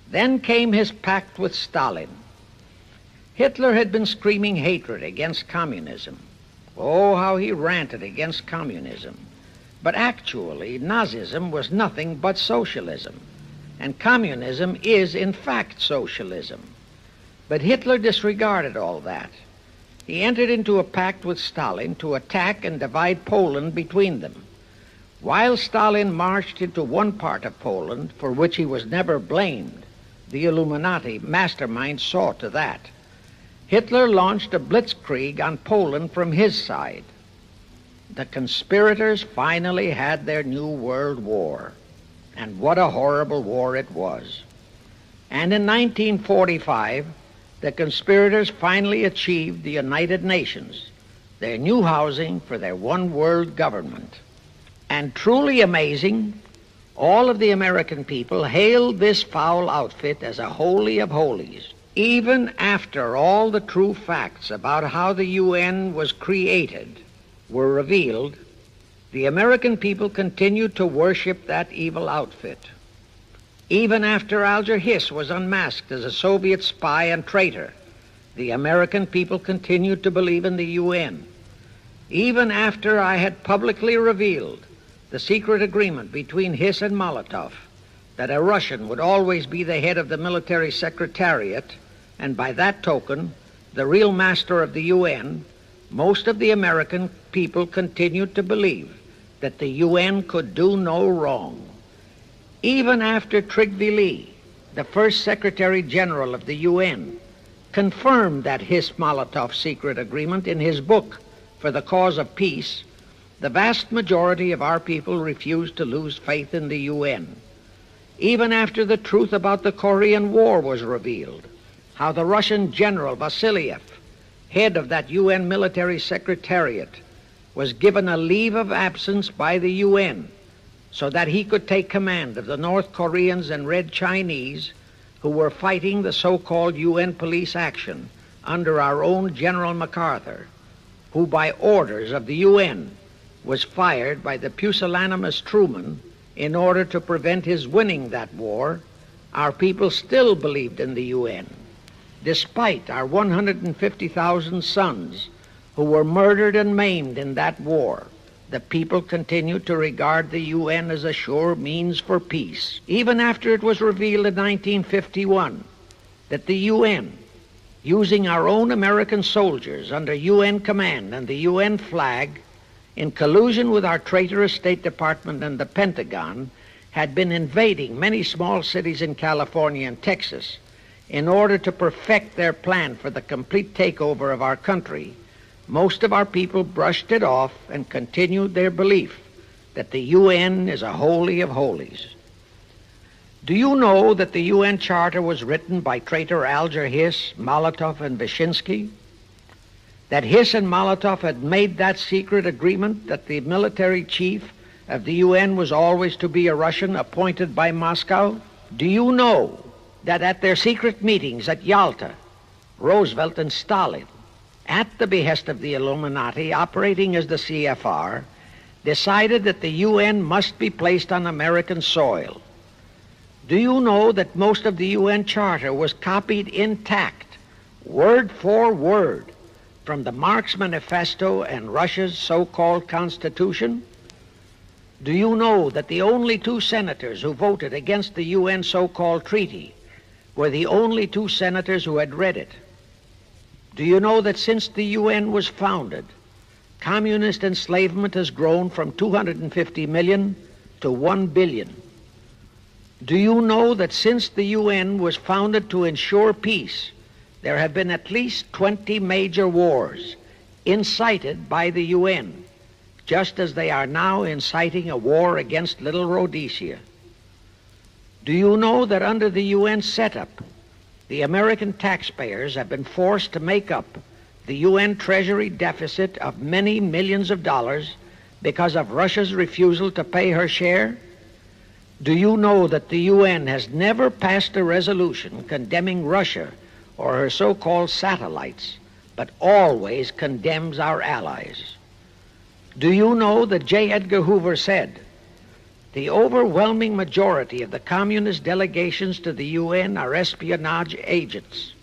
Then came his pact with Stalin. Hitler had been screaming hatred against communism. Oh, how he ranted against communism. But actually, Nazism was nothing but socialism, and communism is, in fact, socialism. But Hitler disregarded all that. He entered into a pact with Stalin to attack and divide Poland between them. While Stalin marched into one part of Poland, for which he was never blamed, the Illuminati mastermind saw to that. Hitler launched a blitzkrieg on Poland from his side. The conspirators finally had their new world war, and what a horrible war it was. And in 1945, the conspirators finally achieved the United Nations, their new housing for their one world government. And truly amazing, all of the American people hailed this foul outfit as a holy of holies, even after all the true facts about how the UN was created were revealed. The American people continued to worship that evil outfit. Even after Alger Hiss was unmasked as a Soviet spy and traitor, the American people continued to believe in the UN. Even after I had publicly revealed the secret agreement between Hiss and Molotov that a Russian would always be the head of the military secretariat, and by that token, the real master of the UN, most of the American people continued to believe that the UN could do no wrong. Even after Trygve Lie, the first Secretary General of the UN, confirmed that Hiss-Molotov secret agreement in his book For the Cause of Peace, the vast majority of our people refused to lose faith in the UN. Even after the truth about the Korean War was revealed, how the Russian General Vasiliev, head of that UN military secretariat, was given a leave of absence by the UN so that he could take command of the North Koreans and Red Chinese who were fighting the so-called UN police action under our own General MacArthur, who by orders of the UN was fired by the pusillanimous Truman in order to prevent his winning that war. Our people still believed in the UN, despite our 150,000 sons who were murdered and maimed in that war. The people continued to regard the UN as a sure means for peace. Even after it was revealed in 1951 that the UN, using our own American soldiers under UN command and the UN flag, in collusion with our traitorous State Department and the Pentagon, had been invading many small cities in California and Texas in order to perfect their plan for the complete takeover of our country, most of our people brushed it off and continued their belief that the UN is a holy of holies. Do you know that the UN Charter was written by traitor Alger Hiss, Molotov, and Wyszynski? That Hiss and Molotov had made that secret agreement that the military chief of the UN was always to be a Russian appointed by Moscow? Do you know that at their secret meetings at Yalta, Roosevelt and Stalin, at the behest of the Illuminati, operating as the CFR, decided that the UN must be placed on American soil? Do you know that most of the UN Charter was copied intact, word for word, from the Marx Manifesto and Russia's so-called Constitution? Do you know that the only two senators who voted against the UN so-called treaty were the only two senators who had read it? Do you know that since the UN was founded, communist enslavement has grown from 250 million to 1 billion? Do you know that since the UN was founded to ensure peace, there have been at least 20 major wars incited by the UN, just as they are now inciting a war against Little Rhodesia? Do you know that under the UN setup, the American taxpayers have been forced to make up the UN Treasury deficit of many millions of dollars because of Russia's refusal to pay her share? Do you know that the UN has never passed a resolution condemning Russia or her so-called satellites, but always condemns our allies? Do you know that J. Edgar Hoover said, "The overwhelming majority of the communist delegations to the UN are espionage agents"?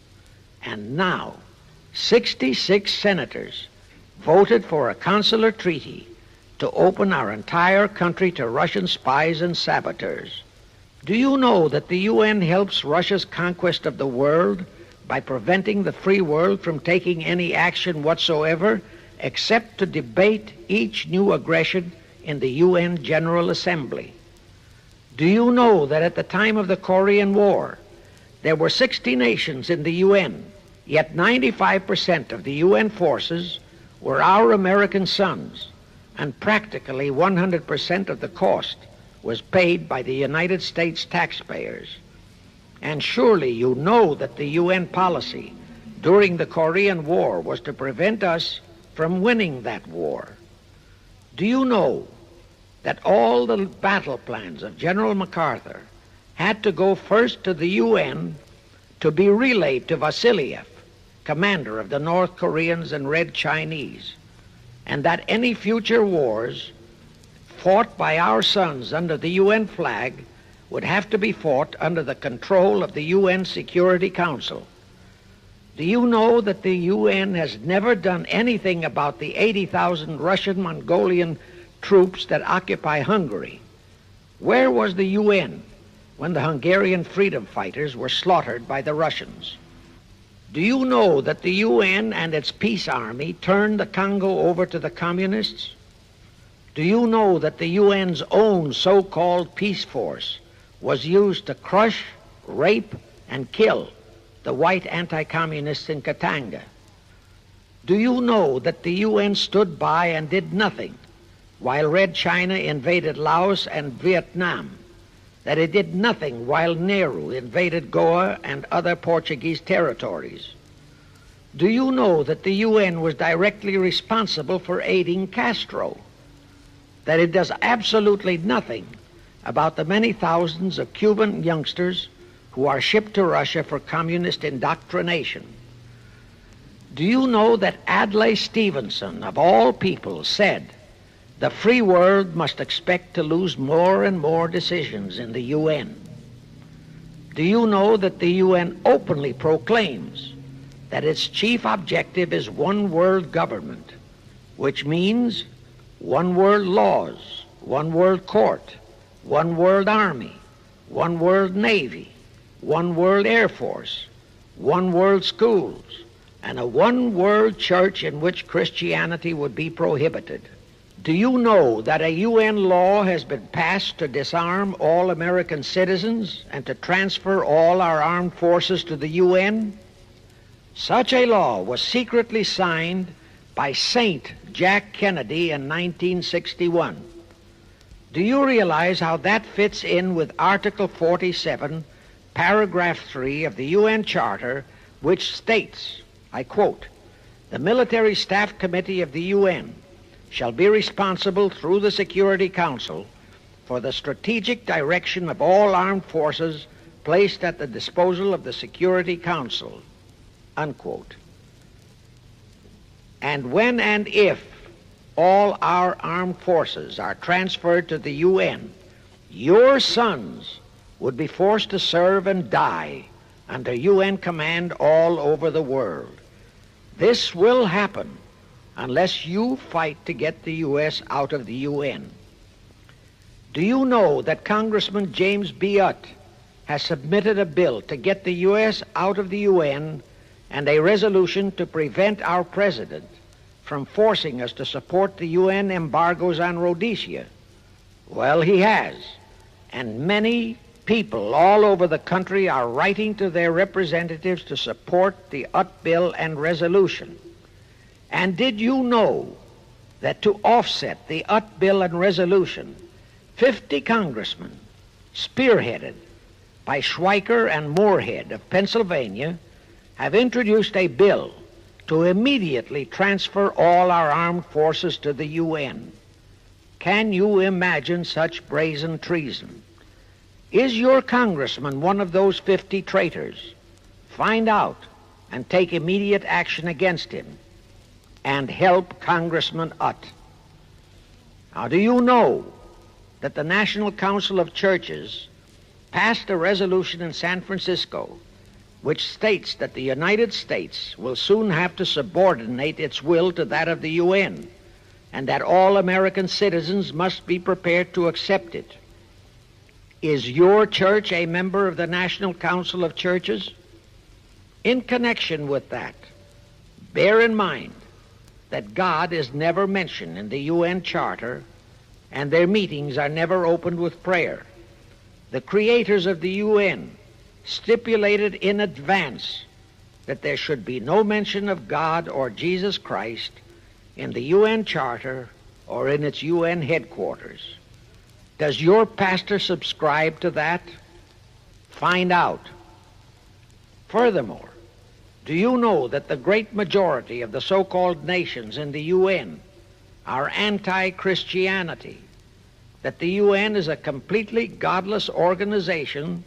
And now, 66 senators voted for a consular treaty to open our entire country to Russian spies and saboteurs. Do you know that the UN helps Russia's conquest of the world by preventing the free world from taking any action whatsoever except to debate each new aggression in the UN General Assembly? Do you know that at the time of the Korean War, there were 60 nations in the UN, yet 95% of the UN forces were our American sons, and practically 100% of the cost was paid by the United States taxpayers? And surely you know that the UN policy during the Korean War was to prevent us from winning that war. Do you know that all the battle plans of General MacArthur had to go first to the UN to be relayed to Vasiliev, commander of the North Koreans and Red Chinese, and that any future wars fought by our sons under the UN flag would have to be fought under the control of the UN Security Council. Do you know that the UN has never done anything about the 80,000 Russian Mongolian troops that occupy Hungary? Where was the UN when the Hungarian freedom fighters were slaughtered by the Russians? Do you know that the UN and its peace army turned the Congo over to the communists? Do you know that the UN's own so-called peace force was used to crush, rape, and kill the white anti-communists in Katanga? Do you know that the UN stood by and did nothing while Red China invaded Laos and Vietnam? That it did nothing while Nehru invaded Goa and other Portuguese territories? Do you know that the UN was directly responsible for aiding Castro? That it does absolutely nothing about the many thousands of Cuban youngsters who are shipped to Russia for communist indoctrination? Do you know that Adlai Stevenson, of all people, said the free world must expect to lose more and more decisions in the UN? Do you know that the UN openly proclaims that its chief objective is one world government, which means one world laws, one world court, one world army, one world navy, one world air force, one world schools, and a one world church in which Christianity would be prohibited? Do you know that a UN law has been passed to disarm all American citizens and to transfer all our armed forces to the UN? Such a law was secretly signed by Saint Jack Kennedy in 1961. Do you realize how that fits in with Article 47, Paragraph 3 of the UN Charter, which states, I quote, "The Military Staff Committee of the UN shall be responsible through the Security Council for the strategic direction of all armed forces placed at the disposal of the Security Council," unquote. And when and if all our armed forces are transferred to the UN, your sons would be forced to serve and die under UN command all over the world. This will happen unless you fight to get the U.S. out of the UN. Do you know that Congressman James B. Utt has submitted a bill to get the U.S. out of the UN and a resolution to prevent our president from forcing us to support the UN embargoes on Rhodesia? Well, he has, and many people all over the country are writing to their representatives to support the Utt bill and resolution. And did you know that to offset the Utt bill and resolution, 50 congressmen, spearheaded by Schweiker and Moorhead of Pennsylvania, have introduced a bill to immediately transfer all our armed forces to the UN? Can you imagine such brazen treason? Is your congressman one of those 50 traitors? Find out and take immediate action against him, and help Congressman Utt. Now, do you know that the National Council of Churches passed a resolution in San Francisco which states that the United States will soon have to subordinate its will to that of the UN, and that all American citizens must be prepared to accept it? Is your church a member of the National Council of Churches? In connection with that, bear in mind that God is never mentioned in the UN Charter, and their meetings are never opened with prayer. The creators of the UN stipulated in advance that there should be no mention of God or Jesus Christ in the UN Charter or in its UN headquarters. Does your pastor subscribe to that? Find out. Furthermore, do you know that the great majority of the so-called nations in the UN are anti-Christianity? That the UN is a completely godless organization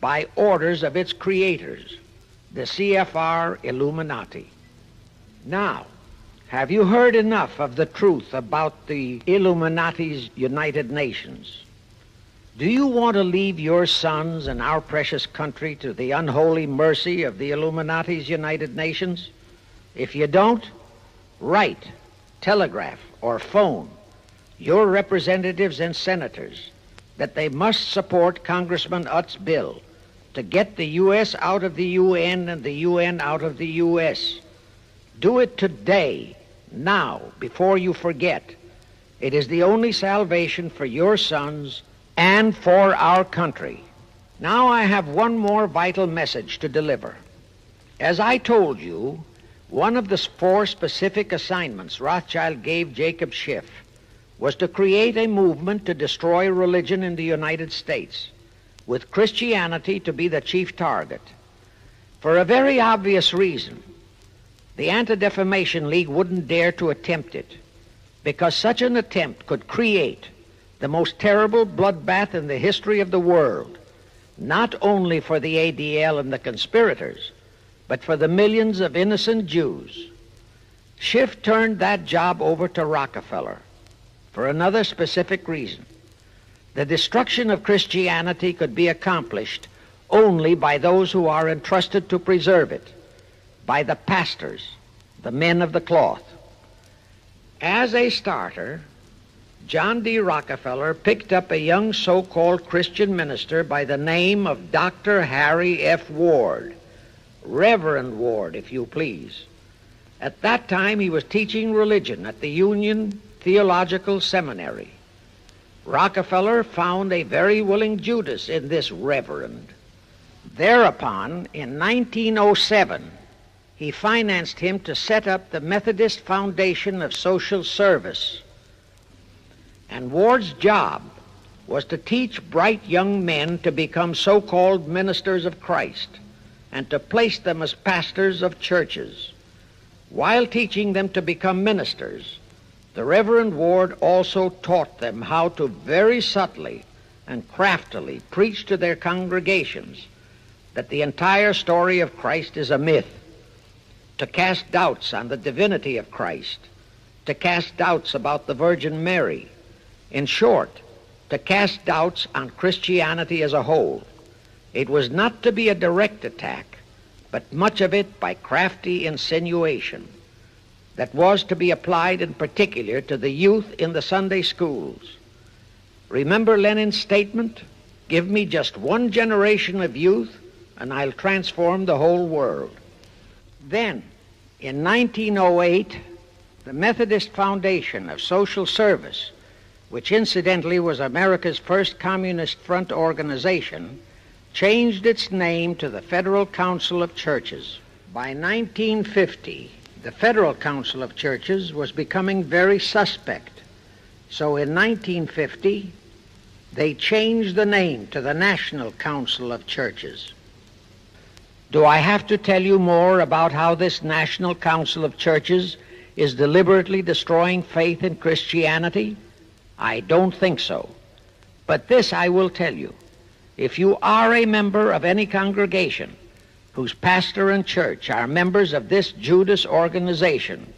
by orders of its creators, the CFR Illuminati. Now, Have you heard enough of the truth about the Illuminati's United Nations? Do you want to leave your sons and our precious country to the unholy mercy of the Illuminati's United Nations? If you don't, write, telegraph, or phone your representatives and senators that they must support Congressman Utt's bill to get the U.S. out of the UN and the UN out of the U.S. Do it today, now, before you forget. It is the only salvation for your sons and for our country. Now I have one more vital message to deliver. As I told you, one of the 4 specific assignments Rothschild gave Jacob Schiff was to create a movement to destroy religion in the United States, with Christianity to be the chief target. For a very obvious reason, the Anti-Defamation League wouldn't dare to attempt it, because such an attempt could create the most terrible bloodbath in the history of the world, not only for the ADL and the conspirators, but for the millions of innocent Jews. Schiff turned that job over to Rockefeller for another specific reason. The destruction of Christianity could be accomplished only by those who are entrusted to preserve it, by the pastors, the men of the cloth. As a starter, John D. Rockefeller picked up a young so-called Christian minister by the name of Dr. Harry F. Ward, Reverend Ward, if you please. At that time, he was teaching religion at the Union Theological Seminary. Rockefeller found a very willing Judas in this reverend. Thereupon, in 1907, he financed him to set up the Methodist Foundation of Social Service. And Ward's job was to teach bright young men to become so-called ministers of Christ and to place them as pastors of churches. While teaching them to become ministers, the Reverend Ward also taught them how to very subtly and craftily preach to their congregations that the entire story of Christ is a myth, to cast doubts on the divinity of Christ, to cast doubts about the Virgin Mary. In short, to cast doubts on Christianity as a whole. It was not to be a direct attack, but much of it by crafty insinuation that was to be applied in particular to the youth in the Sunday schools. Remember Lenin's statement, "Give me just one generation of youth and I'll transform the whole world." Then, in 1908, the Methodist Foundation of Social Service, which incidentally was America's first Communist Front organization, changed its name to the Federal Council of Churches. By 1950, the Federal Council of Churches was becoming very suspect. So in 1950, they changed the name to the National Council of Churches. Do I have to tell you more about how this National Council of Churches is deliberately destroying faith in Christianity? I don't think so. But this I will tell you. If you are a member of any congregation whose pastor and church are members of this Judas organization,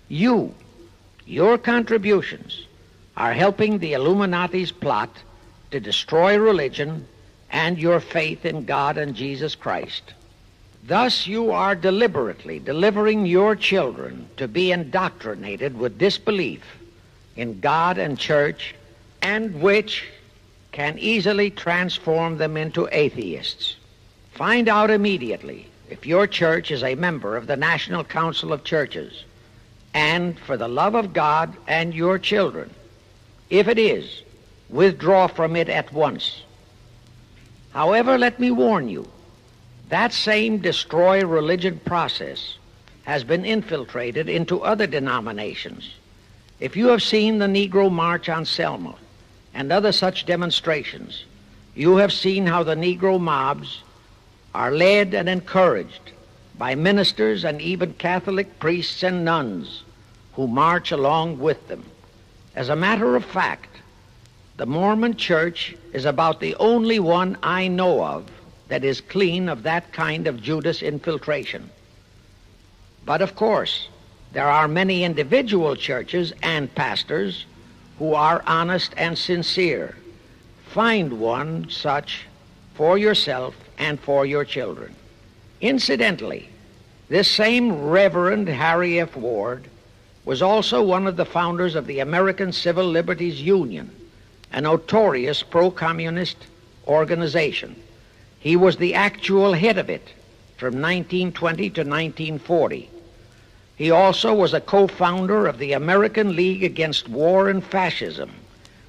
your contributions are helping the Illuminati's plot to destroy religion and your faith in God and Jesus Christ. Thus you are deliberately delivering your children to be indoctrinated with disbelief in God and church, and which can easily transform them into atheists. Find out immediately if your church is a member of the National Council of Churches, and for the love of God and your children, if it is, withdraw from it at once. However, let me warn you, that same destroy religion process has been infiltrated into other denominations. If you have seen the Negro March on Selma and other such demonstrations, you have seen how the Negro mobs are led and encouraged by ministers and even Catholic priests and nuns who march along with them. As a matter of fact, the Mormon Church is about the only one I know of that is clean of that kind of Judas infiltration. But of course, There are many individual churches and pastors who are honest and sincere. Find one such for yourself and for your children. Incidentally, this same Reverend Harry F. Ward was also one of the founders of the American Civil Liberties Union, a notorious pro-communist organization. He was the actual head of it from 1920 to 1940. He also was a co-founder of the American League Against War and Fascism,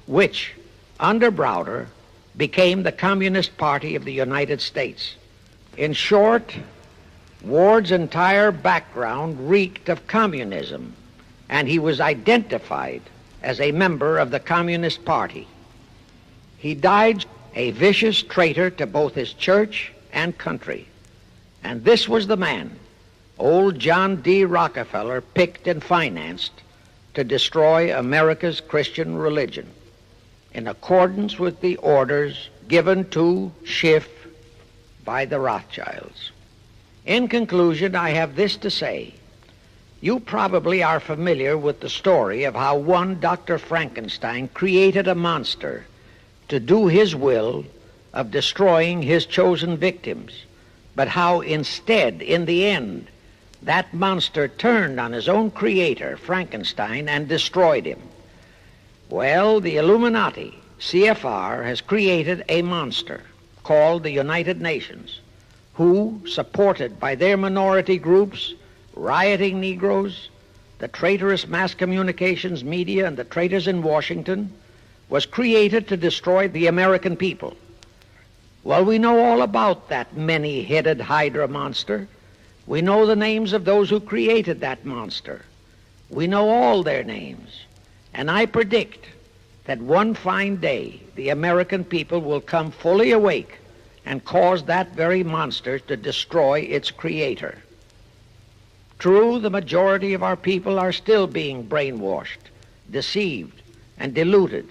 which, under Browder, became the Communist Party of the United States. In short, Ward's entire background reeked of communism, and he was identified as a member of the Communist Party. He died a vicious traitor to both his church and country. And this was the man old John D. Rockefeller picked and financed to destroy America's Christian religion, in accordance with the orders given to Schiff by the Rothschilds. In conclusion, I have this to say. You probably are familiar with the story of how one Dr. Frankenstein created a monster to do his will of destroying his chosen victims, but how instead, in the end, that monster turned on his own creator, Frankenstein, and destroyed him. Well, the Illuminati, CFR, has created a monster called the United Nations, who, supported by their minority groups, rioting Negroes, the traitorous mass communications media, and the traitors in Washington, was created to destroy the American people. Well, we know all about that many-headed Hydra monster. We know the names of those who created that monster. We know all their names. And I predict that one fine day the American people will come fully awake and cause that very monster to destroy its creator. True, the majority of our people are still being brainwashed, deceived, and deluded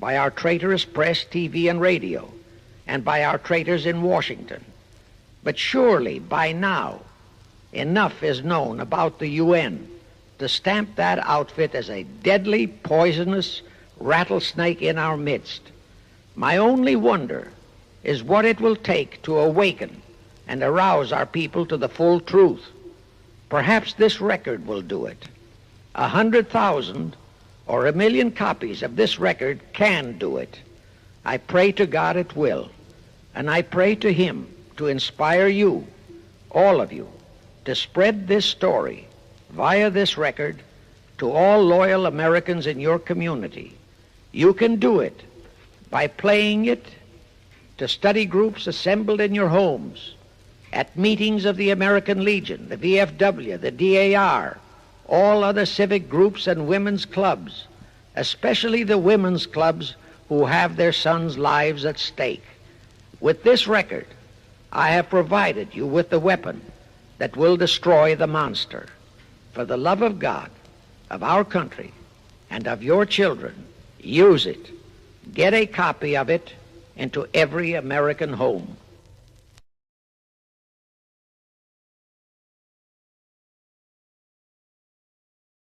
by our traitorous press, TV, and radio, and by our traitors in Washington. But surely, by now, enough is known about the UN to stamp that outfit as a deadly, poisonous rattlesnake in our midst. My only wonder is what it will take to awaken and arouse our people to the full truth. Perhaps this record will do it. 100,000 or 1,000,000 copies of this record can do it. I pray to God it will, and I pray to Him to inspire you, all of you, to spread this story via this record to all loyal Americans in your community. You can do it by playing it to study groups assembled in your homes, at meetings of the American Legion, the VFW, the DAR, all other civic groups and women's clubs, especially the women's clubs who have their sons' lives at stake. With this record, I have provided you with the weapon that will destroy the monster. For the love of God, of our country, and of your children, use it. Get a copy of it into every American home.